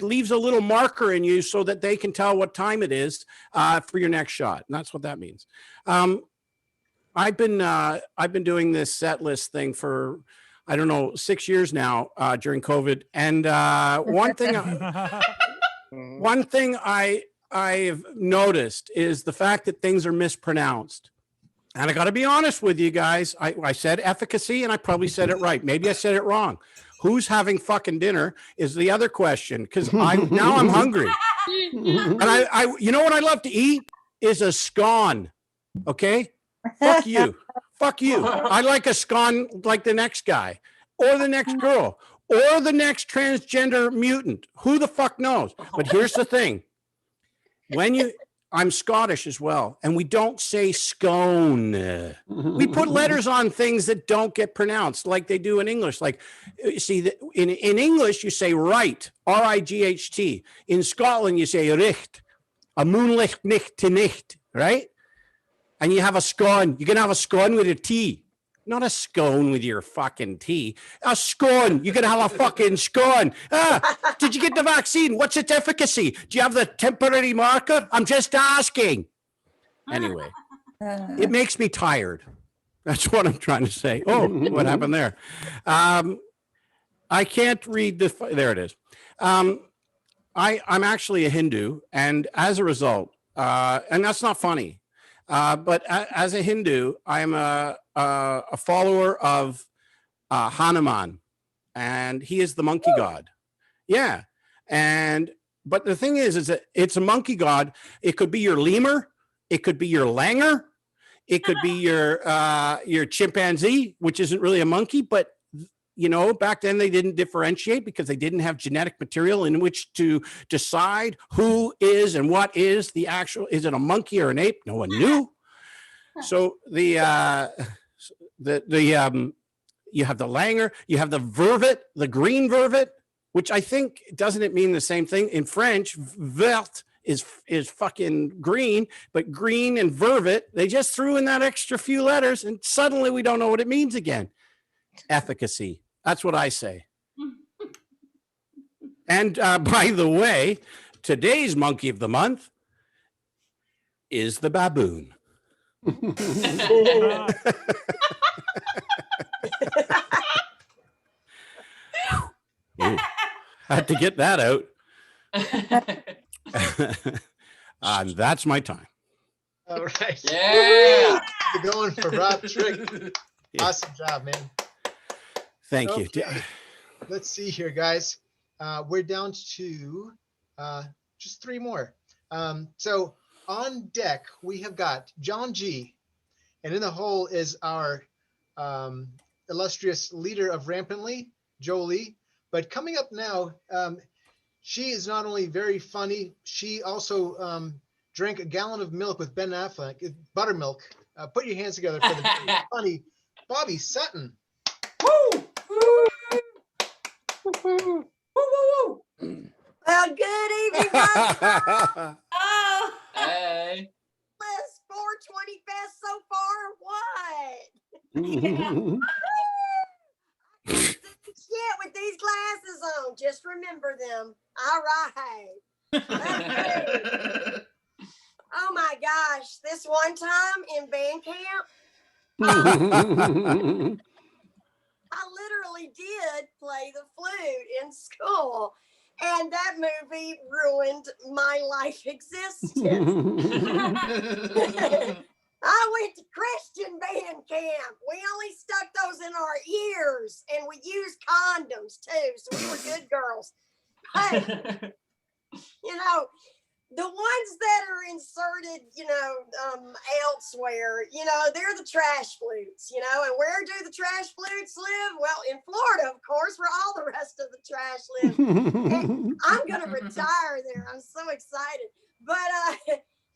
leaves a little marker in you so that they can tell what time it is for your next shot. And that's what that means. I've been doing this set list thing for, I don't know, 6 years now during COVID. And one thing I've noticed is the fact that things are mispronounced. And I got to be honest with you guys. I said efficacy and I probably said it right. Maybe I said it wrong. Who's having fucking dinner is the other question, because now I'm hungry. And I you know what I love to eat is a scone. Okay? Fuck you. Fuck you. I like a scone like the next guy or the next girl or the next transgender mutant. Who the fuck knows? But here's the thing. I'm Scottish as well, and we don't say scone. We put letters on things that don't get pronounced like they do in English. Like, see, in English, you say right, R-I-G-H-T. In Scotland, you say richt, a moonlicht nicht to nicht, right? And you have a scone. You can have a scone with a T. Not a scone with your fucking tea. A scone. You can have a fucking scone. Did you get the vaccine? What's its efficacy? Do you have the temporary marker? I'm just asking. Anyway, it makes me tired. That's what I'm trying to say. Oh, what happened there? I can't read the. There it is. I'm actually a Hindu, and as a result, and that's not funny. But as a Hindu, I'm a follower of Hanuman, and he is the monkey god. Yeah. But the thing is that it's a monkey god. It could be your lemur. It could be your langur. It could be your chimpanzee, which isn't really a monkey, but back then they didn't differentiate because they didn't have genetic material in which to decide who is and what is the actual, is it a monkey or an ape? No one knew. So you have the langur, you have the vervet, the green vervet, which I think, doesn't it mean the same thing? In French, vert is fucking green, but green and vervet, they just threw in that extra few letters and suddenly we don't know what it means again. Efficacy. That's what I say. And by the way, Today's monkey of the month is the baboon. Ooh, had to get that out. And that's my time. All right. Yeah. You're going for Rob Trick. Awesome job, man. Thank you. Okay. Let's see here, guys. We're down to just 3 more. So on deck, we have got John G. And in the hole is our illustrious leader of Rampantly, Jolie. But coming up now, she is not only very funny, she also drank a gallon of milk with Ben Affleck, buttermilk. Put your hands together for the very funny Bobby Sutton. Woo! Woo! Woo! Well, good evening, guys. Oh, Hey. List 420 Fest so far. What? Shit with these glasses on. Just remember them. All right. Oh my gosh! This one time in band camp, I literally did play the flute in school, and that movie ruined my life existence. I went to Christian band camp. We only stuck those in our ears, and we used condoms too, so we were good girls. But you know, the ones that are inserted, elsewhere, they're the trash flutes, and where do the trash flutes live? Well, in Florida, of course, where all the rest of the trash live. And I'm going to retire there. I'm so excited. But,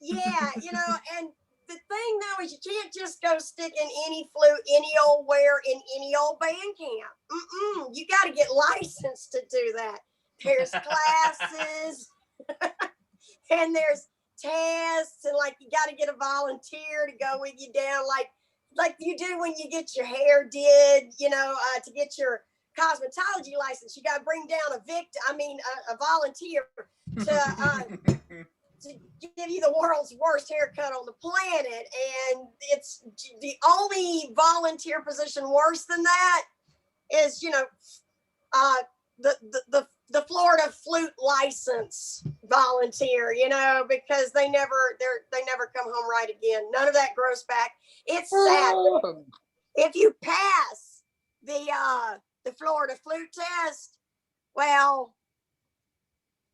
yeah, and the thing, though, is you can't just go sticking any flute, any old where in any old band camp. You got to get licensed to do that. There's classes. And there's tests, and you got to get a volunteer to go with you down, like you do when you get your hair did, to get your cosmetology license. You got to bring down a volunteer to give you the world's worst haircut on the planet, and it's the only volunteer position worse than that is the Florida flute license volunteer, because they never come home right again. None of that grows back. It's sad. If you pass the Florida flute test, well,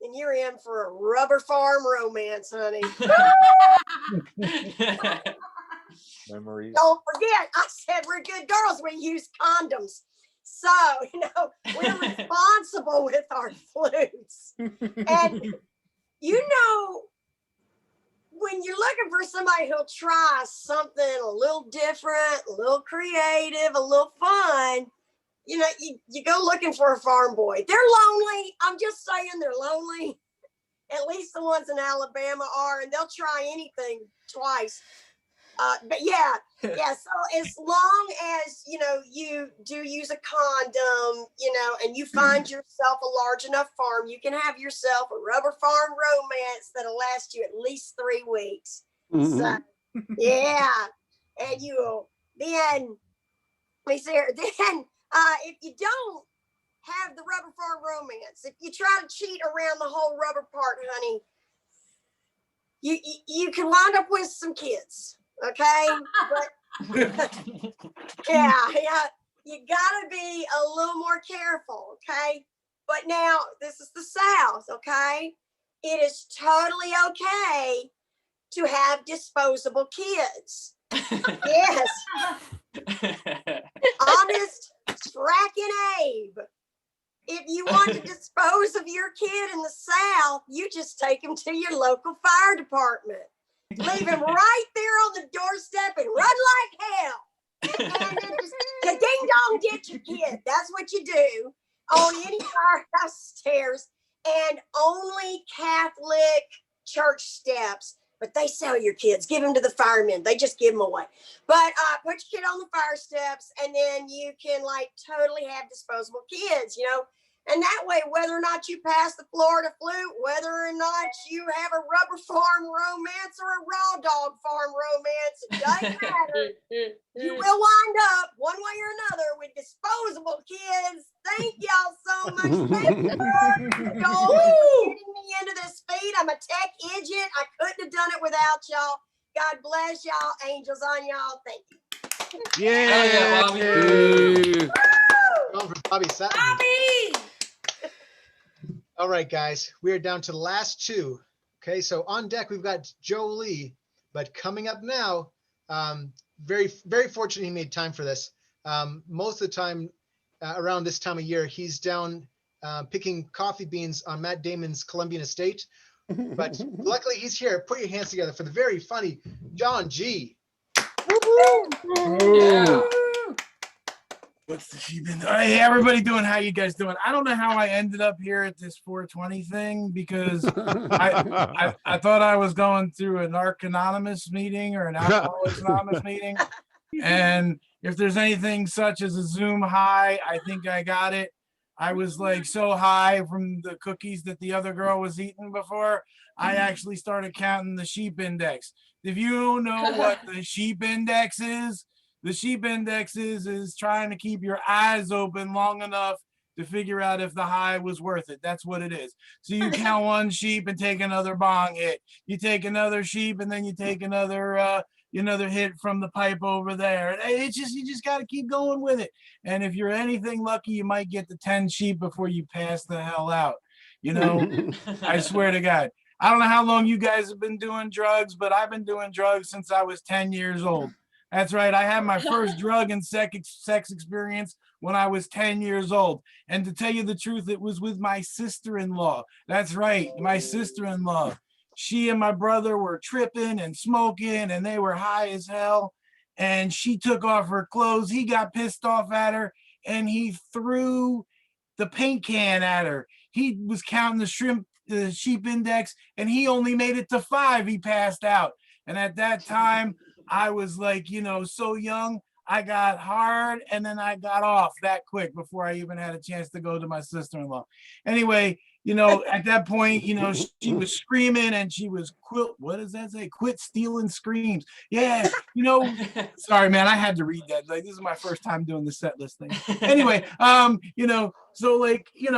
then you're in for a rubber farm romance, honey. Memories. Don't forget, I said we're good girls. We use condoms. So, we're responsible with our flutes. And, when you're looking for somebody who'll try something a little different, a little creative, a little fun, you go looking for a farm boy. They're lonely. I'm just saying they're lonely. At least the ones in Alabama are, and they'll try anything twice. But yeah. So as long as, you do use a condom, and you find yourself a large enough farm, you can have yourself a rubber farm romance that'll last you at least 3 weeks. So, yeah. And then if you don't have the rubber farm romance, if you try to cheat around the whole rubber part, honey, you can wind up with some kids. Okay, but yeah, you gotta be a little more careful. Okay, but now this is the South. Okay, it is totally okay to have disposable kids. Yes, honest, Frackin' Abe. If you want to dispose of your kid in the South, you just take him to your local fire department. Leave him right there on the doorstep and run like hell. And then just ding dong get your kid. That's what you do on any firehouse stairs, and only Catholic church steps. But they sell your kids. Give them to the firemen. They just give them away. But put your kid on the fire steps, and then you can totally have disposable kids. And that way, whether or not you pass the Florida flute, whether or not you have a rubber farm romance or a raw dog farm romance, it doesn't matter. You will wind up one way or another with disposable kids. Thank y'all so much. Thank you for getting me into this feed. I'm a tech idiot. I couldn't have done it without y'all. God bless y'all. Angels on y'all. Thank you. Yeah, Bobby. Going for Bobby Sutton. All right, guys, we are down to the last two. Okay, so on deck we've got Jolie, but coming up now, very fortunate he made time for this. Most of the time around this time of year, he's down picking coffee beans on Matt Damon's Colombian estate. But luckily he's here. Put your hands together for the very funny John G. Yeah. What's the sheep in? Hey, everybody doing? How you guys doing? I don't know how I ended up here at this 420 thing because I thought I was going through an Narc Anonymous meeting or an Alcoholics Anonymous meeting. And if there's anything such as a Zoom high, I think I got it. I was like so high from the cookies that the other girl was eating before, I actually started counting the sheep index. If you know what the sheep index is, the sheep index is trying to keep your eyes open long enough to figure out if the high was worth it. That's what it is. So you count one sheep and take another bong hit. You take another sheep and then you take another hit from the pipe over there. It's just, you just got to keep going with it. And if you're anything lucky, you might get the 10 sheep before you pass the hell out. You know, I swear to God. I don't know how long you guys have been doing drugs, but I've been doing drugs since I was 10 years old. That's right. I had my first drug and sex experience when I was 10 years old. And to tell you the truth, it was with my sister-in-law. That's right, my sister-in-law. She and my brother were tripping and smoking, and they were high as hell. And she took off her clothes. He got pissed off at her, and he threw the paint can at her. He was counting the sheep index, and he only made it to 5. He passed out. And at that time, I was like, so young, I got hard and then I got off that quick before I even had a chance to go to my sister-in-law. Anyway, at that point, she was screaming and she was what does that say? Quit stealing screams. Yeah, sorry, man, I had to read that. Like, this is my first time doing the set list thing. Anyway, so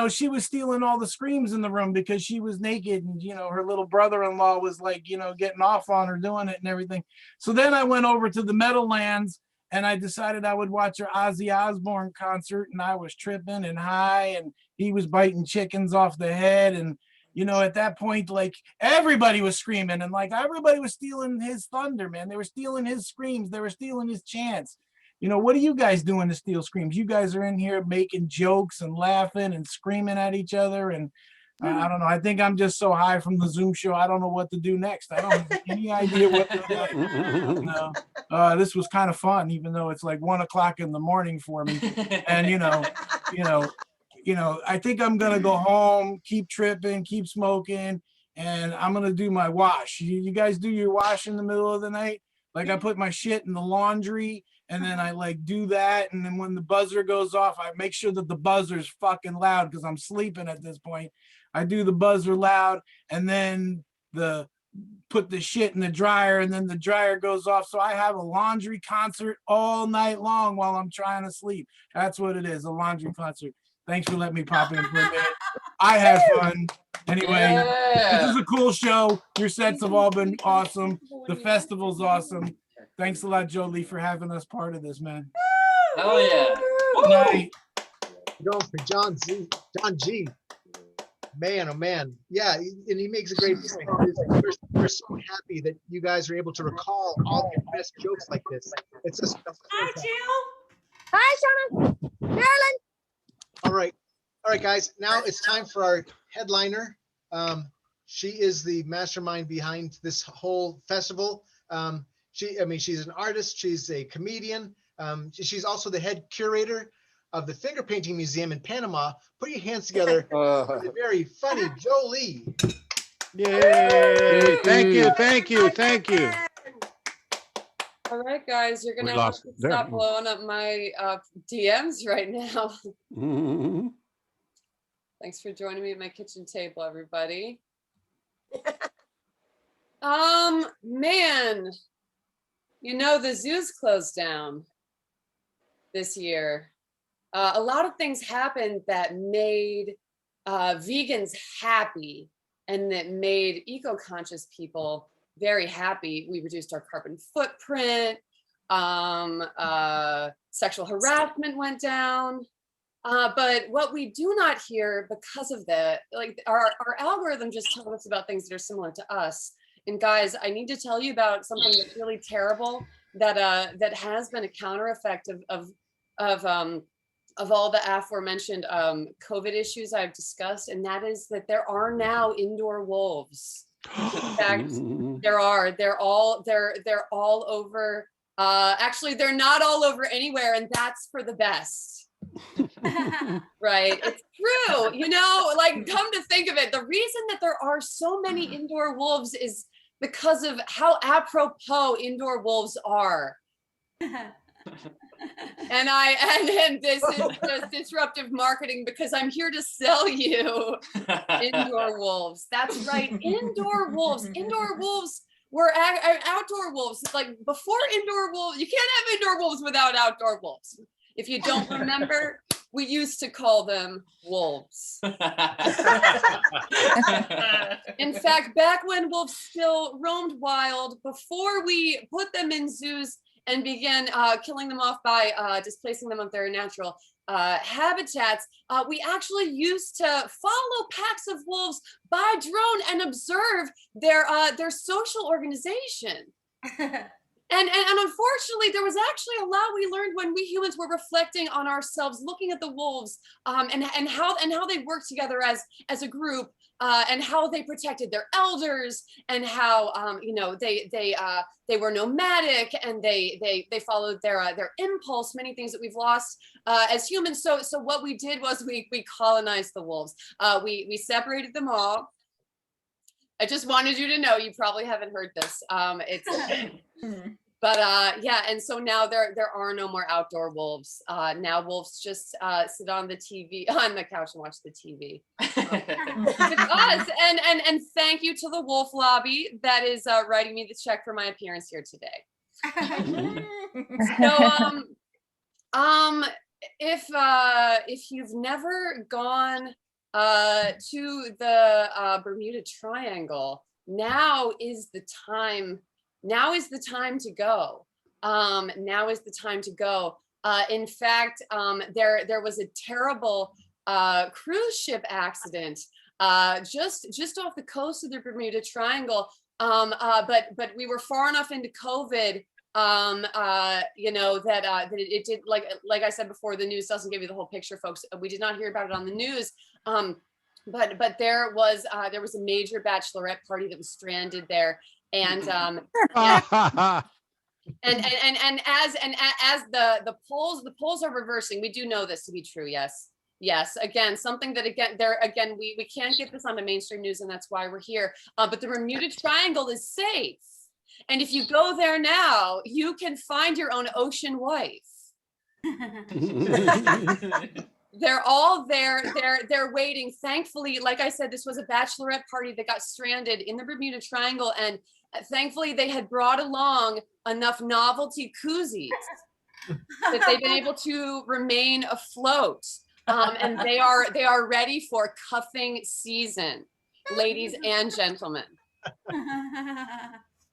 she was stealing all the screams in the room because she was naked and, her little brother-in-law was like, getting off on her doing it and everything. So then I went over to the Meadowlands and I decided I would watch her Ozzy Osbourne concert, and I was tripping and high, and he was biting chickens off the head. And, at that point, like, everybody was screaming, and like everybody was stealing his thunder, man. They were stealing his screams. They were stealing his chants. What are you guys doing to steal screams? You guys are in here making jokes and laughing and screaming at each other. And I don't know. I think I'm just so high from the Zoom show. I don't know what to do next. I don't have any idea what to do. This was kind of fun, even though it's like 1 o'clock in the morning for me. And, I think I'm going to go home, keep tripping, keep smoking, and I'm going to do my wash. You guys do your wash in the middle of the night? Like, I put my shit in the laundry and then I like do that. And then when the buzzer goes off, I make sure that the buzzer's fucking loud because I'm sleeping at this point. I do the buzzer loud and then put the shit in the dryer and then the dryer goes off. So I have a laundry concert all night long while I'm trying to sleep. That's what it is, a laundry concert. Thanks for letting me pop in for a minute. I had fun. Anyway, This is a cool show. Your sets have all been awesome. The festival's awesome. Thanks a lot, Jolie, for having us part of this, man. Hell yeah. Good night. Going for John G. Man, oh man. Yeah, and he makes a great point. We're so happy that you guys are able to recall all your best jokes like this. It's just Hi, Jill. Hi, Shauna. Marilyn. All right, guys. Now it's time for our headliner. She is the mastermind behind this whole festival. She's an artist. She's a comedian. She's also the head curator of the Finger Painting Museum in Panama. Put your hands together for the very funny Jolie. Yay! Thank you. All right, guys, you're gonna have to stop blowing up my DMs right now. Thanks for joining me at my kitchen table, everybody. Man, you know, the zoo's closed down this year. A lot of things happened that made vegans happy and that made eco-conscious people very happy. We reduced our carbon footprint. Sexual harassment went down. But what we do not hear because of that, like our algorithm just tells us about things that are similar to us. And guys, I need to tell you about something that's really terrible that that has been a counter effect of all the aforementioned COVID issues I've discussed, and that is that there are now indoor wolves. In fact, there are. They're all over. Actually, they're not all over anywhere, and that's for the best. Right, it's true. You know, like, come to think of it, the reason that there are so many indoor wolves is because of how apropos indoor wolves are. And this is just disruptive marketing because I'm here to sell you indoor wolves. That's right, indoor wolves. Indoor wolves were outdoor wolves. Like, before indoor wolves, you can't have indoor wolves without outdoor wolves. If you don't remember, we used to call them wolves. In fact, back when wolves still roamed wild, before we put them in zoos and began killing them off by displacing them of their natural habitats, we actually used to follow packs of wolves by drone and observe their social organization. And unfortunately, there was actually a lot we learned when we humans were reflecting on ourselves, looking at the wolves, and how they worked together as a group, and how they protected their elders, and how you know, they were nomadic, and they followed their impulse. Many things that we've lost as humans. So what we did was we colonized the wolves. We separated them all. I just wanted you to know, you probably haven't heard this. But yeah, and so now there are no more outdoor wolves. Now wolves just sit on the couch and watch the TV. With us, and thank you to the Wolf Lobby that is writing me the check for my appearance here today. So if you've never gone to the Bermuda Triangle, now is the time. Now is the time to go. Now is the time to go. In fact, there was a terrible cruise ship accident just off the coast of the Bermuda Triangle. But we were far enough into COVID, you know, that it did, like I said before, the news doesn't give you the whole picture, folks. We did not hear about it on the news. But there was a major bachelorette party that was stranded there. And as the polls are reversing, we do know this to be true. Yes. Again, something that we can't get this on the mainstream news, and that's why we're here. But the Bermuda Triangle is safe, and if you go there now, you can find your own ocean wife. They're all there. They're waiting. Thankfully, like I said, this was a bachelorette party that got stranded in the Bermuda Triangle, and thankfully they had brought along enough novelty koozies that they've been able to remain afloat, and they are ready for cuffing season, ladies and gentlemen.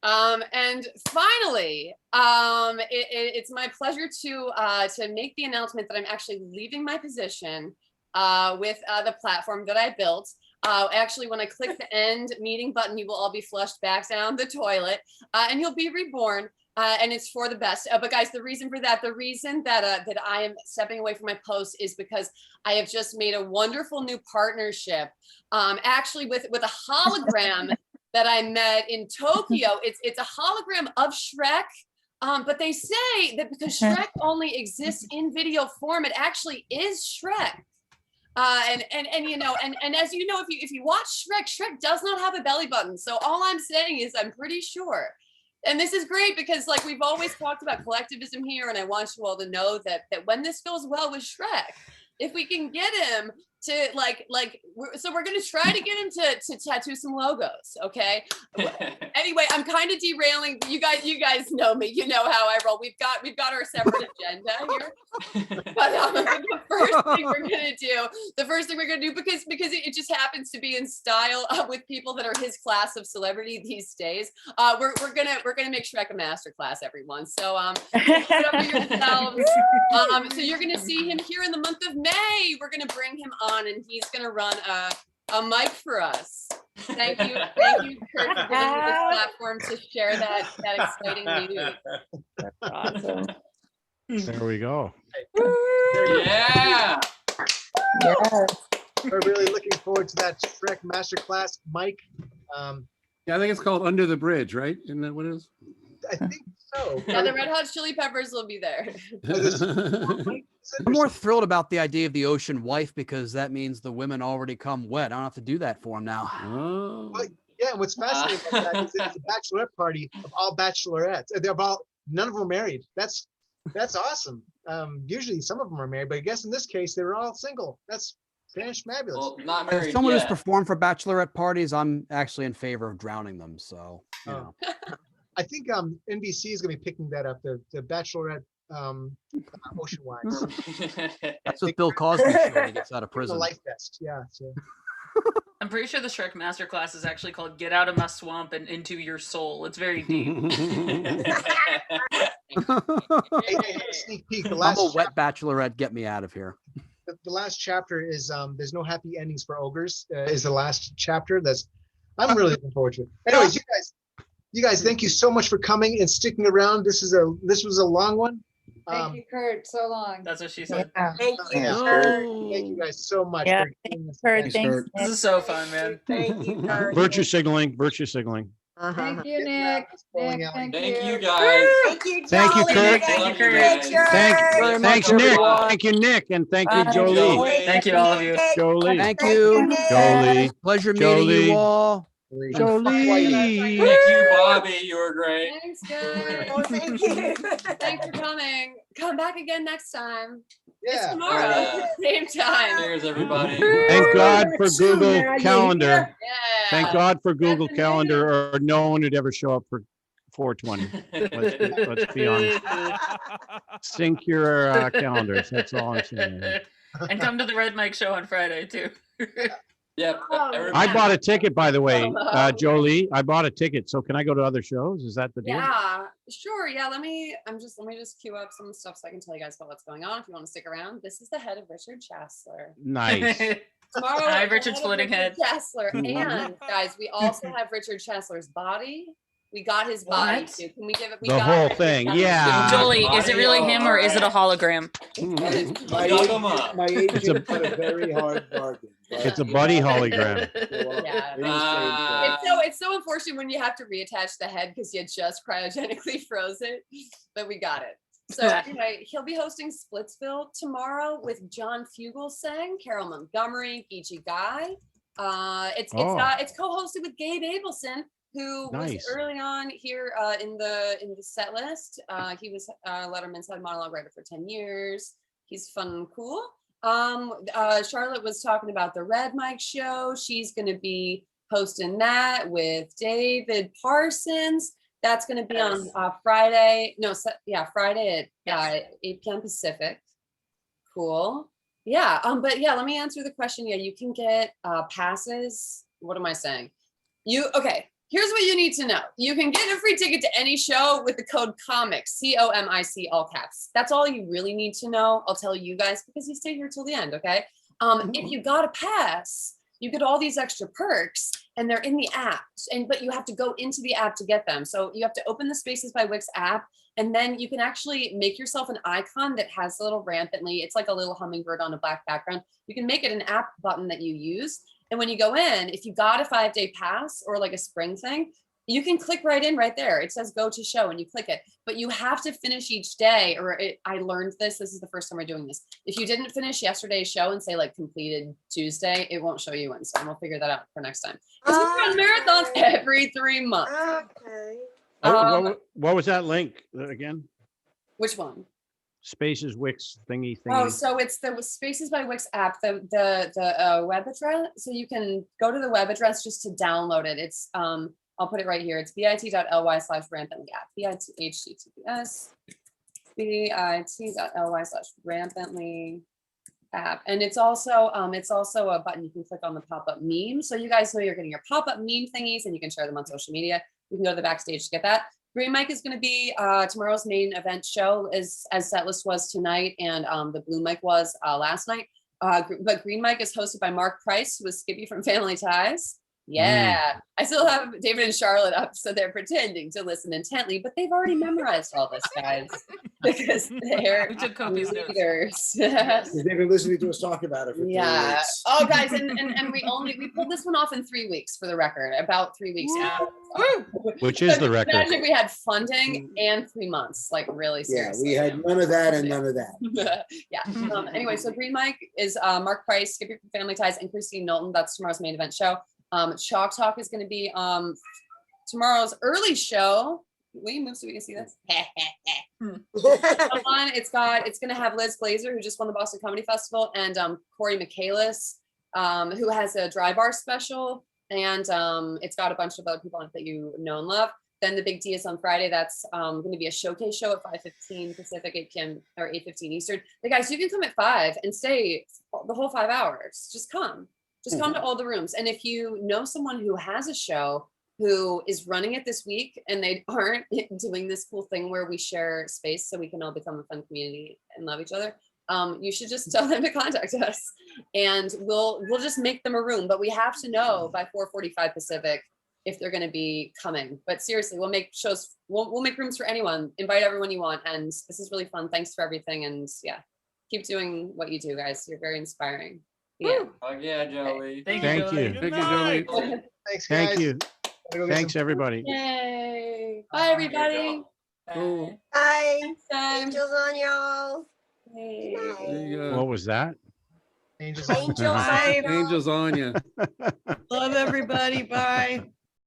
And finally, it's my pleasure to make the announcement that I'm actually leaving my position with the platform that I built. Actually, when I click the end meeting button, you will all be flushed back down the toilet, and you'll be reborn. And it's for the best. But guys, the reason that I am stepping away from my post is because I have just made a wonderful new partnership, actually with a hologram that I met in Tokyo. It's a hologram of Shrek, but they say that because Shrek only exists in video form, it actually is Shrek. And you know, and as you know, if you watch Shrek does not have a belly button. So all I'm saying is I'm pretty sure. And this is great because, like, we've always talked about collectivism here, and I want you all to know that when this goes well with Shrek, if we can get him so we're gonna try to get him to tattoo some logos. Okay. Anyway, I'm kind of derailing. You guys know me. You know how I roll. We've got our separate agenda here. But the first thing we're gonna do, because it just happens to be in style with people that are his class of celebrity these days. We're gonna make Shrek a masterclass, everyone. So put up for yourselves. So you're gonna see him here in the month of May. We're gonna bring him on, and he's gonna run a mic for us. Thank you, Kurt, for giving me this platform to share that exciting news. That's awesome. There we go. Yeah. Yes. We're really looking forward to that Shrek Masterclass, Mike. Yeah, I think it's called Under the Bridge, right? Isn't that what it is? I think so. Yeah, the Red Hot Chili Peppers will be there. I'm more thrilled about the idea of the ocean wife because that means the women already come wet. I don't have to do that for them now. Oh. Well, yeah, and what's fascinating about that is it's a bachelorette party of all bachelorettes. None of them are married. That's awesome. Usually some of them are married, but I guess in this case they were all single. That's fabulous. Well, not As married someone who's yet. performed for bachelorette parties, I'm actually in favor of drowning them. So, you know. I think NBC is going to be picking that up. The Bachelorette Ocean Wives. That's what Bill Cosby said when he gets out of The prison. life vest. Yeah. So. I'm pretty sure the Shrek Masterclass is actually called "Get Out of My Swamp and Into Your Soul." It's very deep. Sneak peek. The I'm last a wet bachelorette. Get me out of here. The last chapter is there's no happy endings for ogres. Is the last chapter. I'm really looking forward to it. Anyways, you guys, thank you so much for coming and sticking around. This was a long one. Thank you, Kurt. So long. That's what she said. Yeah. Thank you, Yeah. Kurt. Thank you guys so much. Yeah, for doing this Kurt, event. thanks, This is so fun, man. Thank you, Kurt. Virtue signaling. Virtue signaling. Thank you, Nick. Nick, thank you guys. Thank you, Thank you, Jolly. Kurt. Thank you, Thank Richard. Thanks, Nick. Thank you, Nick, and thank you, Jolie. Thank you, all of you. Jolie. Thank you. Jolie. Pleasure meeting you all. Jolie. Thank you, Bobby. You were great. Thanks, guys. Oh, thank you. Thanks for coming. Come back again next time. Yeah. It's tomorrow, same time. Cheers, everybody. Thank God for Google Yeah. Calendar. Yeah. Thank God for Google Calendar, or no one would ever show up for 420. Let's be honest. Sync your calendars. That's all I'm saying. And come to the Red Mike show on Friday too. Yep. I bought a ticket, by the way, Jolie. I bought a ticket. So can I go to other shows? Is that the deal? Yeah, sure. Yeah, let me just queue up some stuff so I can tell you guys about what's going on if you want to stick around. This is the head of Richard Chasler. Nice. Tomorrow, Hi, the Richard head of Splitting Head. Chasler. And guys, we also have Richard Chasler's body. We got his body What? too. Can we give it? The whole thing. Yeah. Jolie, is it really him or is it a hologram? My agent had a very hard bargain. It's a buddy hologram. Yeah. It's so unfortunate when you have to reattach the head because you just cryogenically froze it, but we got it. So anyway, he'll be hosting Splitsville tomorrow with John Fugelsang, Carol Montgomery, Geechee Guy. It's co-hosted with Gabe Abelson, who was early on here in the set list. He was Letterman's head monologue writer for 10 years. He's fun and cool. Charlotte was talking about the Red Mike show. She's going to be hosting that with David Parsons. That's going to be on Friday. Friday at 8 p.m. Pacific. Cool. Yeah. But yeah, let me answer the question. Yeah, you can get passes. What am I saying? Here's what you need to know. You can get a free ticket to any show with the code COMIC, COMIC, all caps. That's all you really need to know. I'll tell you guys because you stay here till the end, okay? If you got a pass, you get all these extra perks and they're in the app, but you have to go into the app to get them. So you have to open the Spaces by Wix app, and then you can actually make yourself an icon that has a little rampantly, it's like a little hummingbird on a black background. You can make it an app button that you use. And when you go in, if you got a 5-day pass or like a spring thing, you can click right in right there. It says go to show and you click it, but you have to finish each day I learned this is the first time we're doing this. If you didn't finish yesterday's show and say like completed Tuesday, it won't show you in. So we'll figure that out for next time. Because we run marathons every 3 months. Okay. What was that link again? Which one? Spaces Wix thingy Oh, thingy. so it's the Spaces by Wix app, the web address. So you can go to the web address just to download it. It's I'll put it right here. It's bit.ly/rampantly app. https bit.ly/rampantly app. And it's also a button you can click on the pop-up meme. So you guys know you're getting your pop-up meme thingies and you can share them on social media. You can go to the backstage to get that. Green Mic is going to be tomorrow's main event show, as Setlist was tonight, and the Blue Mic was last night. But Green Mic is hosted by Mark Price, who is Skippy from Family Ties. Yeah, I still have David and Charlotte up, so they're pretending to listen intently, but they've already memorized all this, guys, because they're leaders. They've been listening to us talk about it for 3 weeks. Oh, guys, and we pulled this one off in 3 weeks for the record, about 3 weeks. Which is the record. Imagine we had funding and 3 months, like really seriously. Yeah, we had none of that and none of that. Yeah. Anyway, so Green Mic is Mark Price, Skippy from Family Ties, and Christine Knowlton. That's tomorrow's main event show. Chalk Talk is going to be tomorrow's early show. Will you move so we can see this? It's going to have Liz Glazer, who just won the Boston Comedy Festival, and Corey Michaelis, who has a dry bar special, and it's got a bunch of other people on it that you know and love. Then the Big D is on Friday. That's going to be a showcase show at 5:15 Pacific, 8 p.m. or 8:15 Eastern. But guys, you can come at 5 and stay the whole 5 hours. Just come. Just come to all the rooms. And if you know someone who has a show who is running it this week and they aren't doing this cool thing where we share space so we can all become a fun community and love each other, you should just tell them to contact us, and we'll just make them a room. But we have to know by 4:45 Pacific if they're going to be coming. But seriously, we'll make shows. We'll make rooms for anyone. Invite everyone you want. And this is really fun. Thanks for everything. And yeah, keep doing what you do, guys. You're very inspiring. Yeah. Oh yeah, Joey. Thank you. Thank you, Joey. Thanks, guys. Thank you. Thanks, everybody. Yay. Bye, everybody. Cool. Bye. Time. Angels on y'all. Hey. There you go. What was that? Angels Angels on y'all. Angels on you. Love everybody. Bye.